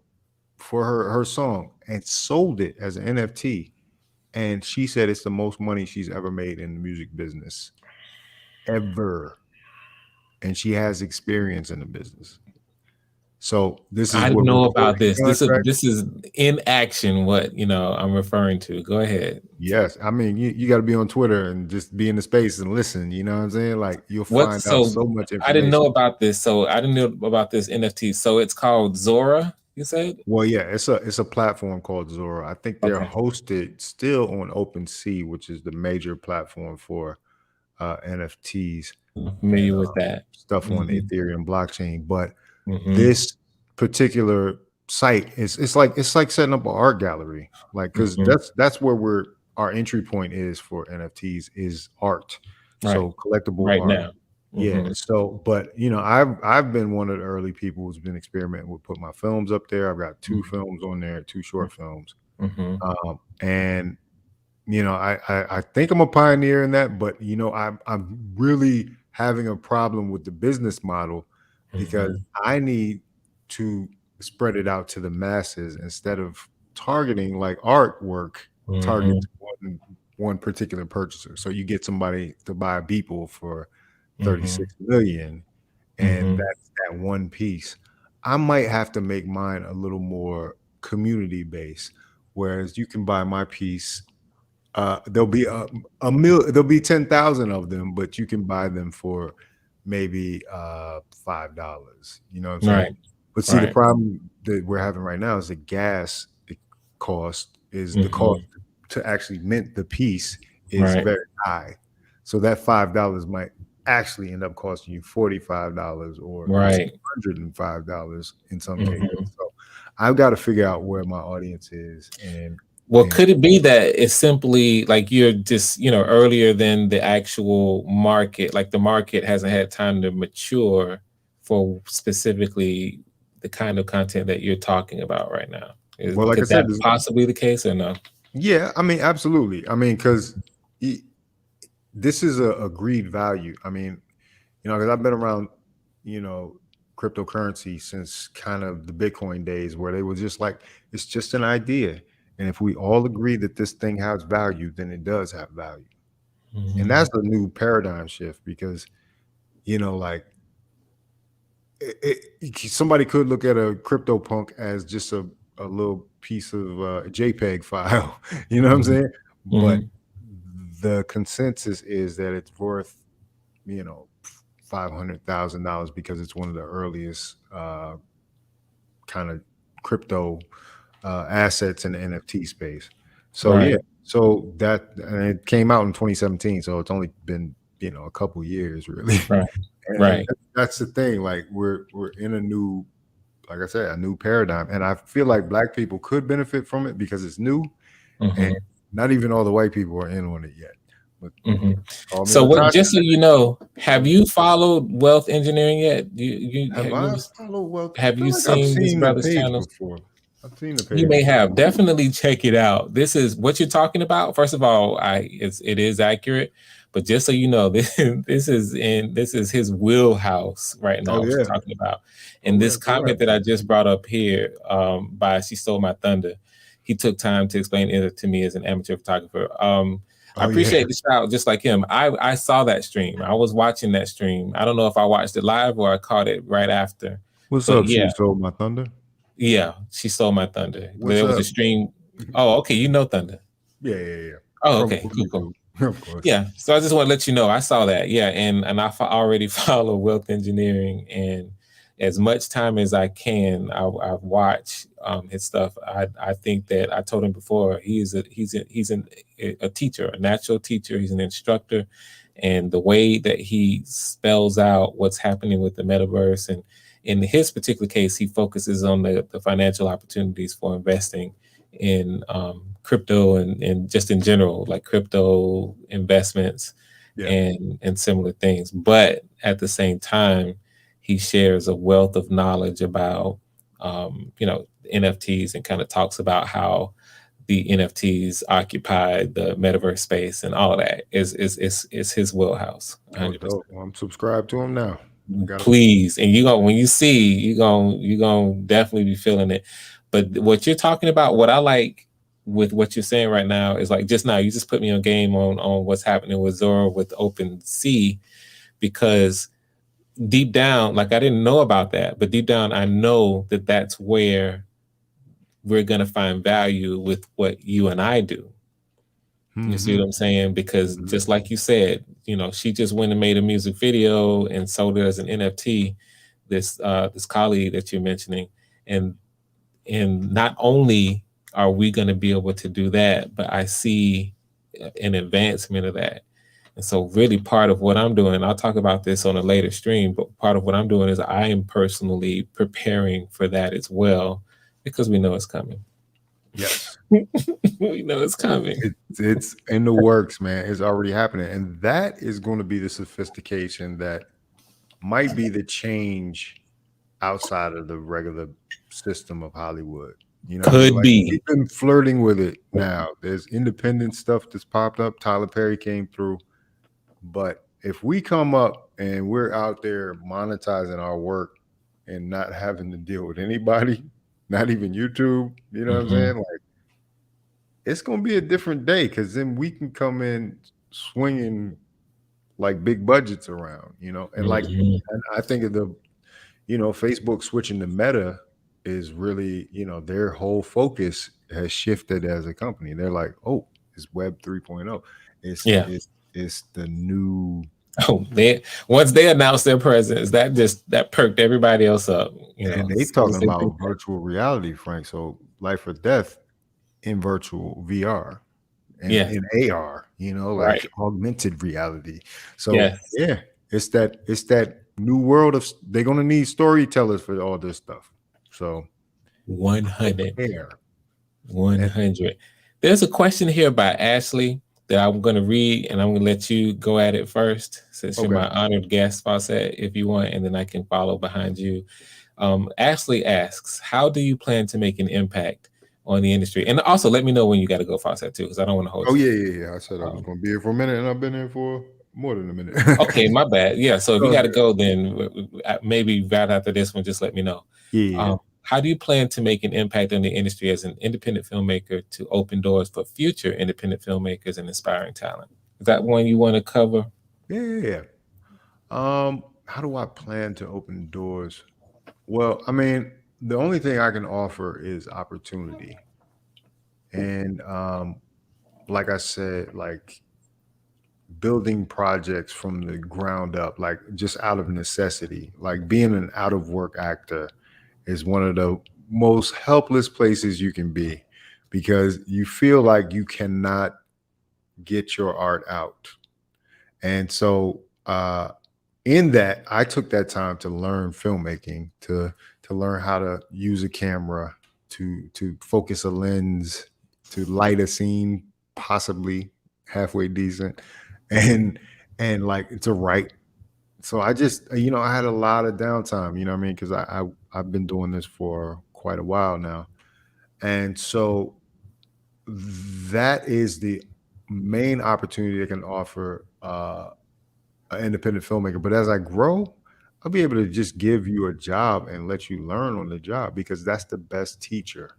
for her song and sold it as an NFT. And she said it's the most money she's ever made in the music business, ever. And she has experience in the business. So this is I know about this. This is in action what I'm referring to. Go ahead. Yes. I mean, you got to be on Twitter and just be in the space and listen. You know what I'm saying? Like you'll find out so much information. I didn't know about this. So I didn't know about this NFT. So it's called Zora, you said? Well, yeah, it's a platform called Zora. I think they're hosted still on OpenSea, which is the major platform for NFTs. I'm familiar with that stuff on the Ethereum blockchain. But this particular site it's like setting up an art gallery, like because that's where our entry point is for NFTs is art. So collectible art now. So but I've been one of the early people who's been experimenting with putting my films up there. I've got 2 films on there, 2 short films. And I think I'm a pioneer in that, but I'm really having a problem with the business model, because I need to spread it out to the masses instead of targeting like artwork, target one particular purchaser. So you get somebody to buy a Beeple for 36 million, and that's that one piece. I might have to make mine a little more community based, whereas you can buy my piece. There'll be there'll be 10,000 of them, but you can buy them for maybe $5. You know what I'm saying? But see, the problem that we're having right now is the gas cost is the cost to actually mint the piece is very high. So that $5 might actually end up costing you $45 or $105 in some cases. So I've got to figure out where my audience is. And well, could it be that it's simply like you're just, earlier than the actual market, like the market hasn't had time to mature for specifically the kind of content that you're talking about right now? Well, like I said, that possibly the case or no? Yeah, I mean, absolutely. I mean, because this is a agreed value. I mean, because I've been around, cryptocurrency since kind of the Bitcoin days, where they were just like, it's just an idea. And if we all agree that this thing has value, then it does have value. Mm-hmm. And that's a new paradigm shift because, like somebody could look at a CryptoPunk as just a little piece of JPEG file, you know what I'm saying? Mm-hmm. But the consensus is that it's worth, $500,000 because it's one of the earliest kind of crypto assets in the NFT space. So Right. yeah, so that and it came out in 2017, so it's only been a couple years really. Right. And Right. that's the thing. Like we're in a new, like I said, a new paradigm, and I feel like Black people could benefit from it because it's new, Mm-hmm. and not even all the white people are in on it yet. But So what? Just so you know, have you followed Wealth Engineering yet? Have you seen this brother's channel before? I've seen the page. You may have. Definitely check it out. This is what you're talking about. First of all, it is accurate, but just so you know, this is his wheelhouse right now. What you're talking about, and this comment that I just brought up here by She Stole My Thunder, he took time to explain it to me as an amateur photographer. I appreciate the shout, just like him. I saw that stream. I was watching that stream. I don't know if I watched it live or I caught it right after. What's up? She Stole My Thunder. Yeah, She Stole My Thunder. There was a stream. Oh, okay. You know Thunder. Yeah. Oh, okay. Cool. Of course. Yeah. So I just want to let you know I saw that. Yeah, and I already follow Wealth Engineering, and as much time as I can, I watch his stuff. I think that I told him before he's a teacher, a natural teacher. He's an instructor, and the way that he spells out what's happening with the metaverse, and in his particular case, he focuses on the financial opportunities for investing in crypto and just in general, like crypto investments and similar things. But at the same time, he shares a wealth of knowledge about, NFTs, and kind of talks about how the NFTs occupy the metaverse space, and all of that is his wheelhouse. 100%. I'm subscribed to him now. Please, and when you see, you're gonna definitely be feeling it. But what you're talking about, what I like with what you're saying right now is like just now, you just put me on game on what's happening with Zora with OpenSea, because deep down, like I didn't know about that, but deep down I know that that's where we're gonna find value with what you and I do. You see what I'm saying? Because just like you said, she just went and made a music video and sold it as an NFT. This colleague that you're mentioning, and not only are we going to be able to do that, but I see an advancement of that. And so really part of what I'm doing, I'll talk about this on a later stream, but part of what I'm doing is I am personally preparing for that as well, because we know it's coming. Yes. We know it's coming. It's in the works, man. It's already happening. And that is going to be the sophistication that might be the change outside of the regular system of Hollywood. Could be. We've been flirting with it now. There's independent stuff that's popped up. Tyler Perry came through. But if we come up and we're out there monetizing our work and not having to deal with anybody, not even YouTube, you know what I'm saying? Like, it's going to be a different day, because then we can come in swinging like big budgets around, and like, and I think of the, Facebook switching to Meta is really, their whole focus has shifted as a company. They're like, oh, it's Web 3.0. It's the new. Oh, once they announced their presence, that perked everybody else up. And they talking about virtual reality, Frank. So life or death in virtual VR and in AR, like augmented reality. So it's that new world of, they're gonna need storytellers for all this stuff. So 100. Care. 100. There's a question here by Ashley that I'm going to read, and I'm going to let you go at it first, since you're my honored guest, Fawcett, if you want, and then I can follow behind you. Ashley asks, how do you plan to make an impact on the industry? And also let me know when you got to go, Fawcett, too, because I don't want to hold you. Yeah. I said I was going to be here for a minute, and I've been here for more than a minute. Okay, my bad. Yeah, so if you got to go, then maybe right after this one, just let me know. Yeah. How do you plan to make an impact on the industry as an independent filmmaker to open doors for future independent filmmakers and inspiring talent? Is that one you want to cover? Yeah. How do I plan to open doors? Well, I mean, the only thing I can offer is opportunity. And like I said, like building projects from the ground up, like just out of necessity, like being an out of work actor is one of the most helpless places you can be, because you feel like you cannot get your art out. And so in that, I took that time to learn filmmaking, to learn how to use a camera, to focus a lens, to light a scene possibly halfway decent, and like to write. So I just, I had a lot of downtime, you know what I mean? Because I've been doing this for quite a while now. And so that is the main opportunity I can offer an independent filmmaker. But as I grow, I'll be able to just give you a job and let you learn on the job, because that's the best teacher.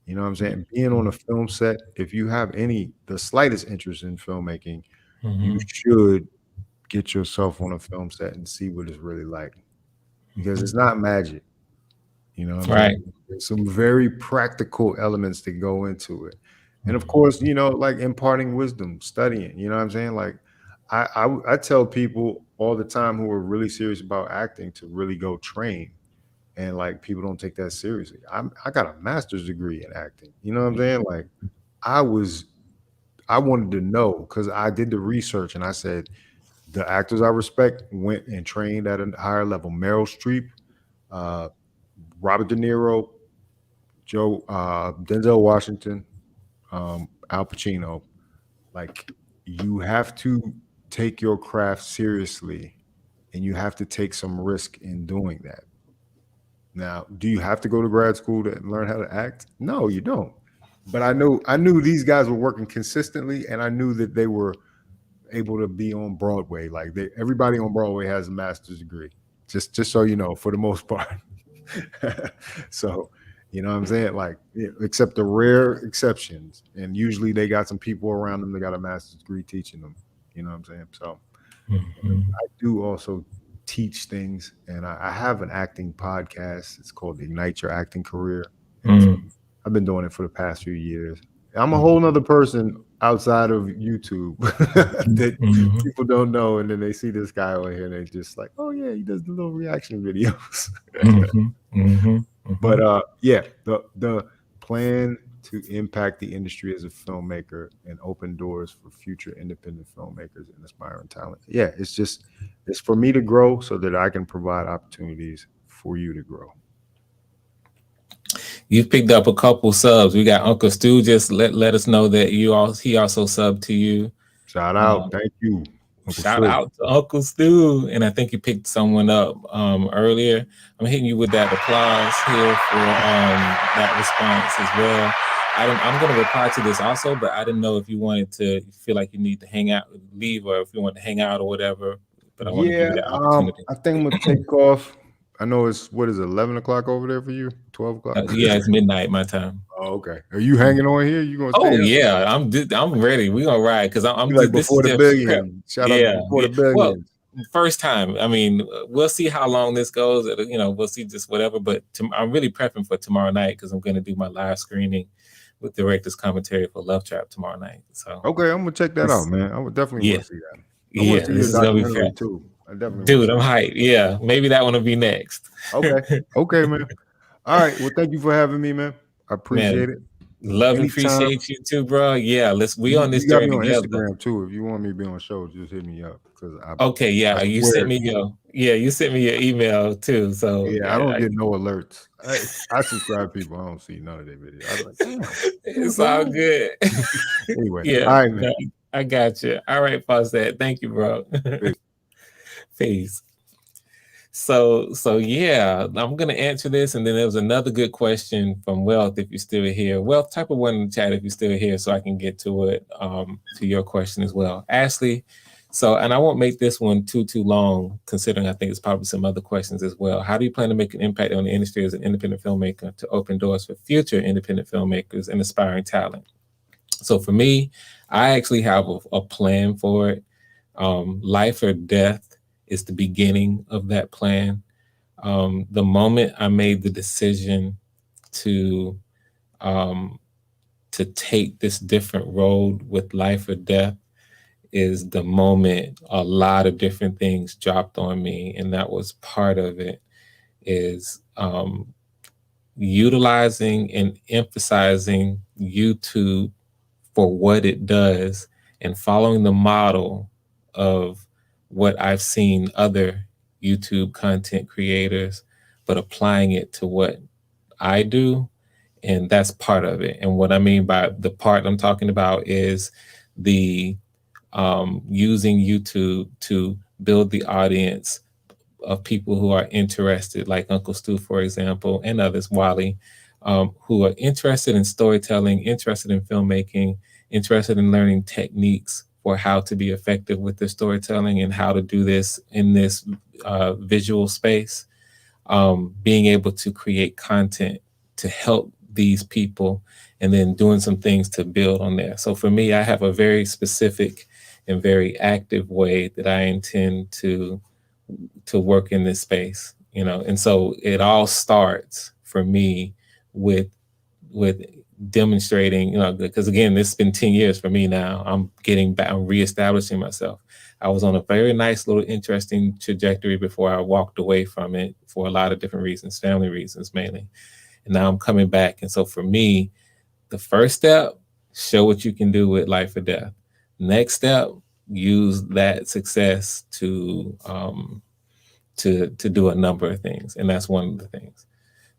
You know what I'm saying? Being on a film set, if you have the slightest interest in filmmaking, you should get yourself on a film set and see what it's really like, because it's not magic. You know what I mean? There's some very practical elements that go into it. And of course, like imparting wisdom, studying, you know what I'm saying? Like I tell people all the time who are really serious about acting to really go train. And like people don't take that seriously. I got a master's degree in acting. You know what I'm saying? Like I wanted to know, because I did the research and I said, the actors I respect went and trained at a higher level. Meryl Streep, Robert De Niro, Denzel Washington, Al Pacino. Like, you have to take your craft seriously, and you have to take some risk in doing that. Now, do you have to go to grad school to learn how to act? No, you don't. But I knew these guys were working consistently, and I knew that they were able to be on Broadway. Like everybody on Broadway has a master's degree, just so you know, for the most part. So, you know what I'm saying? Like, except the rare exceptions, and usually they got some people around them that got a master's degree teaching them. You know what I'm saying? So I do also teach things, and I have an acting podcast. It's called Ignite Your Acting Career. I've been doing it for the past few years. I'm a whole nother person outside of YouTube that people don't know, and then they see this guy on here and they just like, oh yeah, he does the little reaction videos. But yeah, the plan to impact the industry as a filmmaker and open doors for future independent filmmakers and aspiring talent. Yeah, it's for me to grow so that I can provide opportunities for you to grow. You've picked up a couple subs. We got Uncle Stu. Just let us know that he also subbed to you. Shout out, thank you. Shout out to Uncle Stu. And I think you picked someone up earlier. I'm hitting you with that applause here for that response as well. I'm going to reply to this also, but I didn't know if you wanted to feel like you need to hang out, leave, or if you want to hang out or whatever. But I want to give you that opportunity. I think I'm going to take off. I know it's, 11 o'clock over there for you? 12 o'clock? Yeah, it's midnight my time. Oh, okay. Are you hanging on here? You gonna? Oh yeah, I'm ready. We gonna ride because I'm like before the billion. Shout out before the billion. Well, first time. I mean, we'll see how long this goes. We'll see just whatever. But I'm really prepping for tomorrow night because I'm going to do my live screening with director's commentary for Love Trap tomorrow night. So okay, I'm gonna check that out, man. I would definitely want to see that. Yeah, this is gonna be fair too. Dude, I'm hyped. Yeah, maybe that one will be next. Okay, man. All right. Well, thank you for having me, man. I appreciate it. Love and Anytime. appreciate you too, bro. Yeah, we on this You got me journey on together. Instagram too. If you want me to be on the show, just hit me up because Okay, yeah, I you swear, sent me your email too. So yeah, I don't get no alerts. I subscribe to people. I don't see none of their videos. I'm like, damn, it's all good. Anyway, Yeah, all right, man. no, I got you. All right, Fawcett. Thank you, bro. Peace. Peace. So yeah, I'm gonna answer this, and then there was another good question from Wealth. If you're still here, Wealth, type of one in the chat if you're still here, so I can get to it, to your question as well, Ashley. So, and I won't make this one too long, considering I think it's probably some other questions as well. How do you plan to make an impact on the industry as an independent filmmaker to open doors for future independent filmmakers and aspiring talent? So for me, I actually have a plan for it. Life or death is the beginning of that plan. The moment I made the decision to take this different road with life or death is the moment a lot of different things dropped on me. And that was part of it, is utilizing and emphasizing YouTube for what it does and following the model of what I've seen other YouTube content creators, but applying it to what I do. And that's part of it. And what I mean by the part I'm talking about is the using YouTube to build the audience of people who are interested, like Uncle Stu, for example, and others, Wally, who are interested in storytelling, interested in filmmaking, interested in learning techniques for how to be effective with their storytelling and how to do this in this visual space, being able to create content to help these people and then doing some things to build on there. So for me, I have a very specific and very active way that I intend to work in this space, and so it all starts for me with demonstrating, because again, this has been 10 years for me now. I'm getting back, I'm reestablishing myself. I was on a very nice little interesting trajectory before I walked away from it for a lot of different reasons, family reasons mainly. And now I'm coming back. And so for me, the first step, show what you can do with life or death. Next step, use that success to do a number of things. And that's one of the things.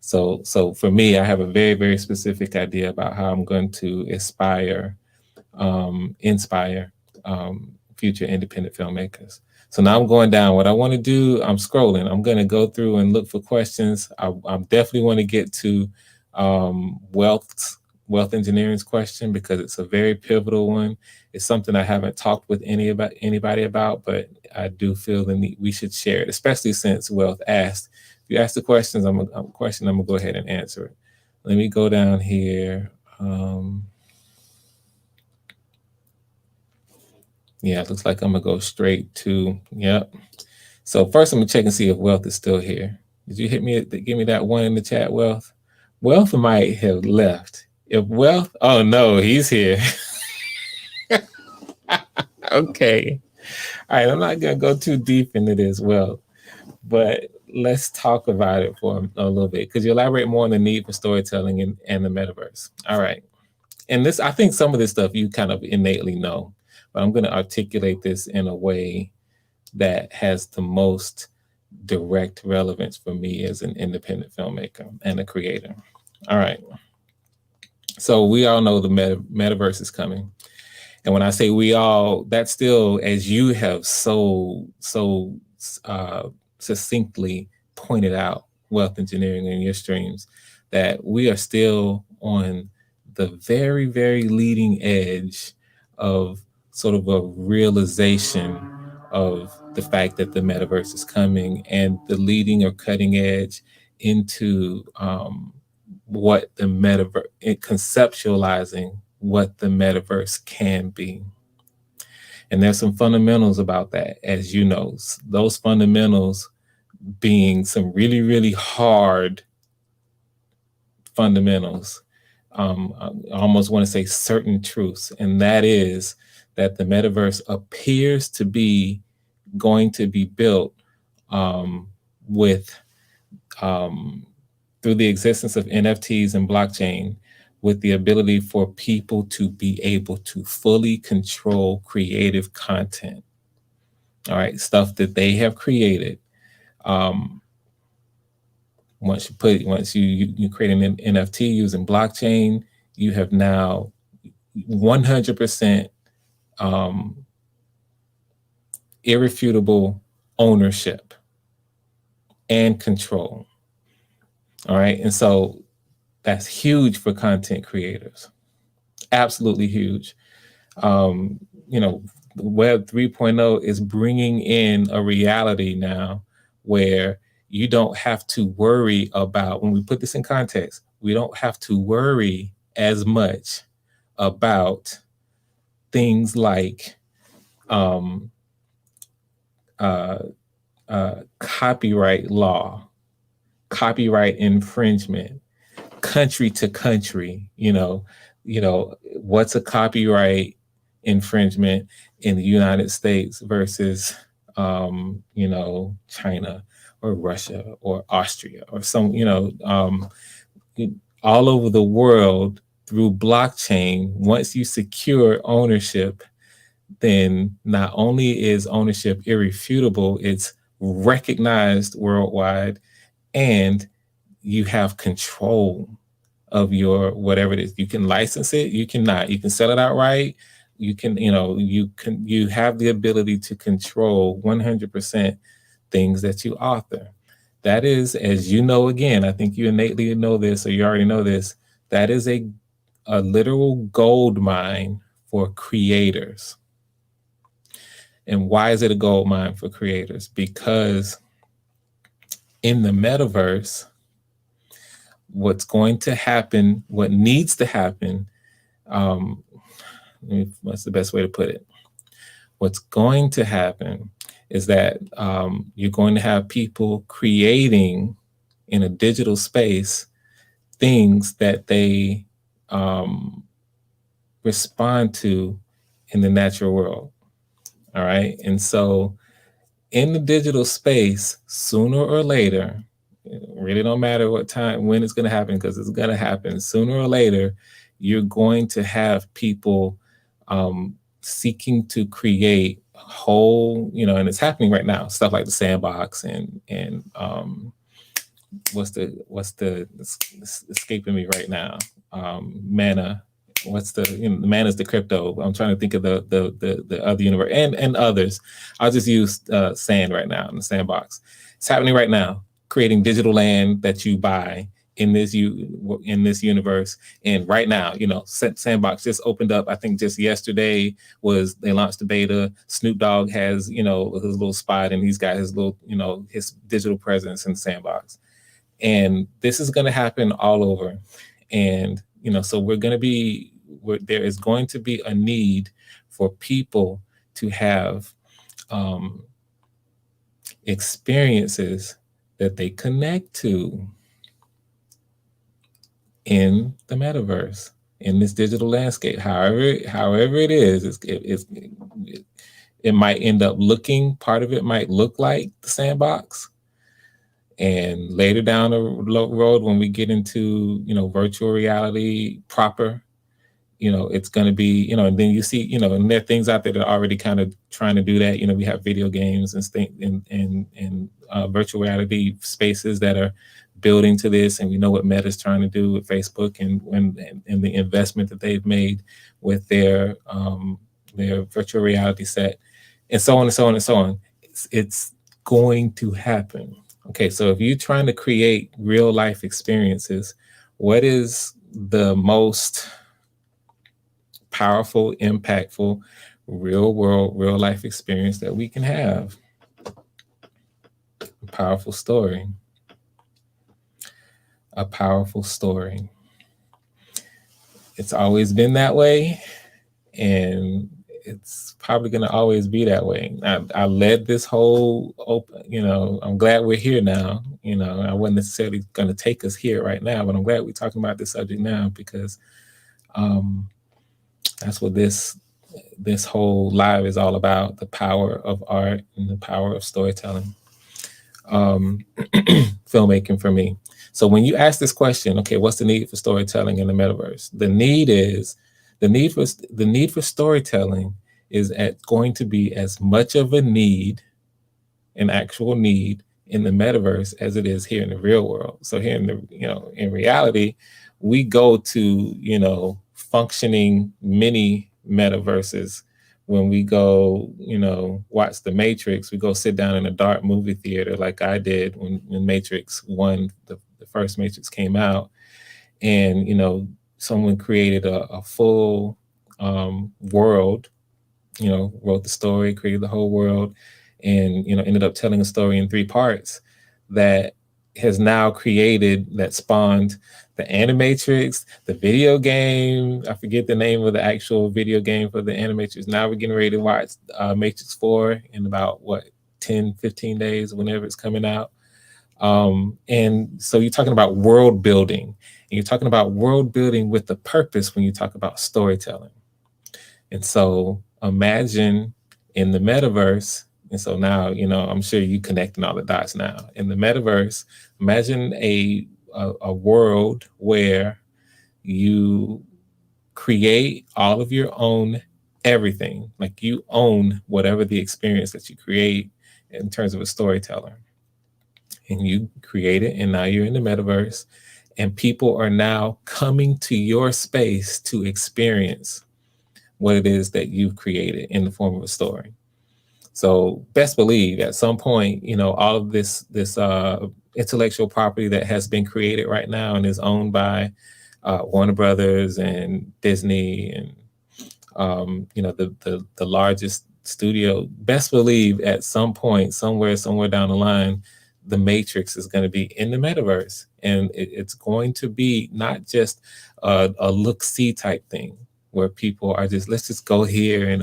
So for me, I have a very, very specific idea about how I'm going to inspire future independent filmmakers. So now I'm going down. What I want to do, I'm scrolling. I'm going to go through and look for questions. I definitely want to get to Wealth Engineering's question, because it's a very pivotal one. It's something I haven't talked with anybody about, but I do feel the need we should share it, especially since Wealth asked. If you ask the questions, I'm gonna go ahead and answer it. Let me go down here. Yeah, it looks like I'm gonna go straight to, yep. So first I'm gonna check and see if Wealth is still here. Did you hit me, give me that one in the chat, Wealth? Wealth might have left. If Wealth, oh no, he's here. Okay. All right, I'm not gonna go too deep into this, Wealth, but let's talk about it for a little bit. Could you elaborate more on the need for storytelling and the metaverse? All right. And this, I think some of this stuff you kind of innately know, but I'm going to articulate this in a way that has the most direct relevance for me as an independent filmmaker and a creator. All right. So we all know the metaverse is coming. And when I say we all, that's still, as you have so succinctly pointed out, Wealth Engineering in your streams, that we are still on the very, very leading edge of sort of a realization of the fact that the metaverse is coming, and the leading or cutting edge into what the metaverse, conceptualizing what the metaverse can be. And there's some fundamentals about that, as you know, those fundamentals being some really, really hard fundamentals. I almost want to say certain truths, and that is that the metaverse appears to be going to be built with through the existence of NFTs and blockchain, with the ability for people to be able to fully control creative content. All right, stuff that they have created. Once you create an NFT using blockchain, you have now 100% irrefutable ownership and control. All right, and so that's huge for content creators. Absolutely huge. Web 3.0 is bringing in a reality now where you don't have to worry about, when we put this in context, we don't have to worry as much about things like copyright law, copyright infringement, country to country. What's a copyright infringement in the United States versus China or Russia or Austria or all over the world through blockchain. Once you secure ownership, then not only is ownership irrefutable, it's recognized worldwide, and you have control of your whatever it is. You can license it, you cannot. You can sell it outright. You can, you have the ability to control 100% things that you author. That is, as you know, again, I think you innately know this, or you already know this, that is a literal gold mine for creators. And why is it a gold mine for creators? Because in the metaverse, what's going to happen, what needs to happen, what's the best way to put it? What's going to happen is that you're going to have people creating in a digital space things that they respond to in the natural world. All right. And so in the digital space, sooner or later, it really don't matter what time, when it's going to happen, because it's going to happen sooner or later, you're going to have people seeking to create whole, and it's happening right now, stuff like the Sandbox and what's escaping me right now? Mana. What's the Mana is the crypto. I'm trying to think of the other universe and others. I'll just use Sand right now in the Sandbox. It's happening right now, creating digital land that you buy in this universe. And right now, Sandbox just opened up. I think just yesterday they launched the beta. Snoop Dogg has his little spot, and he's got his little his digital presence in Sandbox. And this is going to happen all over. And so there is going to be a need for people to have experiences that they connect to in the metaverse, in this digital landscape. However it is, it might end up looking, part of it might look like the Sandbox. And later down the road, when we get into, virtual reality proper, it's going to be, and then you see, and there are things out there that are already kind of trying to do that. We have video games and virtual reality spaces that are building to this. And we know what Meta's trying to do with Facebook and the investment that they've made with their virtual reality set, and so on and so on and so on. It's going to happen. Okay, so if you're trying to create real life experiences, what is the most powerful, impactful, real world, real life experience that we can have? A powerful story. A powerful story. It's always been that way, and it's probably going to always be that way. I led this whole I'm glad we're here now. I wasn't necessarily going to take us here right now, but I'm glad we're talking about this subject now, because that's what this whole live is all about: the power of art and the power of storytelling, filmmaking for me. So when you ask this question, okay, what's the need for storytelling in the metaverse? The need for storytelling is going to be as much of a need, an actual need in the metaverse as it is here in the real world. So here in the, in reality, we go to, functioning mini metaverses. When we go, watch The Matrix, we go sit down in a dark movie theater like I did when Matrix 1, the first Matrix came out. And, someone created a full world, wrote the story, created the whole world, and, ended up telling a story in 3 parts that has now that spawned the Animatrix, the video game. I forget the name of the actual video game for the Animatrix. Now we're getting ready to watch Matrix 4 in about 10, 15 days, whenever it's coming out. And so you're talking about world building, and you're talking about world building with a purpose when you talk about storytelling. And so imagine in the metaverse, and so now, I'm sure you connecting all the dots now. In the metaverse, imagine a world where you create all of your own everything, like you own whatever the experience that you create in terms of a storyteller. And you create it, and now you're in the metaverse, and people are now coming to your space to experience what it is that you've created in the form of a story. So best believe at some point, all of this intellectual property that has been created right now and is owned by Warner Brothers and Disney and the largest studio, best believe at some point, somewhere down the line, the Matrix is going to be in the metaverse, and it's going to be not just a look-see type thing where people are let's just go here and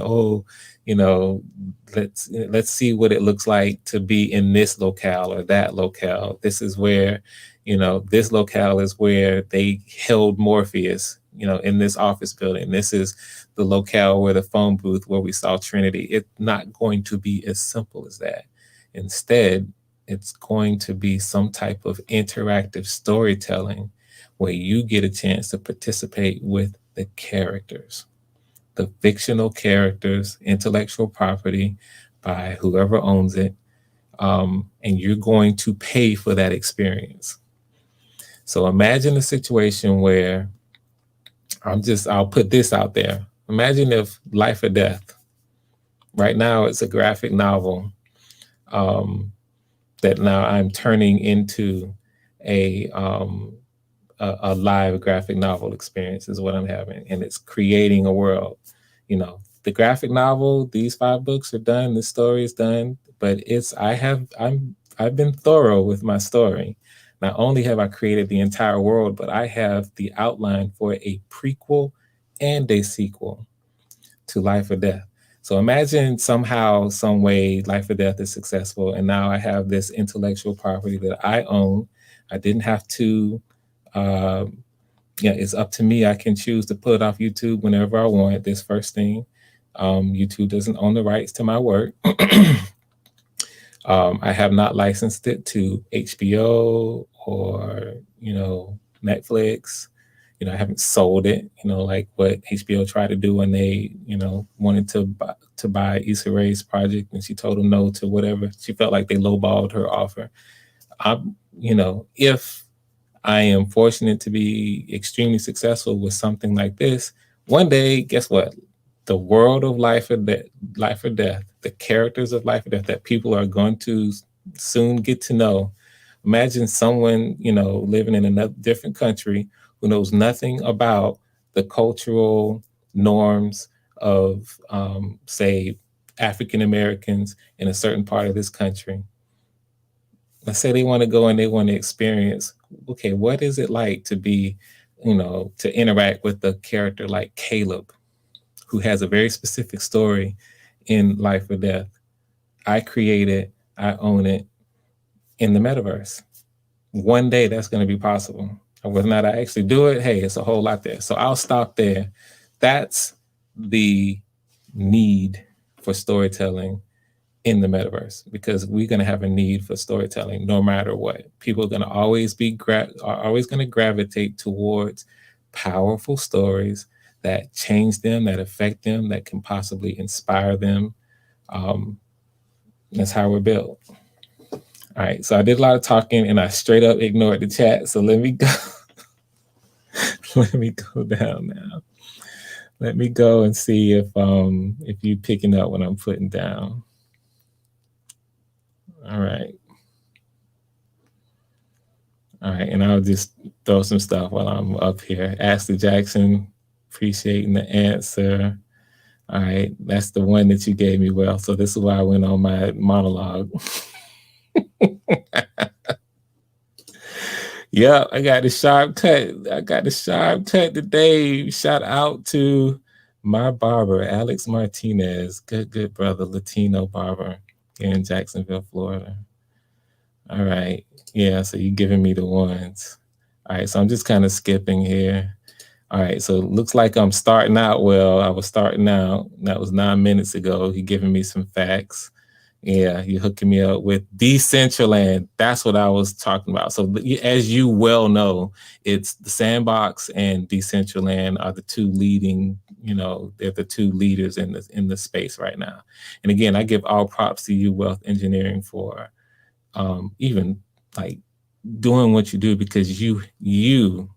let's see what it looks like to be in this locale or that locale. This is where, this locale is where they held Morpheus, in this office building. This is the locale where the phone booth where we saw Trinity. It's not going to be as simple as that. Instead, it's going to be some type of interactive storytelling where you get a chance to participate with the characters, the fictional characters, intellectual property by whoever owns it, and you're going to pay for that experience. So imagine a situation where I'll put this out there. Imagine if Life or Death, right now it's a graphic novel that now I'm turning into a live graphic novel experience is what I'm having. And it's creating a world. The graphic novel, these 5 books are done, the story is done, but I've been thorough with my story. Not only have I created the entire world, but I have the outline for a prequel and a sequel to Life or Death. So imagine somehow, some way, Life or Death is successful, and now I have this intellectual property that I own. I didn't have to, it's up to me. I can choose to put it off YouTube whenever I want. This first thing, YouTube doesn't own the rights to my work. I have not licensed it to HBO or, Netflix. I haven't sold it, like what HBO tried to do when they, wanted to buy Issa Rae's project, and she told them no to whatever. She felt like they lowballed her offer. If I am fortunate to be extremely successful with something like this, one day, guess what? The world of Life or Death, the characters of Life or Death that people are going to soon get to know. Imagine someone, living in a different country who knows nothing about the cultural norms of, say, African Americans in a certain part of this country. Let's say they want to go and they want to experience, okay, what is it like to be, to interact with a character like Caleb, who has a very specific story in Life or Death. I create it, I own it in the metaverse. One day that's going to be possible. And whether or not I actually do it, hey, it's a whole lot there. So I'll stop there. That's the need for storytelling in the metaverse, because we're going to have a need for storytelling no matter what. People are going to always are always going to gravitate towards powerful stories that change them, that affect them, that can possibly inspire them. That's how we're built. All right, so I did a lot of talking and I straight up ignored the chat. So let me go. Let me go down now. Let me go and see if you picking up what I'm putting down. All right. All right, and I'll just throw some stuff while I'm up here. Ashley Jackson, appreciating the answer. All right, that's the one that you gave me, well. So this is why I went on my monologue. Yep, I got the sharp cut today. Shout out to my barber, Alex Martinez. Good brother, Latino barber here in Jacksonville, Florida. All right. Yeah, so you're giving me the ones. All right, so I'm just kind of skipping here. All right, so it looks like I'm starting out well. I was starting out. That was 9 minutes ago. He giving me some facts. Yeah, you're hooking me up with Decentraland. That's what I was talking about. So as you well know, it's the Sandbox and Decentraland are the two leading, they're the two leaders in the space right now. And again, I give all props to you, Wealth Engineering, for even like doing what you do, because you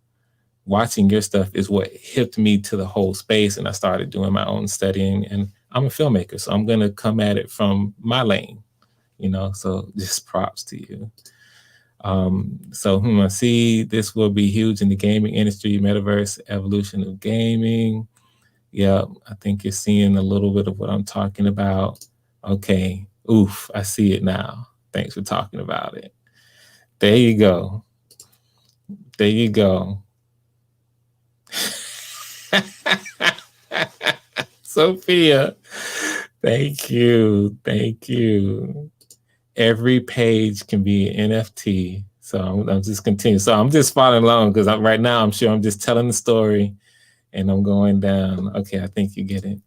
watching your stuff is what hipped me to the whole space, and I started doing my own studying. And I'm a filmmaker, so I'm gonna come at it from my lane, so just props to you. I see this will be huge in the gaming industry, metaverse, evolution of gaming. Yeah, I think you're seeing a little bit of what I'm talking about. Okay, oof, I see it now. Thanks for talking about it. There you go. There you go. Sophia, thank you. Thank you. Every page can be an NFT. So I'm just continuing. So I'm just following along because right now I'm sure I'm just telling the story and I'm going down. Okay, I think you get it.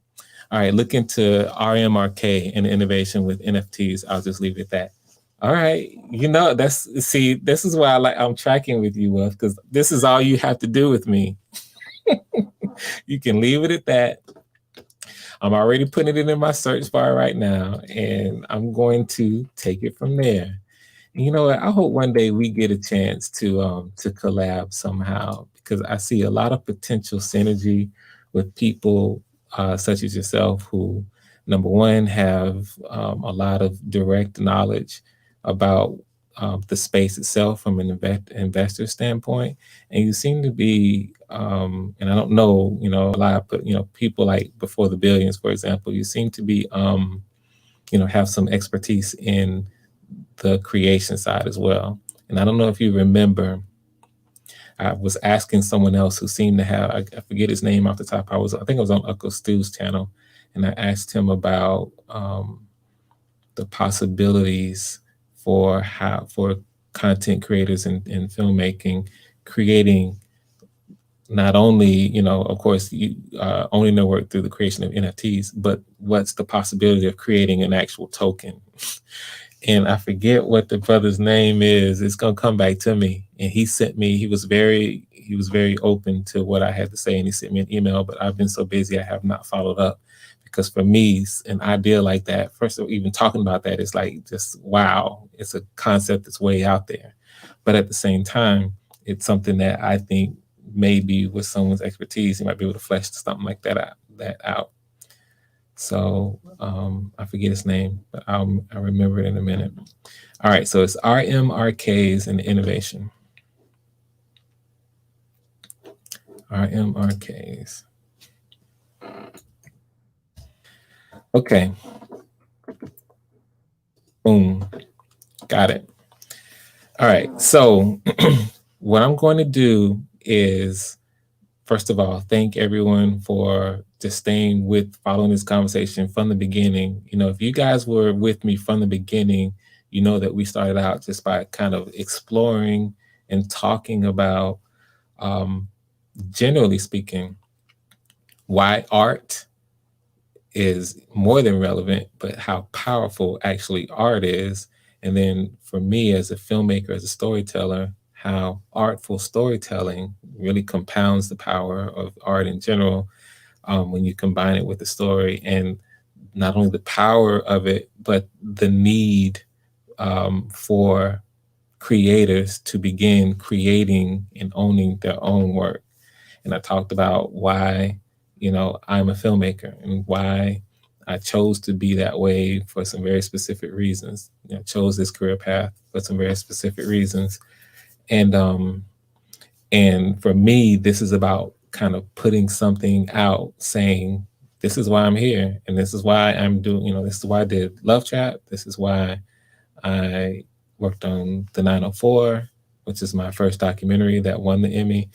All right, look into RMRK and innovation with NFTs. I'll just leave it at that. All right, this is why I'm tracking with you, Wolf, because this is all you have to do with me. You can leave it at that. I'm already putting it in my search bar right now, and I'm going to take it from there. And you know what? I hope one day we get a chance to collab somehow, because I see a lot of potential synergy with people such as yourself who, number one, have a lot of direct knowledge about the space itself from an investor standpoint. And you seem to be, and I don't know, a lot, but, people like Before the Billions, for example, you seem to be, have some expertise in the creation side as well. And I don't know if you remember, I was asking someone else who seemed to have, I forget his name off the top. I think it was on Uncle Stu's channel. And I asked him about the possibilities for content creators in filmmaking, creating not only, of course, owning their work through the creation of NFTs, but what's the possibility of creating an actual token? And I forget what the brother's name is. It's gonna come back to me. And he was very open to what I had to say, and he sent me an email, but I've been so busy I have not followed up. Because for me, an idea like that, first of all, even talking about that is like just wow, it's a concept that's way out there. But at the same time, it's something that I think maybe with someone's expertise, you might be able to flesh something like that out. So I forget his name, but I'll remember it in a minute. All right, so it's RMRKs and innovation. RMRKs. Okay. Boom. Got it. All right. So what I'm going to do is, first of all, thank everyone for just following this conversation from the beginning. If you guys were with me from the beginning, you know that we started out just by kind of exploring and talking about, generally speaking, why art is more than relevant, but how powerful actually art is. And then for me as a filmmaker, as a storyteller, how artful storytelling really compounds the power of art in general when you combine it with the story, and not only the power of it, but the need for creators to begin creating and owning their own work. And I talked about why, I'm a filmmaker and why I chose to be that way for some very specific reasons. Chose this career path for some very specific reasons. And for me, this is about kind of putting something out, saying, this is why I'm here, and this is why I'm doing, this is why I did Love Trap. This is why I worked on The 904, which is my first documentary that won the Emmy.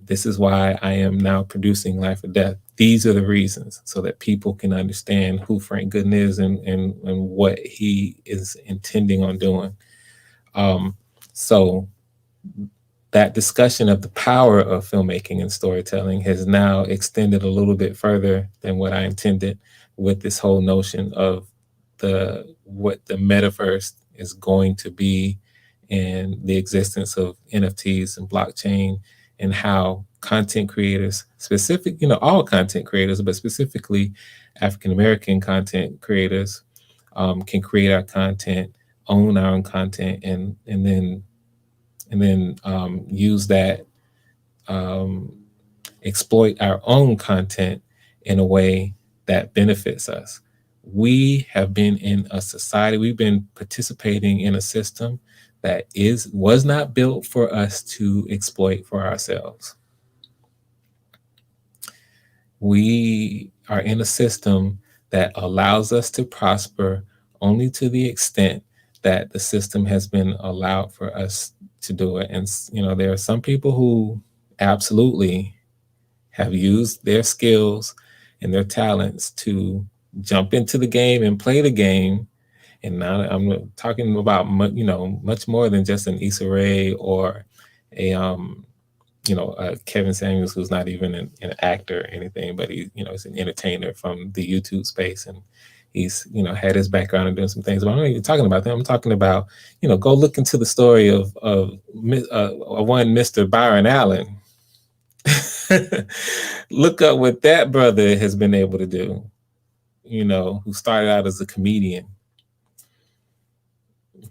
This is why I am now producing Life or Death. These are the reasons, so that people can understand who Frank Gooden is and what he is intending on doing. So that discussion of the power of filmmaking and storytelling has now extended a little bit further than what I intended with this whole notion of what the metaverse is going to be, and the existence of NFTs and blockchain, and how content creators, all content creators, but specifically African-American content creators, can create our content, own our own content, and then use that, exploit our own content in a way that benefits us. We have been in a society, we've been participating in a system that was not built for us to exploit for ourselves. We are in a system that allows us to prosper only to the extent that the system has been allowed for us to do it. And there are some people who absolutely have used their skills and their talents to jump into the game and play the game. And now I'm talking about much more than just an Issa Rae or a Kevin Samuels, who's not even an actor or anything, but he's an entertainer from the YouTube space, and he's had his background in doing some things. But I'm not even talking about that. I'm talking about go look into the story of one Mr. Byron Allen. Look up what that brother has been able to do. Who started out as a comedian,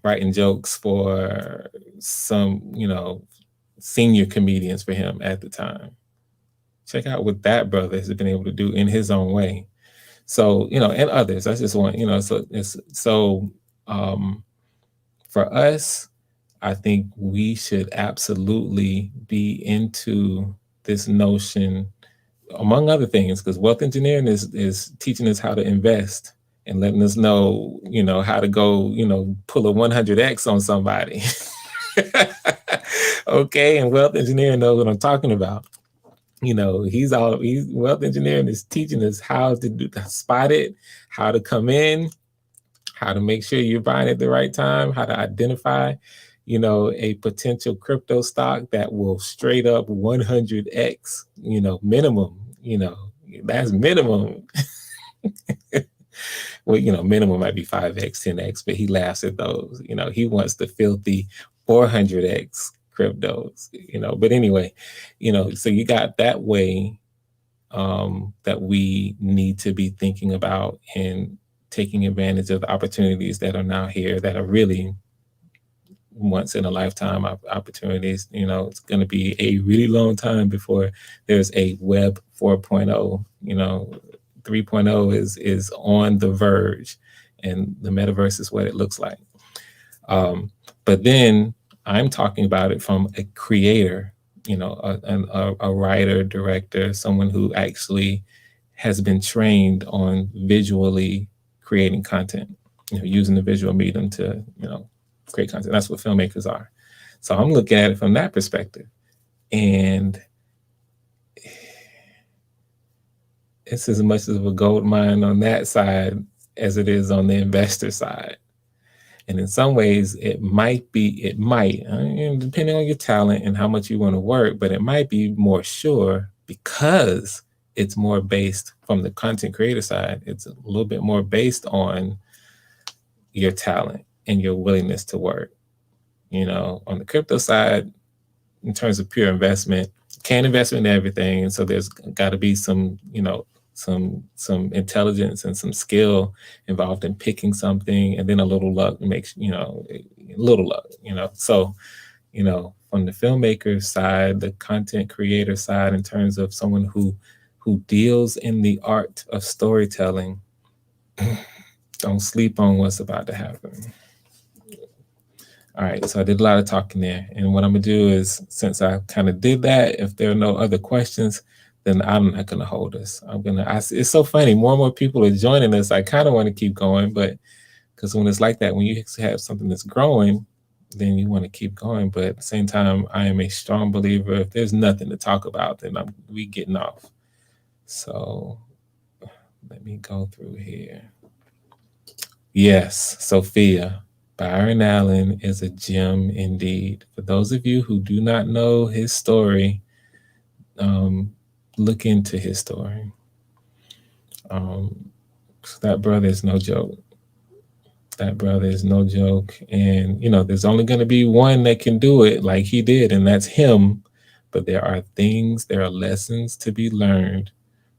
writing jokes for some, senior comedians for him at the time. Check out what that brother has been able to do in his own way. So, and others. I just want, for us, I think we should absolutely be into this notion, among other things, because wealth engineering is teaching us how to invest and letting us know, how to go, pull a 100X on somebody. Okay, and wealth engineering knows what I'm talking about. Wealth engineering is teaching us how to spot it, how to come in, how to make sure you're buying at the right time, how to identify, a potential crypto stock that will straight up 100X, minimum, that's minimum. Well, minimum might be 5X, 10X, but he laughs at those. He wants the filthy 400X cryptos, but anyway, so you got that way that we need to be thinking about and taking advantage of the opportunities that are now here that are really once in a lifetime opportunities. It's going to be a really long time before there's a web 4.0, 3.0 is on the verge, and the metaverse is what it looks like. But then I'm talking about it from a creator, a writer, director, someone who actually has been trained on visually creating content, using the visual medium to, create content. That's what filmmakers are. So I'm looking at it from that perspective. And it's as much of a gold mine on that side as it is on the investor side. And in some ways, it might, depending on your talent and how much you want to work, but it might be more sure because it's more based from the content creator side. It's a little bit more based on your talent and your willingness to work. You know, on the crypto side, in terms of pure investment, can't invest in everything. And so there's got to be some, you know, some intelligence and some skill involved in picking something, and then a little luck makes, you know, a little luck, you know. So, you know, from the filmmaker side, the content creator side, in terms of someone who deals in the art of storytelling, don't sleep on what's about to happen. All right, so I did a lot of talking there. And what I'm gonna do is, since I kind of did that, if there are no other questions, then I'm not gonna hold us. It's so funny, more and more people are joining us. I kind of want to keep going, but because when it's like that, when you have something that's growing, then you want to keep going. But at the same time, I am a strong believer, if there's nothing to talk about, then we getting off. So let me go through here. Yes, Sophia. Byron Allen is a gem indeed. For those of you who do not know his story, look into his story. That brother is no joke. That brother is no joke. And, you know, there's only going to be one that can do it like he did, and that's him. But there are lessons to be learned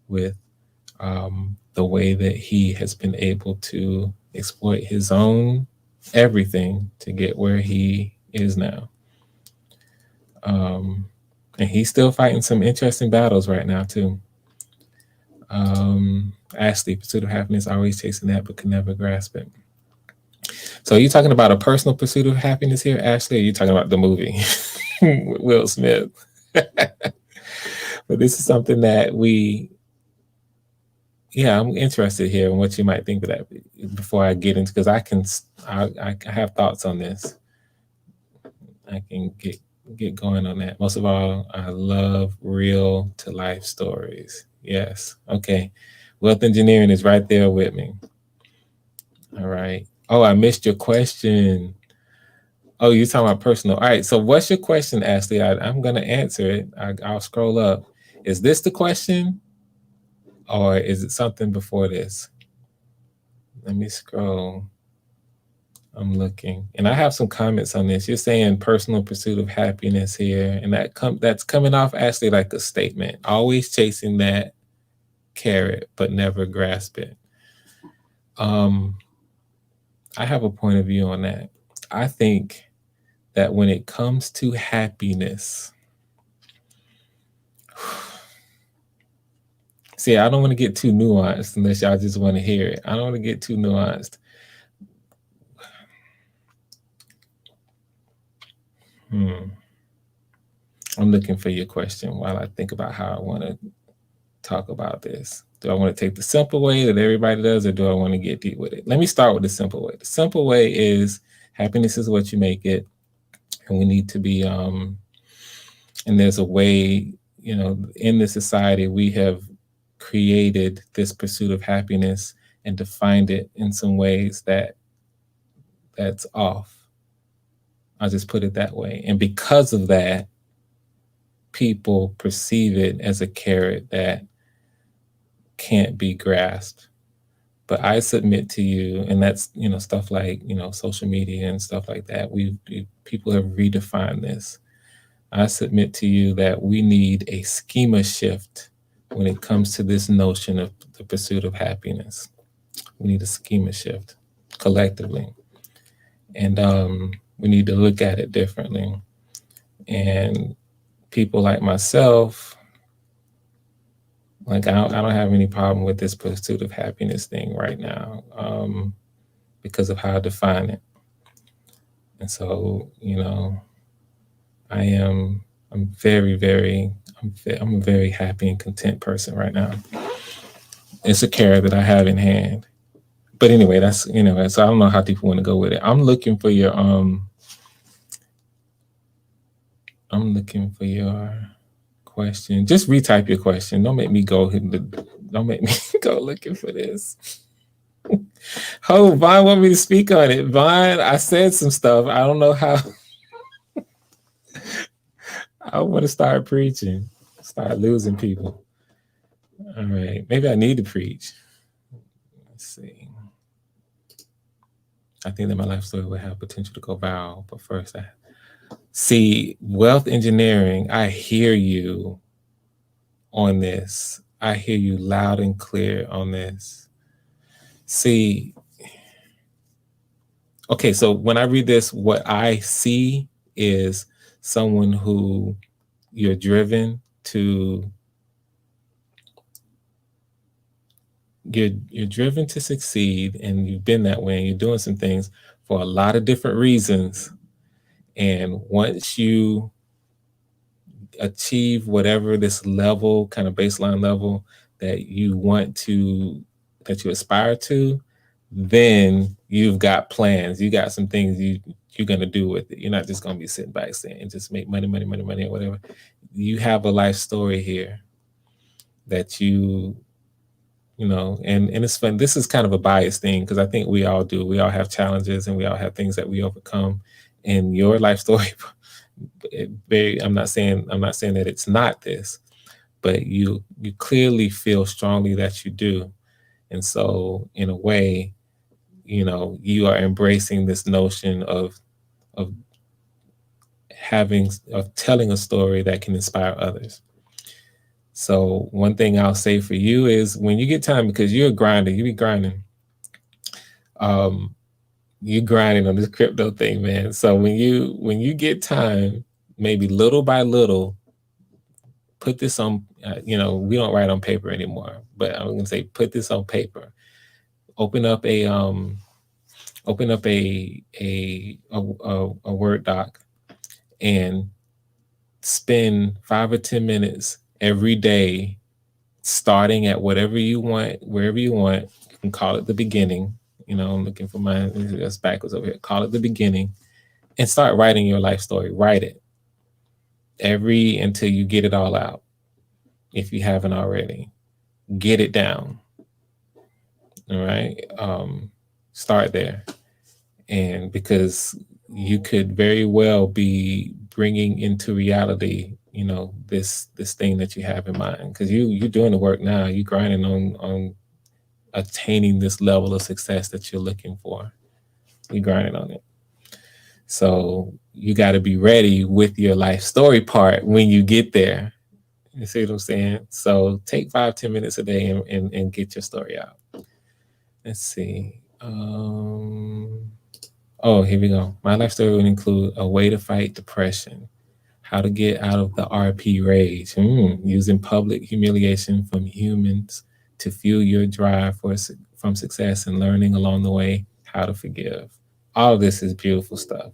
with the way that he has been able to exploit his own everything to get where he is now. And he's still fighting some interesting battles right now too. Ashley, pursuit of happiness, always chasing that but can never grasp it. So are you talking about a personal pursuit of happiness here, Ashley, or are you talking about the movie with Will Smith? But this is something that I'm interested here in what you might think of that before I get into, because I have thoughts on this. I can get going on that. Most of all, I love real to life stories. Yes. Okay. Wealth engineering is right there with me. All right. Oh, I missed your question. Oh, you're talking about personal. All right. So what's your question, Ashley? I'm going to answer it. I'll scroll up. Is this the question? Or is it something before this? Let me scroll. I'm looking. And I have some comments on this. You're saying personal pursuit of happiness here. And that's coming off actually like a statement. Always chasing that carrot, but never grasp it. I have a point of view on that. I think that when it comes to happiness, see, I don't want to get too nuanced unless y'all just want to hear it. I don't want to get too nuanced. I'm looking for your question while I think about how I want to talk about this. Do I want to take the simple way that everybody does, or do I want to get deep with it? Let me start with the simple way. The simple way is happiness is what you make it. And we need to be, and there's a way, you know, in this society, we have created this pursuit of happiness and defined it in some ways that's off. I'll just put it that way. And because of that, people perceive it as a carrot that can't be grasped. But I submit to you, and that's, you know, stuff like, you know, social media and stuff like that. People have redefined this. I submit to you that we need a schema shift when it comes to this notion of the pursuit of happiness. We need a schema shift collectively. And we need to look at it differently. And people like myself, like I don't have any problem with this pursuit of happiness thing right now, because of how I define it. And so, you know, I'm a very happy and content person right now. It's a carrot that I have in hand. But anyway, that's, you know, so I don't know how people want to go with it. I'm looking for your question. Just retype your question. Don't make me go looking for this. Oh, Vaughn want me to speak on it. Vaughn, I said some stuff. I don't know how. I want to start preaching, start losing people. All right. Maybe I need to preach. Let's see. I think that my life story will have potential to go viral, but first I see wealth engineering. I hear you on this. I hear you loud and clear on this. See, okay, so when I read this, what I see is someone who you're driven to you're driven to succeed, and you've been that way, and you're doing some things for a lot of different reasons. And once you achieve whatever this level, kind of baseline level that you want to, that you aspire to, then you've got plans. You got some things you're gonna do with it. You're not just gonna be sitting back saying just make money, or whatever. You have a life story here that you know, and it's fun. This is kind of a biased thing because I think we all do. We all have challenges and we all have things that we overcome. And your life story, I'm not saying that it's not this, but you clearly feel strongly that you do. And so in a way, you know, you are embracing this notion of telling a story that can inspire others. So one thing I'll say for you is when you get time, because you're a grinder, you be grinding. You grinding on this crypto thing, man. So when you get time, maybe little by little, put this on. You know, we don't write on paper anymore, but I'm gonna say put this on paper. Open up a Word doc and spend 5 or 10 minutes every day, starting at whatever you want, wherever you want. You can call it the beginning. You know, I'm looking for mine. That's backwards over here. Call it the beginning and start writing your life story. Write it until you get it all out. If you haven't already, get it down. All right. Start there. And because you could very well be bringing into reality, you know, this thing that you have in mind, because you're doing the work now. You're grinding on attaining this level of success that you're looking for. You're grinding on it. So you got to be ready with your life story part when you get there. You see what I'm saying? So take 5-10 minutes a day and get your story out. Let's see. Oh, here we go. My life story would include a way to fight depression, how to get out of the RP rage, using public humiliation from humans to fuel your drive from success, and learning along the way how to forgive. All of this is beautiful stuff.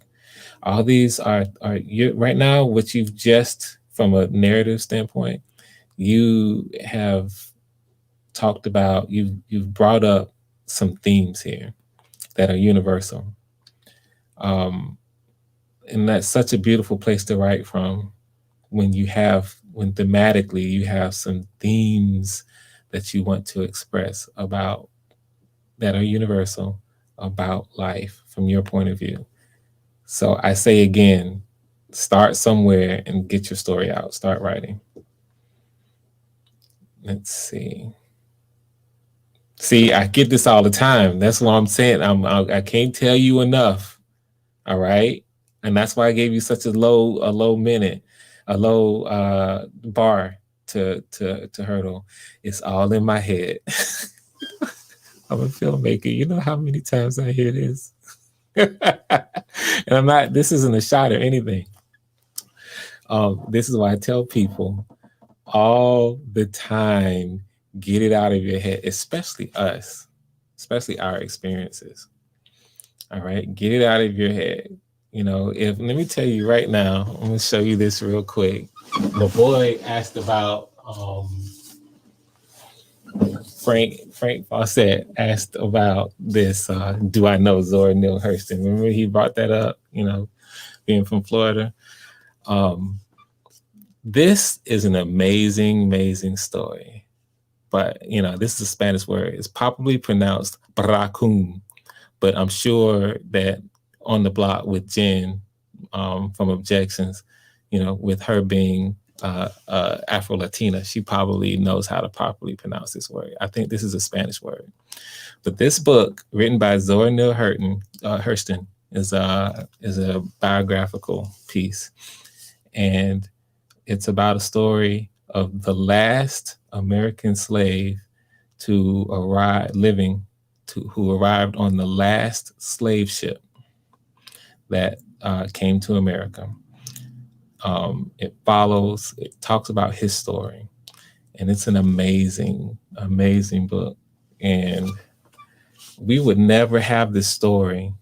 All these are right now, what you've just, from a narrative standpoint, you have talked about, you've brought up some themes here that are universal. And that's such a beautiful place to write from when thematically you have some themes that you want to express about, that are universal about life from your point of view. So I say again, start somewhere and get your story out. Start writing. Let's see. See, I get this all the time. That's what I'm saying. I can't tell you enough. All right. And that's why I gave you such a low bar to hurdle. It's all in my head. I'm a filmmaker. You know how many times I hear this? And this isn't a shot or anything. This is why I tell people all the time, get it out of your head, especially us, especially our experiences. All right, get it out of your head. You know, let me tell you right now, I'm gonna show you this real quick. The boy asked about Frank Fawcett asked about this. Do I know Zora Neale Hurston? Remember he brought that up, you know, being from Florida. This is an amazing story. But, you know, this is a Spanish word. It's probably pronounced Baracun. But I'm sure that on the block with Jen from Objections, you know, with her being Afro-Latina, she probably knows how to properly pronounce this word. I think this is a Spanish word. But this book, written by Zora Neale Hurston, is a biographical piece. And it's about a story of the last American slave who arrived on the last slave ship that came to America. It talks about his story, and it's an amazing, amazing book. And we would never have this story.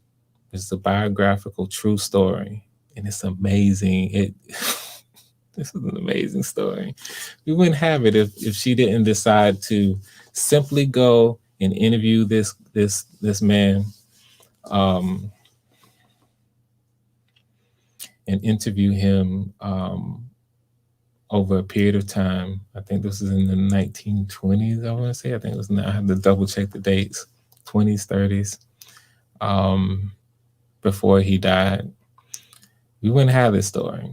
It's a biographical, true story, and it's amazing. This is an amazing story. We wouldn't have it if she didn't decide to simply go and interview this man, and interview him over a period of time. I think this is in the 1920s, I want to say. I think it was, I have to double check the dates, 20s, 30s, before he died. We wouldn't have this story.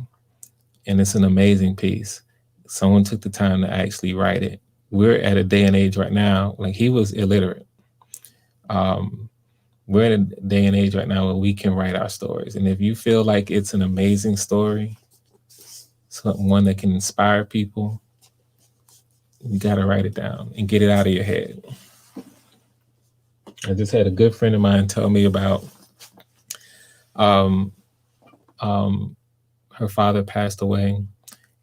And it's an amazing piece. Someone took the time to actually write it. We're at a day and age right now, like he was illiterate. We're in a day and age right now where we can write our stories. And if you feel like it's an amazing story, one that can inspire people, you got to write it down and get it out of your head. I just had a good friend of mine tell me about her father passed away,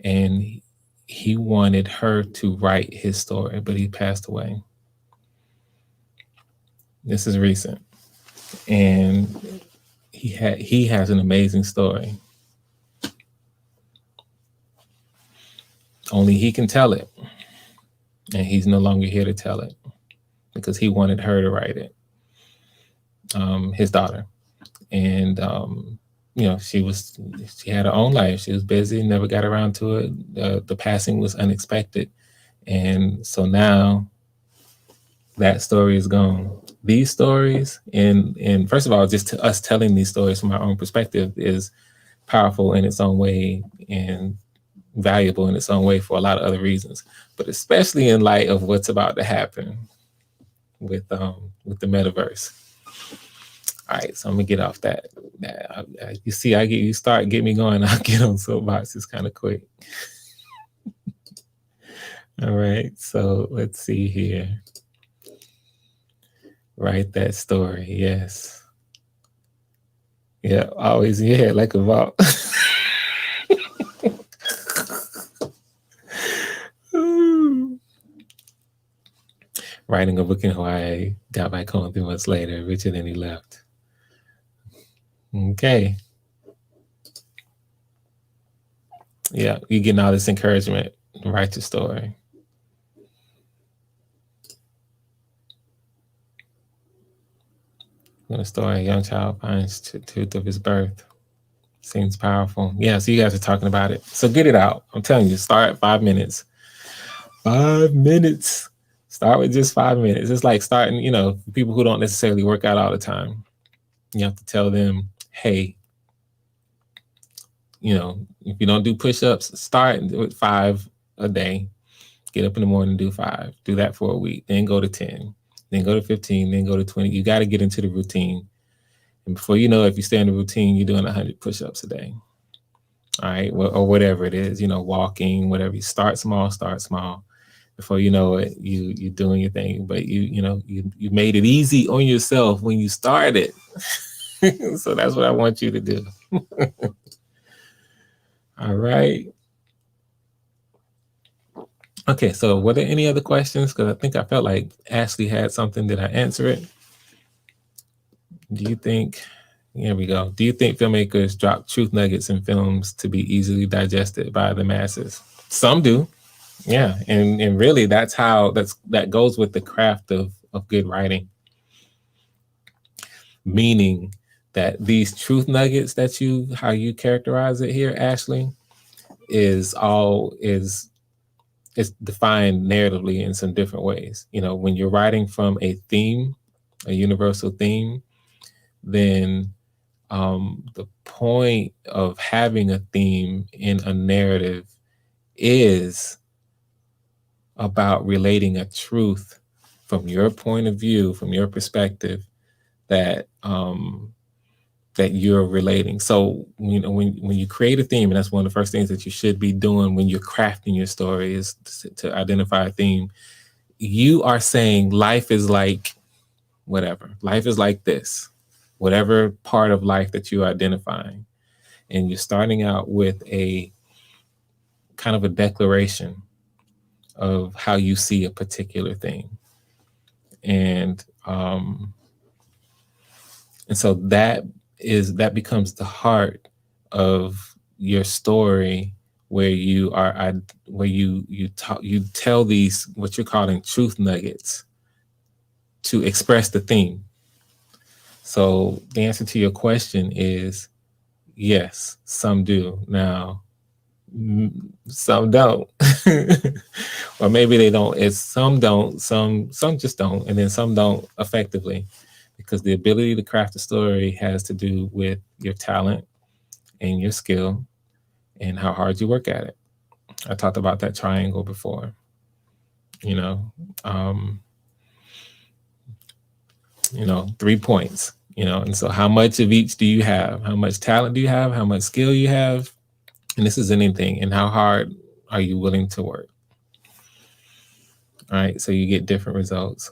and he wanted her to write his story, but he passed away. This is recent. And he has an amazing story. Only he can tell it. And he's no longer here to tell it because he wanted her to write it. His daughter. And she had her own life. She was busy, never got around to it. The passing was unexpected. And so now that story is gone. These stories, and first of all, just us telling these stories from our own perspective is powerful in its own way and valuable in its own way for a lot of other reasons, but especially in light of what's about to happen with the metaverse. All right, so I'm gonna get off that. You see, you start getting me going, I'll get on soapboxes kind of quick. All right, so let's see here. Write that story, yes. Yeah, always in your head like a vault. Writing a book in Hawaii, got back home 3 months later, richer than he left. Okay. Yeah, you're getting all this encouragement. Write your story. When a story, a young child finds the truth of his birth. Seems powerful. Yeah, so you guys are talking about it. So get it out. I'm telling you, start at 5 minutes. 5 minutes. Start with just 5 minutes. It's like starting, people who don't necessarily work out all the time. You have to tell them, hey, if you don't do push-ups, start with 5 a day. Get up in the morning, do 5. Do that for a week. Then go to 10. Then go to 15. Then go to 20. You got to get into the routine. And before you know, if you stay in the routine, you're doing 100 push-ups a day. All right, or whatever it is, walking, whatever. You start small. Before you know it, you're doing your thing. But you made it easy on yourself when you started. So that's what I want you to do. All right. Okay, so were there any other questions? Because I think I felt like Ashley had something. Did I answer it? Here we go. Do you think filmmakers drop truth nuggets in films to be easily digested by the masses? Some do. Yeah, and really that goes with the craft of good writing. Meaning that these truth nuggets how you characterize it here, Ashley, it's defined narratively in some different ways. When you're writing from a theme, a universal theme, then the point of having a theme in a narrative is about relating a truth from your point of view, from your perspective, that that you're relating. So when you create a theme, and that's one of the first things that you should be doing when you're crafting your story, is to identify a theme. You are saying life is like whatever. Life is like this, whatever part of life that you're identifying. And you're starting out with a kind of a declaration of how you see a particular thing. And so that becomes the heart of your story, where you tell these, what you're calling truth nuggets, to express the theme. So the answer to your question is yes, some do. Now, some don't. Or maybe they don't. It's some don't, some just don't, and then some don't effectively, because the ability to craft a story has to do with your talent and your skill and how hard you work at it. I talked about that triangle before. 3 points, and so how much of each do you have? How much talent do you have? How much skill you have? And this is anything. And how hard are you willing to work? All right, so you get different results.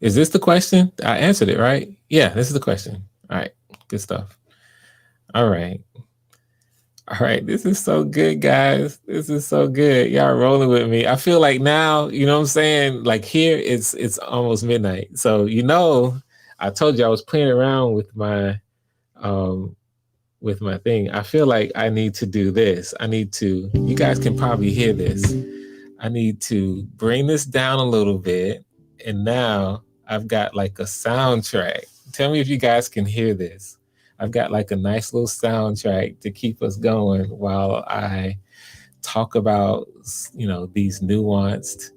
Is this the question? I answered it, right? Yeah, this is the question. All right, good stuff. All right, this is so good, guys. This is so good. Y'all rolling with me. I feel like now, you know what I'm saying? Like here, it's almost midnight. So, I told you I was playing around with my thing. I feel like I need to do this. You guys can probably hear this. I need to bring this down a little bit. And now I've got like a soundtrack. Tell me if you guys can hear this. I've got like a nice little soundtrack to keep us going while I talk about, these nuanced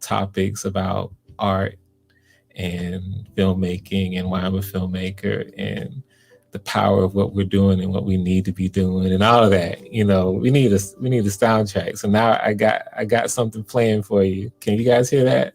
topics about art and filmmaking and why I'm a filmmaker and the power of what we're doing and what we need to be doing and all of that. We need a soundtrack. So now I got something playing for you. Can you guys hear that?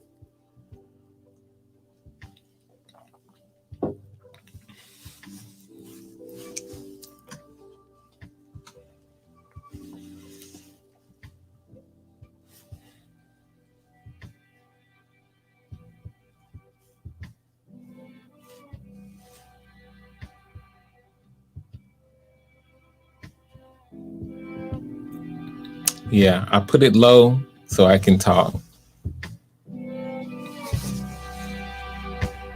Yeah, I put it low so I can talk.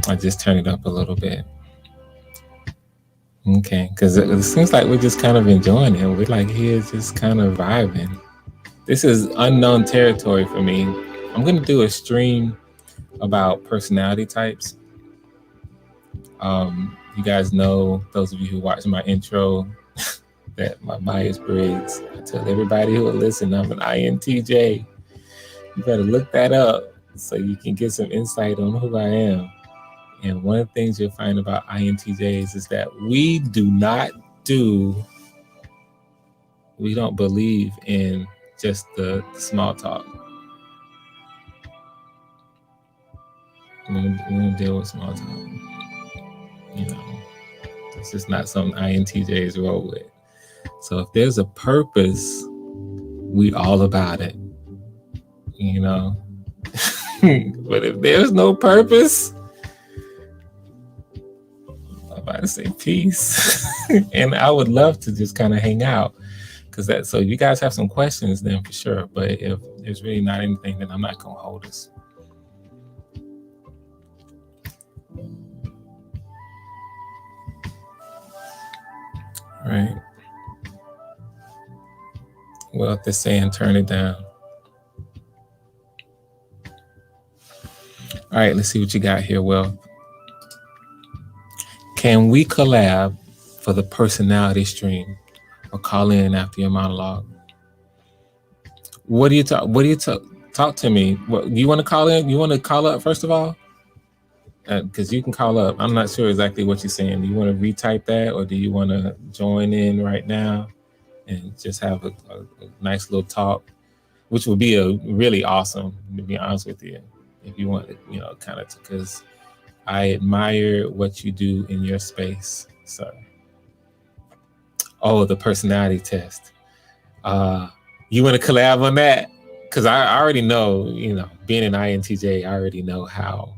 I just turn it up a little bit. Okay, because it seems like we're just kind of enjoying it. We're like here just kind of vibing. This is unknown territory for me. I'm going to do a stream about personality types. You guys know, those of you who watch my intro, that my Myers-Briggs, I tell everybody who will listen, I'm an INTJ. You better look that up so you can get some insight on who I am. And one of the things you'll find about INTJs is that we don't believe in just the small talk. We don't deal with small talk. It's just not something INTJs roll with. So if there's a purpose, we all about it, But if there's no purpose, I'm about to say peace. And I would love to just kind of hang out, so you guys have some questions then for sure. But if there's really not anything, then I'm not gonna hold us. All right. Well, if they're saying turn it down. All right, let's see what you got here, Will. Can we collab for the personality stream or call in after your monologue? What do you talk? Talk to me. What, do you want to call in? You want to call up first of all? because you can call up. I'm not sure exactly what you're saying. Do you want to retype that, or do you want to join in right now and just have a nice little talk, which would be a really awesome, to be honest with you, if you want, kind of, because I admire what you do in your space. So, the personality test. You want to collab on that? Because I already know, being an INTJ, I already know how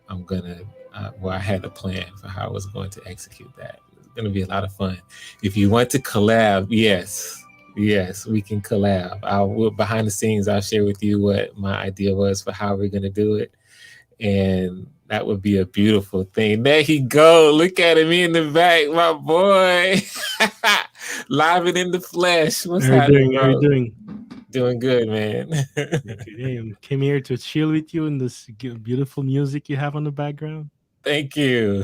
I'm gonna. I had a plan for how I was going to execute that. It's gonna be a lot of fun. If you want to collab, yes, we can collab. Behind the scenes, I'll share with you what my idea was for how we're gonna do it, and that would be a beautiful thing. There he go. Look at him in the back, my boy. Live and in the flesh. What's happening? How are you doing? Doing good, man. I came here to chill with you and this beautiful music you have on the background. Thank you.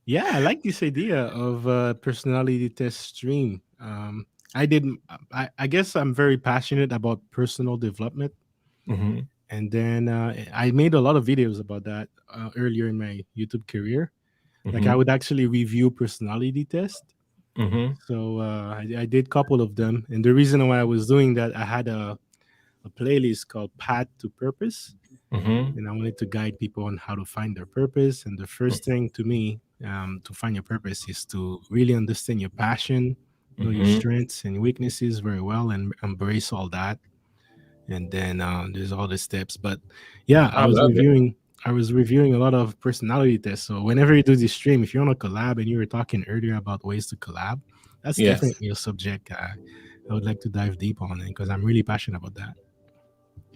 Yeah, I like this idea of a personality test stream. I guess I'm very passionate about personal development. Mm-hmm. And then I made a lot of videos about that earlier in my YouTube career. Mm-hmm. Like I would actually review personality tests. Mm-hmm. So I did a couple of them. And the reason why I was doing that, I had a playlist called Path to Purpose. Mm-hmm. And I wanted to guide people on how to find their purpose. And the first thing to me to find your purpose is to really understand your passion, know your strengths and weaknesses very well, and embrace all that. And then there's all the steps. But yeah, I was reviewing a lot of personality tests. So whenever you do this stream, if you want to collab, and you were talking earlier about ways to collab, that's definitely a subject I would like to dive deep on it, because I'm really passionate about that.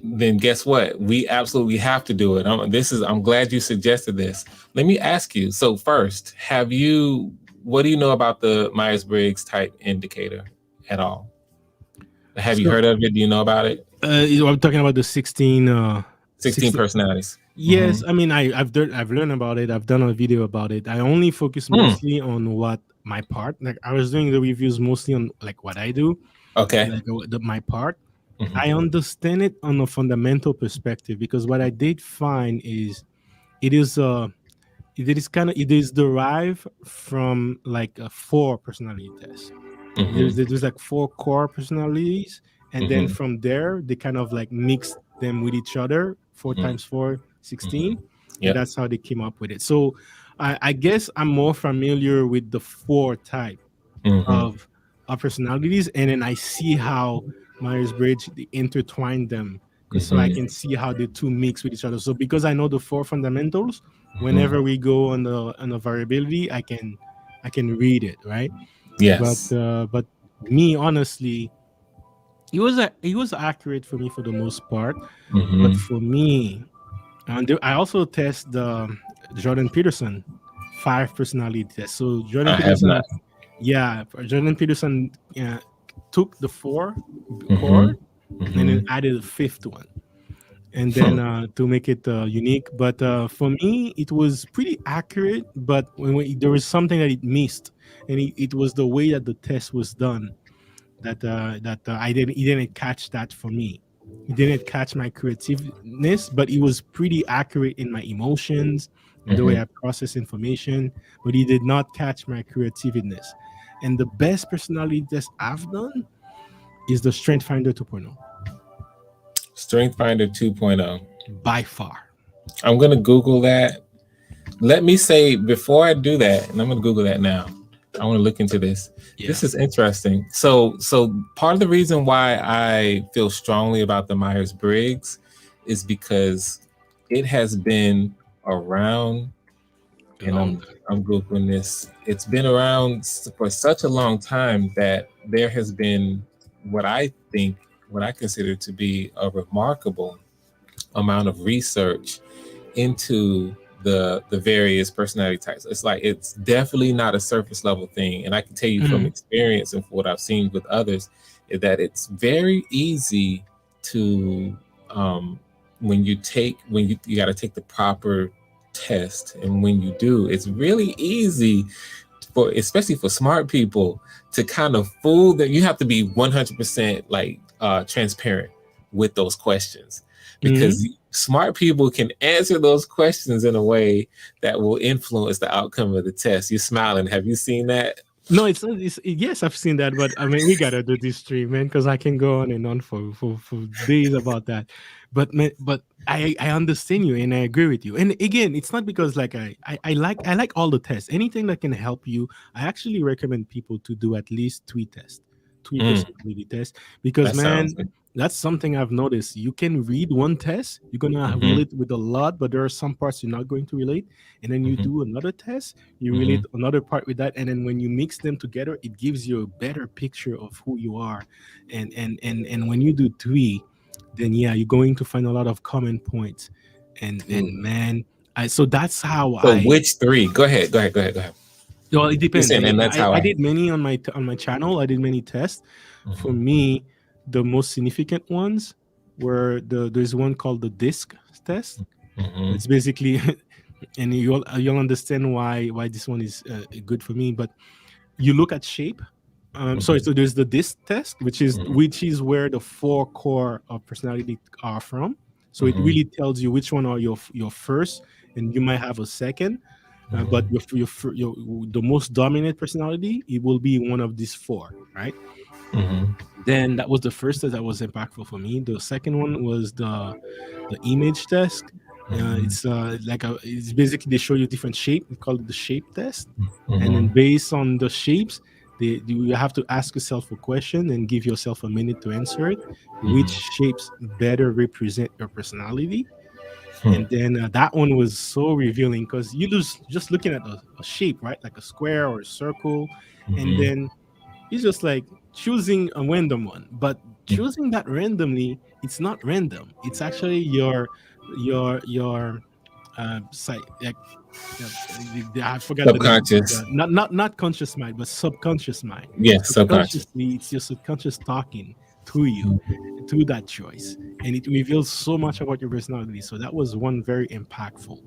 Then guess what? We absolutely have to do it. I'm glad you suggested this. Let me ask you. So first, what do you know about the Myers-Briggs type indicator at all? Have you heard of it? Do you know about it? I'm talking about the 16 personalities. Yes, I mean I've learned about it. I've done a video about it. I only focus mostly on what my part. Like I was doing the reviews mostly on like what I do. Okay. Like my part. I understand it on a fundamental perspective, because what I did find is it is derived from like a 4 personality test. There's like 4 core personalities, and then from there they kind of like mix them with each other. 4 times 4, 16. Yeah, that's how they came up with it. So I guess I'm more familiar with the 4 type of personalities, and then I see how Myers-Briggs intertwine them, so I can see how the 2 mix with each other. So because I know the 4 fundamentals, whenever we go on the variability, I can read it, right? Yes. But me, honestly, it was accurate for me for the most part. But for me, I also test the Jordan Peterson 5 personality test. So Jordan Peterson took the 4 core and then added a 5th one, and then to make it unique. But for me, it was pretty accurate. But there was something that it missed, and it was the way that the test was done. That he didn't catch that for me. He didn't catch my creativeness, but he was pretty accurate in my emotions, the way I process information. But he did not catch my creativeness. And the best personality test I've done is the Strength Finder 2.0. Strength Finder 2.0. By far. I'm going to Google that. Let me say, before I do that, and I'm going to Google that now, I want to look into this. Yeah. This is interesting. So part of the reason why I feel strongly about the Myers-Briggs is because it has been around, and I'm Googling this. It's been around for such a long time that there has been what I consider to be a remarkable amount of research into the various personality types. It's definitely not a surface level thing. And I can tell you from experience and what I've seen with others is that it's very easy to when you got to take the proper test, and when you do, it's really easy especially for smart people to kind of fool them. You have to be 100% transparent with those questions, because smart people can answer those questions in a way that will influence the outcome of the test. You're smiling. Have you seen that? No, it's not. Yes, I've seen that, but I mean, we gotta do this stream, man, because I can go on and on for days about that. But man, but I understand you and I agree with you. And again, it's not because like I like all the tests. Anything that can help you, I actually recommend people to do at least 3 tests, 3 personality tests, because man, that's something I've noticed. You can read one test, you're gonna relate with a lot, but there are some parts you're not going to relate. And then you do another test, you relate another part with that, and then when you mix them together, it gives you a better picture of who you are. And when you do 3, then yeah, you're going to find a lot of common points. And man, so that's how So which 3? Go ahead. Well, it depends. And that's how I did many on my channel. I did many tests. For me, the most significant ones were there's one called the DISC test. It's basically, and you'll understand why this one is good for me. But you look at shape. So there's the DISC test, which is where the 4 core of personality are from. So it really tells you which one are your first, and you might have a second. But your the most dominant personality, it will be one of these 4, right? Then that was the first test that was impactful for me. The second one was the image test. It's basically they show you different shape. We call it the shape test, and then based on the shapes, you have to ask yourself a question and give yourself a minute to answer it. Which shapes better represent your personality? And then that one was so revealing because you just looking at a shape, right? Like a square or a circle, and then it's just like choosing a random one. But choosing that randomly, it's not random. It's actually your I forgot subconscious. The name. Not conscious mind, but subconscious mind. Yeah, subconscious. It's your subconscious talking to you, to that choice, and it reveals so much about your personality. So that was one very impactful,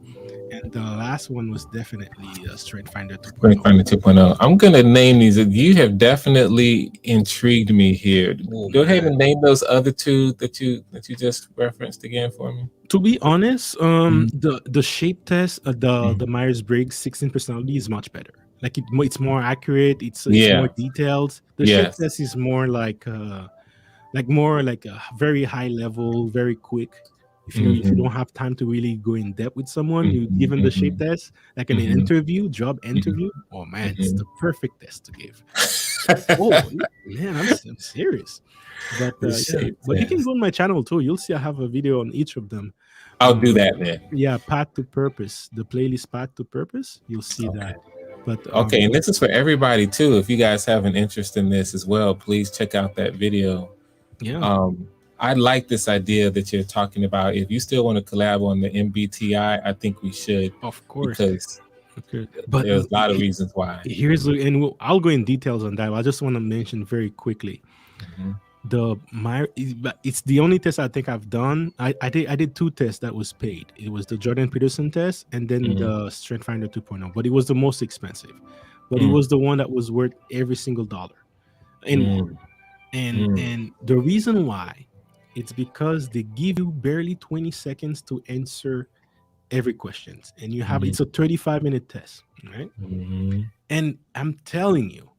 and the last one was definitely Strength Finder 2.0. Strength Finder 2.0. I'm gonna name these. You have definitely intrigued me here. Go ahead and name those other 2 that you just referenced again for me. To be honest, the shape test, the Myers-Briggs 16 personality is much better. Like it's more accurate. It's more detailed. The shape test is more like a very high level, very quick. If you don't have time to really go in depth with someone, you give them the shape test, like an job interview. Oh man, it's the perfect test to give. Oh man, I'm serious. But you can go on my channel too. You'll see I have a video on each of them. I'll do that, man. Yeah, Path to Purpose, the playlist Path to Purpose. You'll see that. But okay, and this is for everybody too. If you guys have an interest in this as well, please check out that video. Yeah. I like this idea that you're talking about. If you still want to collab on the MBTI, I think we should. Of course. Because but there's a lot of reasons why. I'll go in details on that. I just want to mention very quickly. It's the only test I think I've done. I did 2 tests that was paid. It was the Jordan Peterson test and then the Strength Finder 2.0. But it was the most expensive. But it was the one that was worth every single dollar and more. And the reason why, it's because they give you barely 20 seconds to answer every question, and you have it's a 35-minute test, right? And I'm telling you,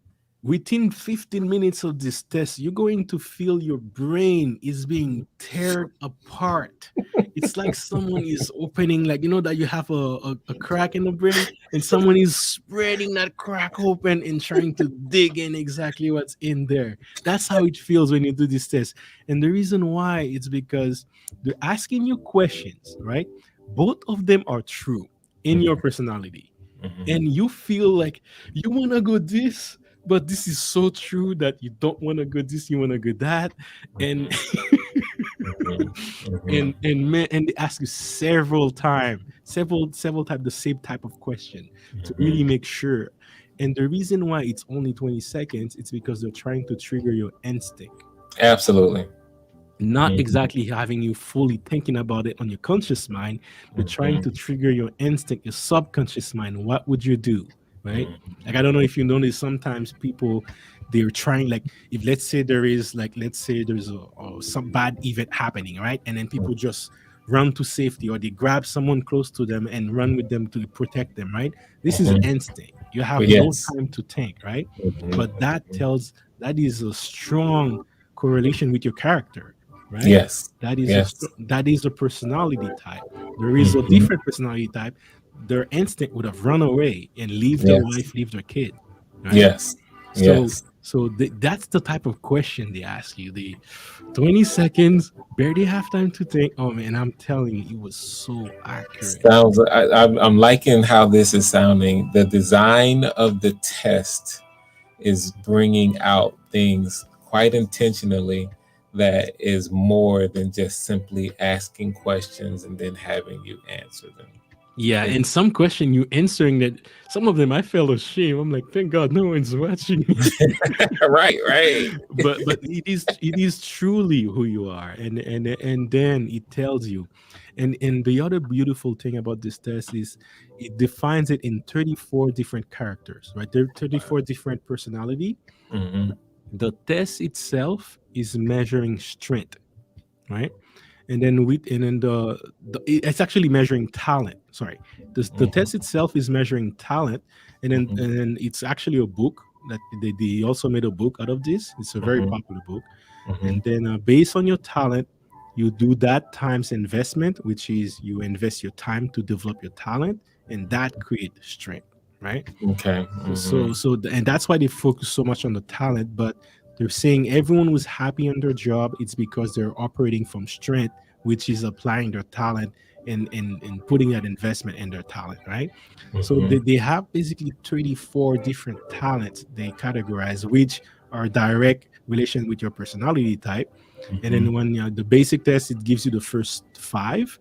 within 15 minutes of this test, you're going to feel your brain is being teared apart. It's like someone is opening, like, that you have a crack in the brain and someone is spreading that crack open and trying to dig in exactly what's in there. That's how it feels when you do this test. And the reason why is because they're asking you questions, right? Both of them are true in your personality. And you feel like you want to go this, but this is so true that you don't want to go this, you want to go that, and and they ask you several times the same type of question to really make sure. And the reason why it's only 20 seconds, it's because they're trying to trigger your instinct. Absolutely. Not exactly having you fully thinking about it on your conscious mind, but trying to trigger your instinct, your subconscious mind. What would you do? Right? Like, I don't know if you notice, sometimes people, they're trying, like, let's say there's some bad event happening, right? And then people just run to safety, or they grab someone close to them and run with them to protect them, right? This is instinct. You have no Yes. time to think, right? Mhm. But that is a strong correlation with your character, right? Yes. That is Yes. that is a personality type. There is a different personality type. Their instinct would have run away and leave their Yes. wife, leave their kid. Right? Yes. So Yes. that's the type of question they ask you. The 20 seconds, barely have time to think. Oh man, I'm telling you, it was so accurate. Sounds. I'm liking how this is sounding. The design of the test is bringing out things quite intentionally that is more than just simply asking questions and then having you answer them. Yeah, and some question you answering that, some of them I felt ashamed. I'm like, thank God no one's watching me. Right. but it is truly who you are, and then it tells you. And the other beautiful thing about this test is it defines it in 34 different characters, right? There are 34 different personality. Mhm. The test itself is measuring strength, right? And then it's actually measuring talent. Sorry, the test itself is measuring talent, and then it's actually a book that they also made a book out of this. It's a very popular book. And then based on your talent, you do that times investment, which is you invest your time to develop your talent, and that creates strength, right? Okay. And that's why they focus so much on the talent, but they're saying everyone who's happy on their job, it's because they're operating from strength, which is applying their talent and putting that investment in their talent, right? So they have basically 34 different talents they categorize, which are direct relation with your personality type. And then when the basic test, it gives you the first 5.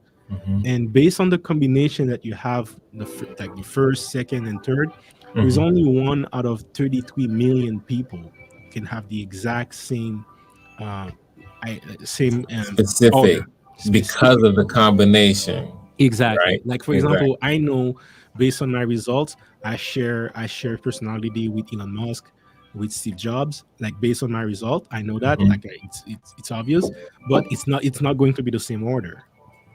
And based on the combination that you have, the first, second, and third, there's only 1 out of 33 million people can have the exact same specific order. because of the combination. Exactly. Right? Like for example, I know based on my results, I share personality with Elon Musk, with Steve Jobs. Like based on my result, I know that. Like it's obvious, but it's not going to be the same order.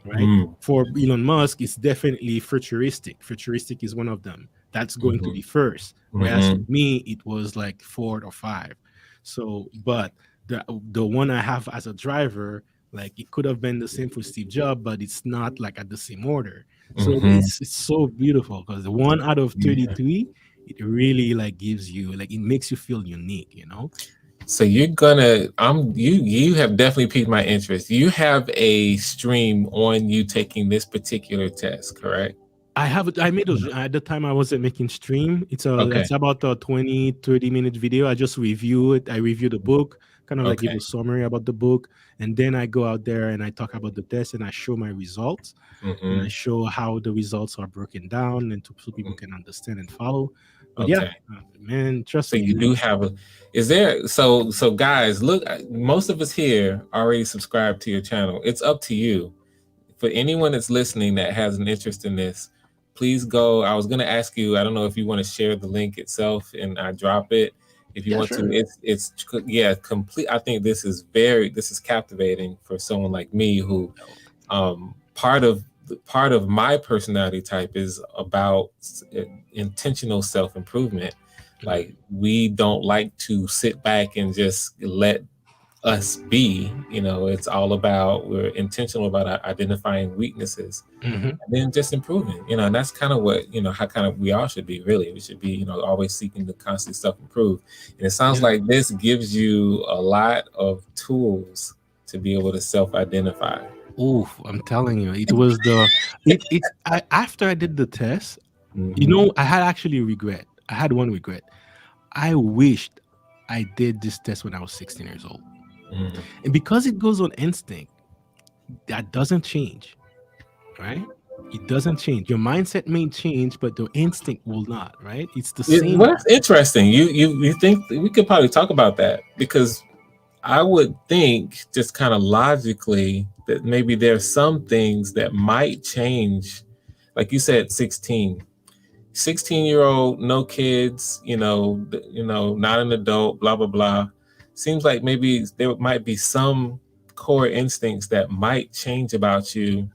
Right? For Elon Musk, it's definitely futuristic. Futuristic is one of them. That's going to be first. Whereas for me, it was like 4 or 5. So, but the one I have as a driver, like it could have been the same for Steve Jobs, but it's not like at the same order. So it's so beautiful because the 1 out of 33, it really like gives you, like it makes you feel unique, you know? So you're gonna, you have definitely piqued my interest. You have a stream on you taking this particular test, correct? I made at the time I wasn't making stream. It's about a 20-30 minute video. I just review it. I review the book, kind of like give a summary about the book, and then I go out there and I talk about the test and I show my results. And I show how the results are broken down and so people can understand and follow. But yeah, man, trust me. You do have is there, so guys, look, most of us here already subscribe to your channel. It's up to you. For anyone that's listening that has an interest in this, please go. I was going to ask you, I don't know if you want to share the link itself and I drop it. If you want to, it's complete. I think this is captivating for someone like me who part of my personality type is about intentional self-improvement. Like we don't like to sit back and just let us be, it's all about, we're intentional about identifying weaknesses and then just improving, and that's kind of what, how kind of we all should be, really. We should be, always seeking to constantly self-improve. And it sounds like this gives you a lot of tools to be able to self-identify. Oh, I'm telling you, it was after I did the test, I had actually regret. I had one regret. I wished I did this test when I was 16 years old. And because it goes on instinct, that doesn't change, right? It doesn't change. Your mindset may change, but the instinct will not, right? It's the same. Well, that's interesting. You think we could probably talk about that, because I would think just kind of logically that maybe there's some things that might change. Like you said, 16-year-old, no kids, not an adult, blah, blah, blah. Seems like maybe there might be some core instincts that might change about you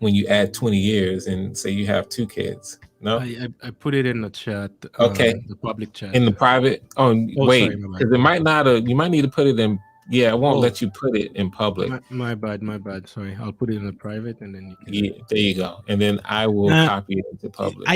when you add 20 years and say you have 2 kids? No. I put it in the chat. Okay. The public chat. In the private. Oh, wait, sorry, my bad. because it might not. You might need to put it in. Yeah, it won't Oh. let you put it in public. My bad. Sorry, I'll put it in the private, and then you can. Yeah, there you go. And then I will copy it into public.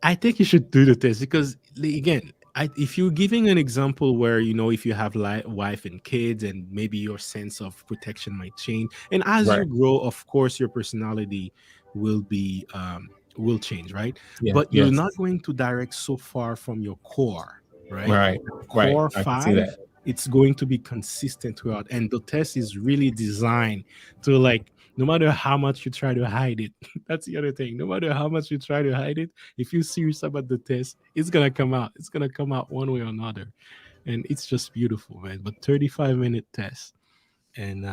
I think you should do the test because again, if you're giving an example where if you have wife and kids, and maybe your sense of protection might change, and as you grow, of course, your personality will be will change, right? Yeah, but you're yes. not going to direct so far from your core, right? Right. Core I can see 5. that. It's going to be consistent throughout, and the test is really designed to no matter how much you try to hide it. That's the other thing. No matter how much you try to hide it, if you're serious about the test, it's gonna come out. It's gonna come out one way or another, and it's just beautiful, man. But 35-minute test, and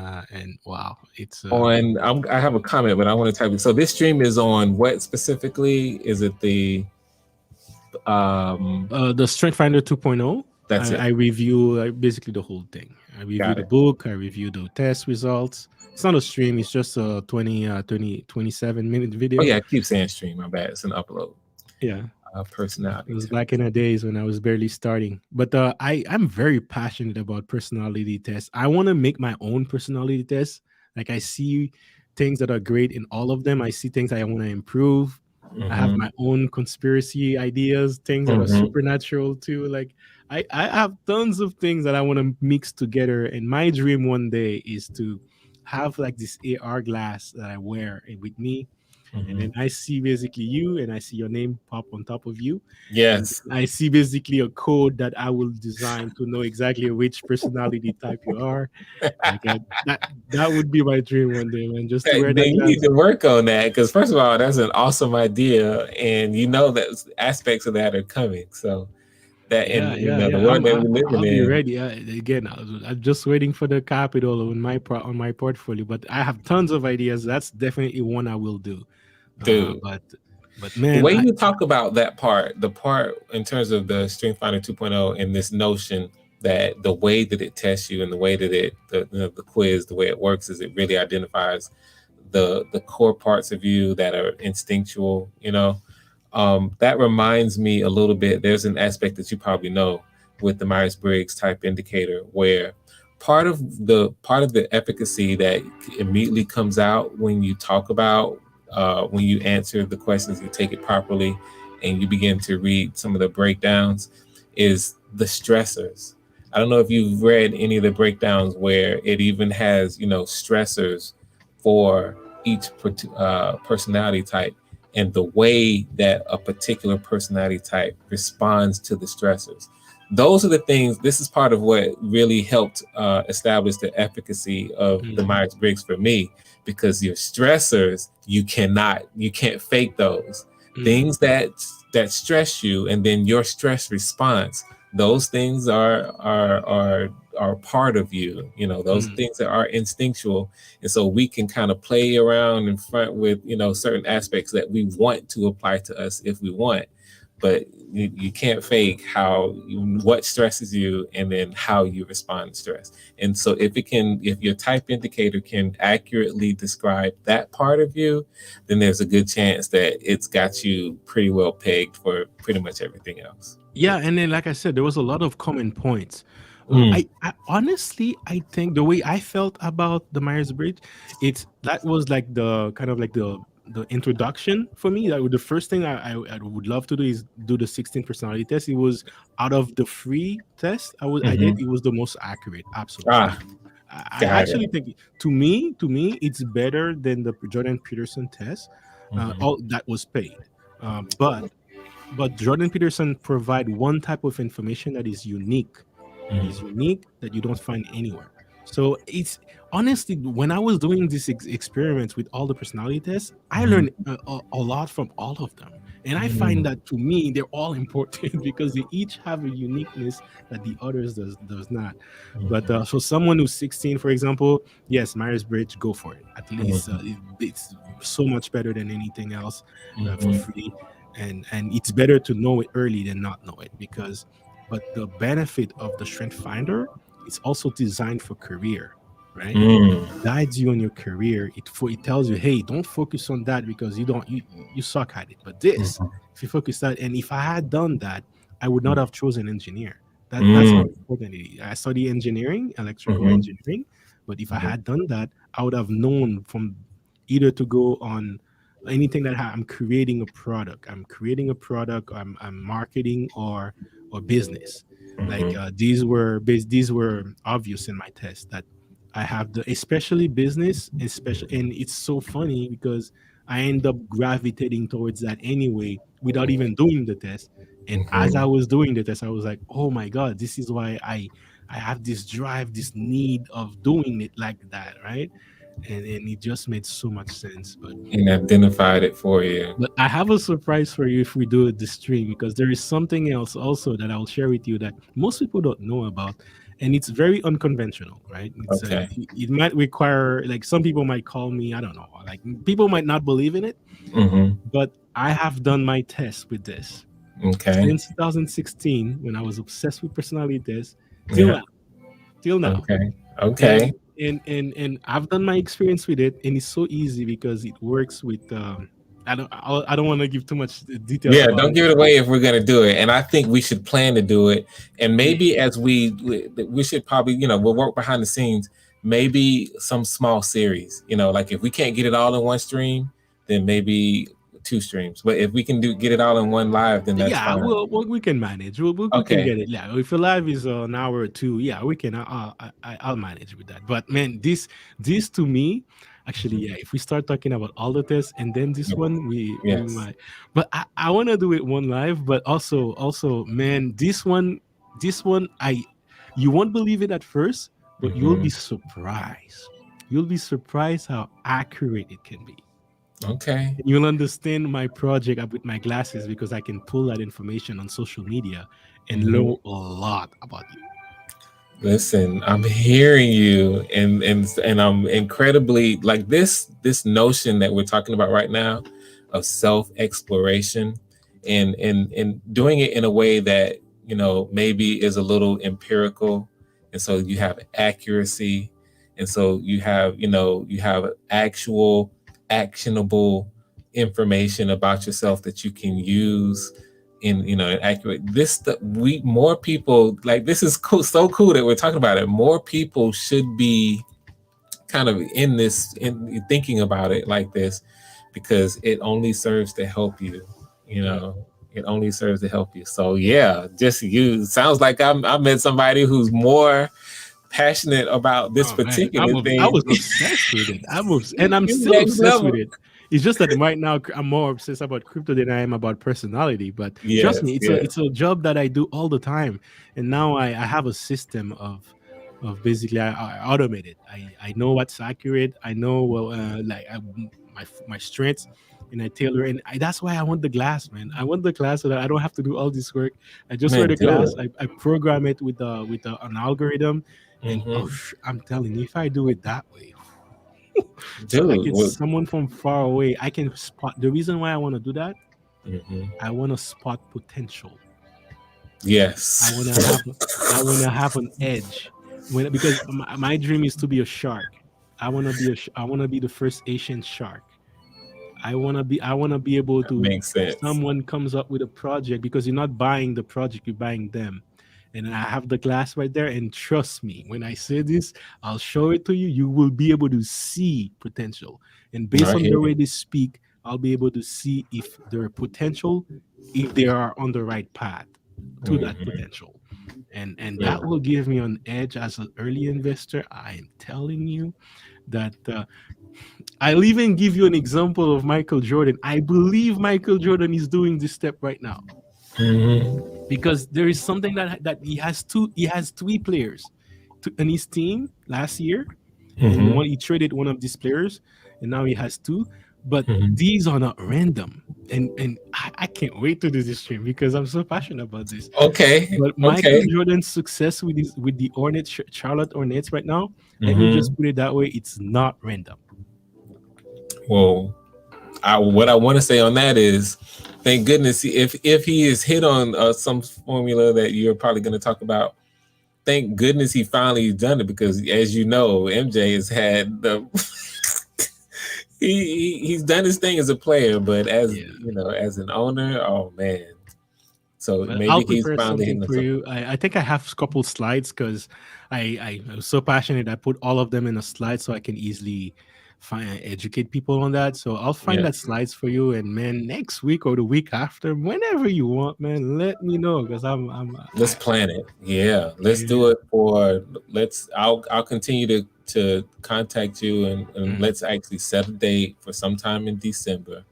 wow, it's. And I have a comment, but I want to type it. So this stream is on what specifically? Is it the Strength Finder 2.0? That's it. I review basically the whole thing. I review the book. I review the test results. It's not a stream. It's just a 27-minute video. Oh yeah, I keep saying stream. My bad. It's an upload. Yeah. Personality. It was back in the days when I was barely starting. But I'm very passionate about personality tests. I want to make my own personality tests. Like I see things that are great in all of them. I see things I want to improve. I have my own conspiracy ideas, things that are supernatural too. Like I have tons of things that I want to mix together. And my dream one day is to have like this AR glass that I wear with me. And then I see basically you, and I see your name pop on top of you. Yes. And I see basically a code that I will design to know exactly which personality type you are. Like, that would be my dream one day, man. Just to wear that. You need to work on that because first of all, that's an awesome idea, and that aspects of that are coming. So that the world that we're living I'll be in. ready. Again, I'm just waiting for the capital on my portfolio, but I have tons of ideas. That's definitely one I will do. Dude, but man, the way you talk about the part in terms of the Strength Finder 2.0 and this notion that the way that it tests you and the way that the quiz, the way it works is it really identifies the core parts of you that are instinctual, that reminds me a little bit. There's an aspect that you probably know with the Myers-Briggs type indicator where part of the efficacy that immediately comes out when you talk about when you answer the questions, you take it properly, and you begin to read some of the breakdowns, is the stressors. I don't know if you've read any of the breakdowns where it even has, stressors for each personality type and the way that a particular personality type responds to the stressors. Those are the things. This is part of what really helped establish the efficacy of the Myers-Briggs for me, because your stressors, you can't fake those things that stress you, and then your stress response. Those things are part of you. Those things that are instinctual, and so we can kind of play around in front with certain aspects that we want to apply to us if we want. But you can't fake what stresses you and then how you respond to stress. And so if your type indicator can accurately describe that part of you, then there's a good chance that it's got you pretty well pegged for pretty much everything else. Yeah, and then like I said, there was a lot of common points. I honestly, I think the way I felt about the Myers-Briggs, that was like the kind of like the introduction for me. That was the first thing I would love to do is do the 16 personality test. It was out of the free test I did, it was the most accurate. Absolutely. I actually think to me it's better than the Jordan Peterson test. All that was paid, but Jordan Peterson provide one type of information that is unique. That you don't find anywhere. So it's honestly, when I was doing this experiments with all the personality tests, I learned a lot from all of them. And I find that to me, they're all important because they each have a uniqueness that the others does not. But so someone who's 16, for example, yes, Myers-Briggs, go for it. At least it's so much better than anything else for free. And it's better to know it early than not know it but the benefit of the Strength Finder, it's also designed for career. right? Mm. Guides you on your career. It tells you, hey, don't focus on that because you suck at it. But this, if you focus that, and if I had done that, I would not have chosen engineer. That's how important it is. I study engineering, electrical engineering, but if I had done that, I would have known from either to go on anything that I'm creating a product. I'm creating a product. I'm marketing or business. Like these were obvious in my test that I have especially business, especially, and it's so funny because I end up gravitating towards that anyway without even doing the test. And as I was doing the test, I was like, oh my God, this is why I have this drive, this need of doing it like that, right? And it just made so much sense. But And identified it for you. But I have a surprise for you if we do the stream, because there is something else also that I'll share with you that most people don't know about. And it's very unconventional, right? It's, Okay. It might require, like, some people might call me, I don't know, like, people might not believe in it, but I have done my test with this. Okay. Since 2016, when I was obsessed with personality tests, till now. Okay. And I've done my experience with it, and it's so easy because it works with I don't want to give too much detail. Yeah, don't give it away if we're gonna do it. And I think we should plan to do it. And maybe as we should probably, we'll work behind the scenes, maybe some small series, like if we can't get it all in one stream, then maybe 2 streams. But if we can get it all in one live, then that's fine. we can manage. We can get it. Yeah, if a live is an hour or 2, yeah, we can. I'll manage with that. But man, this to me, actually, yeah. If we start talking about all the tests and then this one, we might. But I want to do it one live. But also, man, this one, you won't believe it at first, but you'll be surprised. You'll be surprised how accurate it can be. Okay. You'll understand my project with my glasses because I can pull that information on social media and learn a lot about you. Listen, I'm hearing you, and I'm incredibly like this notion that we're talking about right now of self-exploration and doing it in a way that maybe is a little empirical, and so you have accuracy, and so you have actual actionable information about yourself that you can use in accurate. More people, like, this is cool, so cool that we're talking about it. More people should be kind of in thinking about it like this, because it only serves to help you. It only serves to help you. So yeah, just you. Sounds like I met somebody who's more passionate about this particular thing. I was obsessed with it. I'm still obsessed with it. It's just that right now I'm more obsessed about crypto than I am about personality. But trust me, it's a job that I do all the time. And now I have a system of basically I automate it. I know what's accurate. I know my strengths, and I tailor. And that's why I want the glass, man. I want the glass so that I don't have to do all this work. I just wear the glass. I program it with an algorithm. And I'm telling you, if I do it that way, someone from far away, I can spot. The reason why I want to do that, I want to spot potential. Yes, I want to have an edge. Because my dream is to be a shark. I want to be the first Asian shark. I want to be able to. Makes sense. Someone comes up with a project, because you're not buying the project, you're buying them. And I have the glass right there, and trust me, when I say this, I'll show it to you. You will be able to see potential, and based on the way they speak, I'll be able to see if there are potential, if they are on the right path to that potential, and that will give me an edge as an early investor. I am telling you that. I'll even give you an example of Michael Jordan. I believe Michael Jordan is doing this step right now. Because there is something that he has 3 players in his team last year. And he traded one of these players, and now he has 2. But these are not random, and I can't wait to do this stream because I'm so passionate about this. Okay. But Michael Jordan's success with the Hornets, Charlotte Hornets right now, let me just put it that way, it's not random. Well, what I want to say on that is, thank goodness, if he is hit on some formula that you're probably going to talk about, thank goodness he finally done it, because as you know, MJ has had the he's done his thing as a player, but as you know, as an owner, oh man. So Well, maybe I'll he's prepare finally something for you. I think I have a couple slides because I was so passionate. I put all of them in a slide so I can easily educate people on that. So I'll find that slides for you. And man, next week or the week after, whenever you want, man, let me know because let's plan it. Yeah, let's do it for. I'll continue to contact you and let's actually set a date for sometime in December.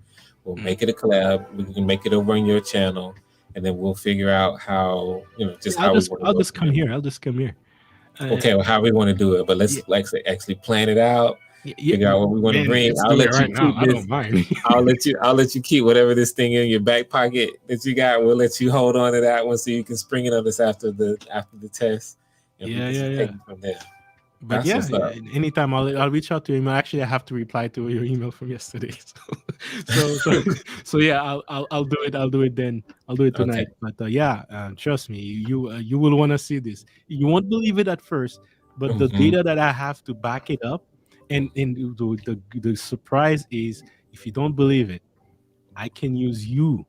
We'll make it a collab. We can make it over on your channel. And then we'll figure out how, I'll just come here. Okay, well, how we want to do it, but let's actually plan it out. Figure out what we want to bring. I'll let you keep this. I don't mind. I'll let you keep whatever this thing in your back pocket that you got. We'll let you hold on to that one so you can spring it on us after the test. And take it from there. But anytime I'll reach out to you. Actually, I have to reply to your email from yesterday. So yeah, I'll do it. I'll do it then. I'll do it tonight. Okay. But trust me, you will want to see this. You won't believe it at first, but the data that I have to back it up, and the surprise is, if you don't believe it, I can use you.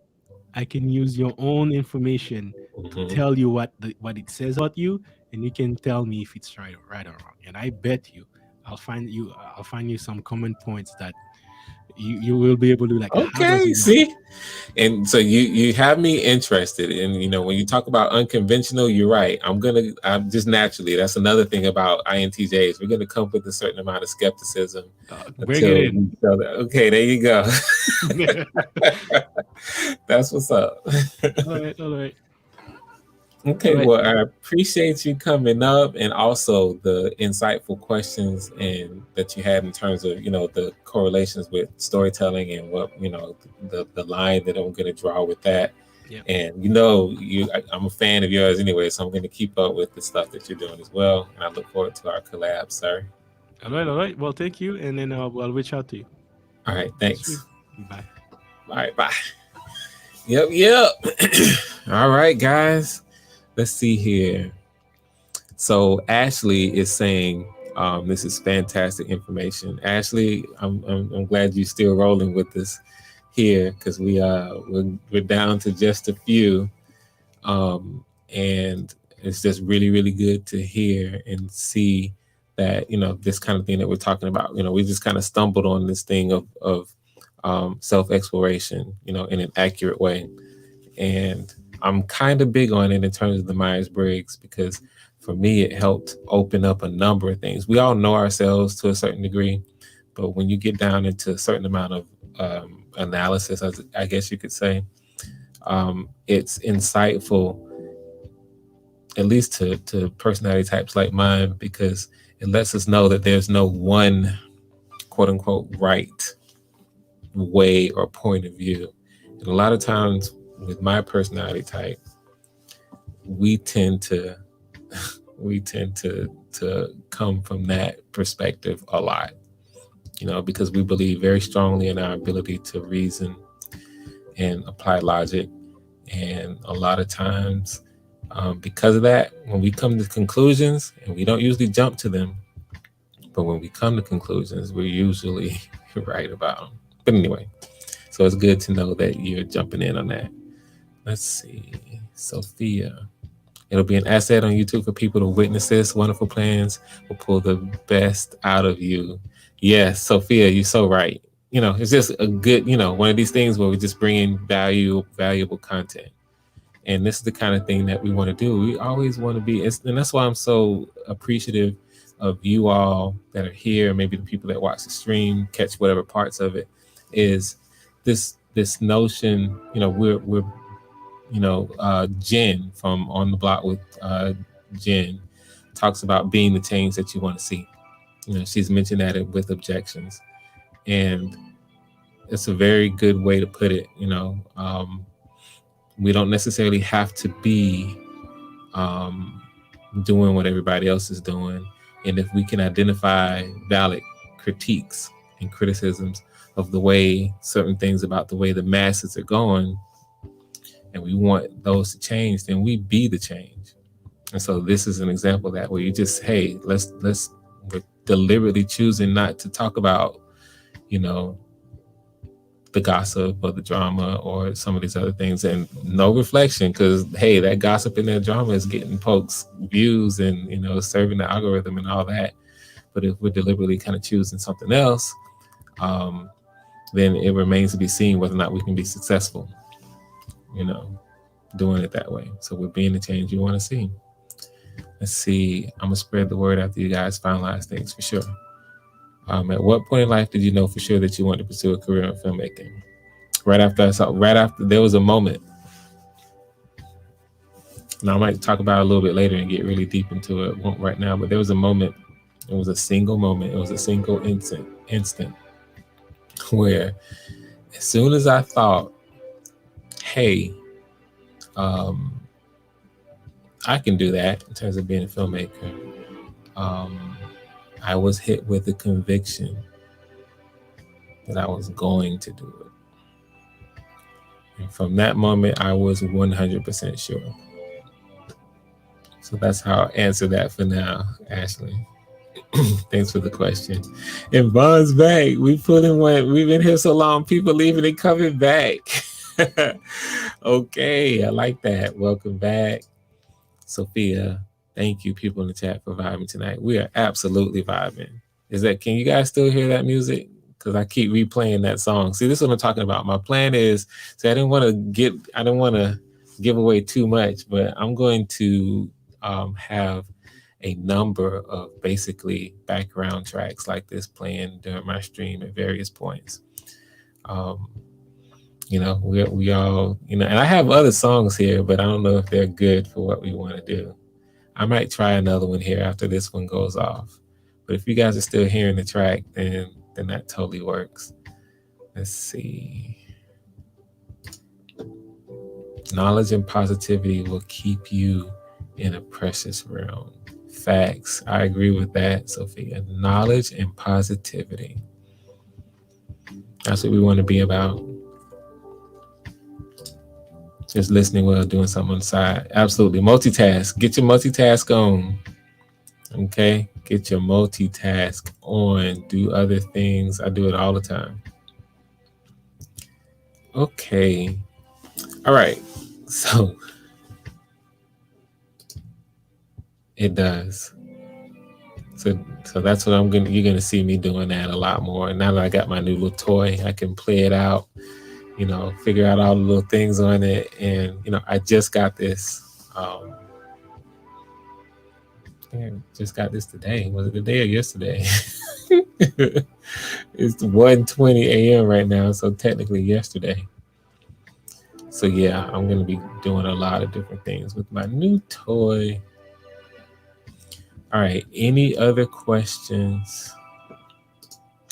I can use your own information to tell you what it says about you, and you can tell me if it's right or wrong. And I bet you, I'll find you some common points that you will be able to like. Okay, see, and so you have me interested, and when you talk about unconventional, you're right. I'm just naturally. That's another thing about INTJs. We're gonna come with a certain amount of skepticism. Bring it in. Okay, there you go. That's what's up. All right. Okay, well, I appreciate you coming up, and also the insightful questions and that you had in terms of the correlations with storytelling and what the line that I'm going to draw with that. Yeah. And I'm a fan of yours anyway, so I'm going to keep up with the stuff that you're doing as well. And I look forward to our collab, sir. All right. Well, thank you, and then I'll reach out to you. All right, thanks. Bye. All right, bye. Yep. All right, guys. Let's see here. So Ashley is saying, this is fantastic information. Ashley, I'm glad you're still rolling with us here, because we're down to just a few, and it's just really, really good to hear and see that this kind of thing that we're talking about. We just kind of stumbled on this thing of self-exploration, in an accurate way, and I'm kind of big on it in terms of the Myers-Briggs, because for me, it helped open up a number of things. We all know ourselves to a certain degree, but when you get down into a certain amount of analysis, I guess you could say, it's insightful, at least to personality types like mine, because it lets us know that there's no one quote unquote right way or point of view. And a lot of times, with my personality type, we tend to come from that perspective a lot, because we believe very strongly in our ability to reason and apply logic. And a lot of times, because of that, when we come to conclusions, and we don't usually jump to them, but when we come to conclusions, we're usually right about them. But anyway, so it's good to know that you're jumping in on that. Let's see, Sophia. It'll be an asset on YouTube for people to witness this. Wonderful plans will pull the best out of you. Yes, Sophia, you're so right. It's just a good, one of these things where we just bring in valuable content. And this is the kind of thing that we want to do. We always want to be, and that's why I'm so appreciative of you all that are here, maybe the people that watch the stream, catch whatever parts of it, is this notion, we're Jen from On the Block with Jen talks about being the change that you want to see. She's mentioned that with objections, and it's a very good way to put it. We don't necessarily have to be doing what everybody else is doing, and if we can identify valid critiques and criticisms of the way certain things about the way the masses are going, and we want those to change, then we be the change. And so this is an example of that, where you just, hey, we're deliberately choosing not to talk about, the gossip or the drama or some of these other things, and no reflection, because hey, that gossip and that drama is getting folks views and serving the algorithm and all that. But if we're deliberately kind of choosing something else, then it remains to be seen whether or not we can be successful, doing it that way. So we're being the change you want to see. Let's see. I'm gonna spread the word after you guys finalize things for sure. At what point in life did you know for sure that you wanted to pursue a career in filmmaking? Right after there was a moment. Now I might talk about it a little bit later and get really deep into it. Won't right now, but there was a moment. It was a single moment. It was a single instant where, as soon as I thought, hey, I can do that in terms of being a filmmaker, I was hit with the conviction that I was going to do it. And from that moment, I was 100% sure. So that's how I'll answer that for now, Ashley. Thanks for the question. And Von's back. We've been here so long, people leaving and coming back. Okay, I like that. Welcome back. Sophia, thank you, people in the chat, for vibing tonight. We are absolutely vibing. Can you guys still hear that music? Because I keep replaying that song. See, this is what I'm talking about. My plan is, I didn't want to give away too much, but I'm going to have a number of basically background tracks like this playing during my stream at various points. We all, and I have other songs here, but I don't know if they're good for what we want to do. I might try another one here after this one goes off. But if you guys are still hearing the track, then that totally works. Let's see. Knowledge and positivity will keep you in a precious realm. Facts. I agree with that, Sophia. Knowledge and positivity. That's what we want to be about. Just listening while doing something on the side. Absolutely. Multitask. Get your multitask on. Okay? Get your multitask on. Do other things. I do it all the time. Okay. All right. So it does. So that's what you're gonna see me doing that a lot more. And now that I got my new little toy, I can play it out, figure out all the little things on it. And I just got this. Just got this today. Was it today or yesterday? It's 1:20 a.m. right now, so technically yesterday. So yeah, I'm gonna be doing a lot of different things with my new toy. All right, any other questions?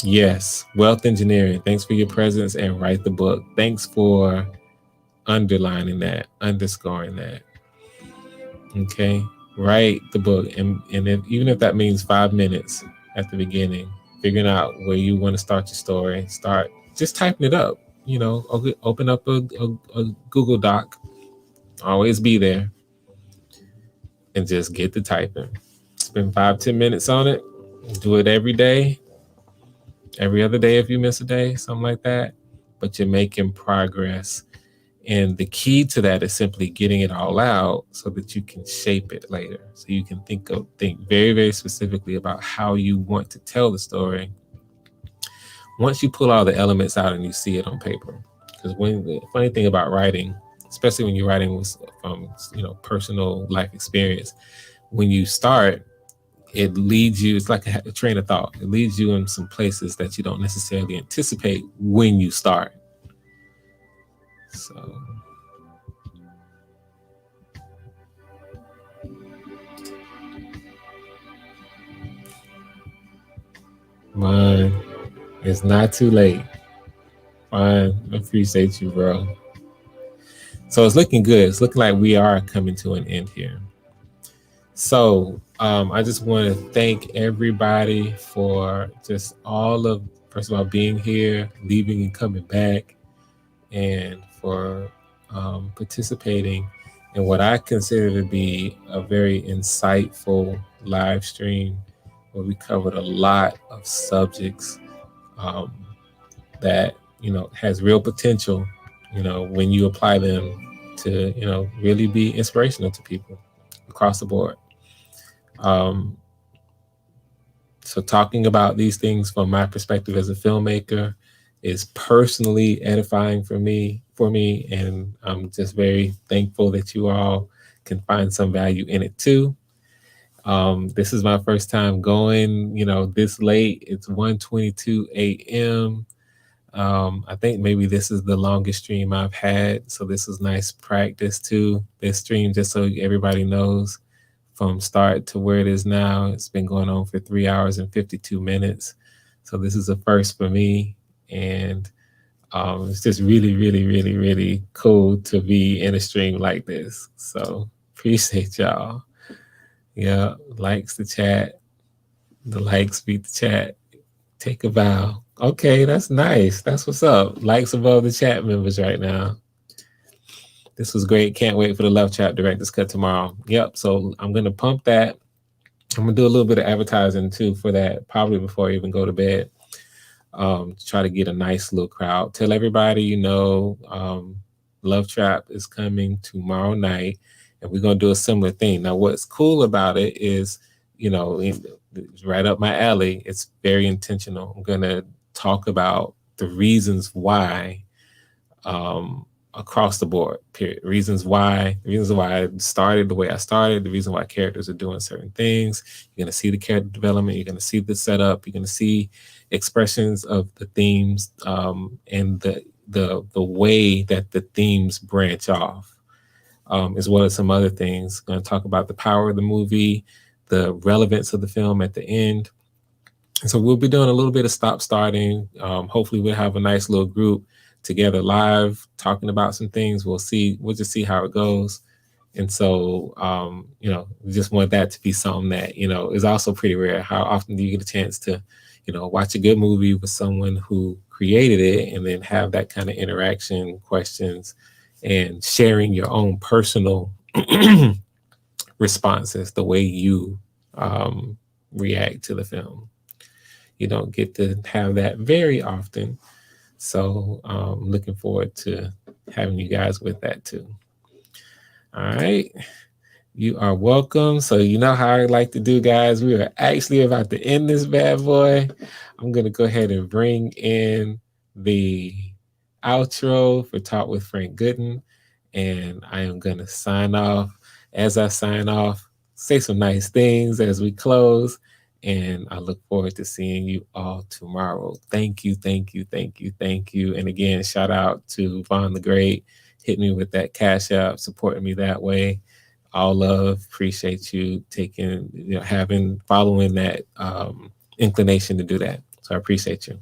Yes, Wealth Engineering. Thanks for your presence and write the book. Thanks for underlining that, underscoring that. Okay, write the book. And even if that means 5 minutes at the beginning, figuring out where you want to start your story, start just typing it up. Open up a Google Doc, always be there, and just get to typing. Spend 5-10 minutes on it. Do it every day, every other day if you miss a day, something like that. But you're making progress. And the key to that is simply getting it all out so that you can shape it later. So you can think very, very specifically about how you want to tell the story. Once you pull all the elements out and you see it on paper. Because the funny thing about writing, especially when you're writing with personal life experience, when you start, it leads you, it's like a train of thought. It leads you in some places that you don't necessarily anticipate when you start. So mine, it's not too late. Fine, I appreciate you, bro. So it's looking good. It's looking like we are coming to an end here. So I just want to thank everybody for just first of all, being here, leaving and coming back, and for participating and what I consider to be a very insightful live stream where we covered a lot of subjects that, you know, has real potential, you know, when you apply them to, you know, really be inspirational to people across the board. So talking about these things from my perspective as a filmmaker is personally edifying for me, and I'm just very thankful that you all can find some value in it too. This is my first time going, you know, this late. It's 1:22 a.m. I think maybe this is the longest stream I've had, so this is nice practice too. This stream, just so everybody knows, from start to where it is now, it's been going on for 3 hours and 52 minutes. So this is a first for me, and it's just really, really, really, really cool to be in a stream like this. So appreciate y'all. Yeah, likes the chat. The likes beat the chat. Take a bow. Okay, that's nice. That's what's up. Likes above the chat members right now. This was great. Can't wait for the Love Chat Director's Cut tomorrow. Yep, so I'm going to pump that. I'm going to do a little bit of advertising too for that, probably before I even go to bed, to try to get a nice little crowd. Tell everybody, you know, Love Trap is coming tomorrow night, and we're going to do a similar thing. Now, what's cool about it is, you know, it's right up my alley. It's very intentional. I'm going to talk about the reasons why, across the board, period. Reasons why I started the way I started, the reason why characters are doing certain things. You're going to see the character development. You're going to see the setup. You're going to see expressions of the themes, and the way that the themes branch off, as well as some other things. Going to talk about the power of the movie, the relevance of the film at the end. And so we'll be doing a little bit of starting. Hopefully we'll have a nice little group together live talking about some things. We'll just see how it goes. And so, you know, we just want that to be something that, you know, is also pretty rare. How often do you get a chance to, you know, watch a good movie with someone who created it and then have that kind of interaction, questions, and sharing your own personal responses, the way you react to the film. You don't get to have that very often. So looking forward to having you guys with that too. All right. You are welcome. So you know how I like to do, guys. We are actually about to end this bad boy. I'm going to go ahead and bring in the outro for Talk with Frank Gooden. And I am going to sign off. As I sign off, say some nice things as we close. And I look forward to seeing you all tomorrow. Thank you, thank you, thank you, thank you. And again, shout out to Vaughn the Great. Hit me with that Cash App, supporting me that way. All love. Appreciate you taking, you know, following that inclination to do that. So I appreciate you.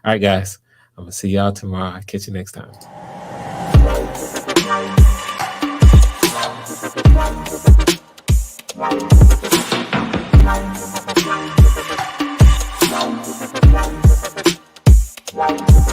All right, guys. I'm going to see y'all tomorrow. I'll catch you next time. Wow.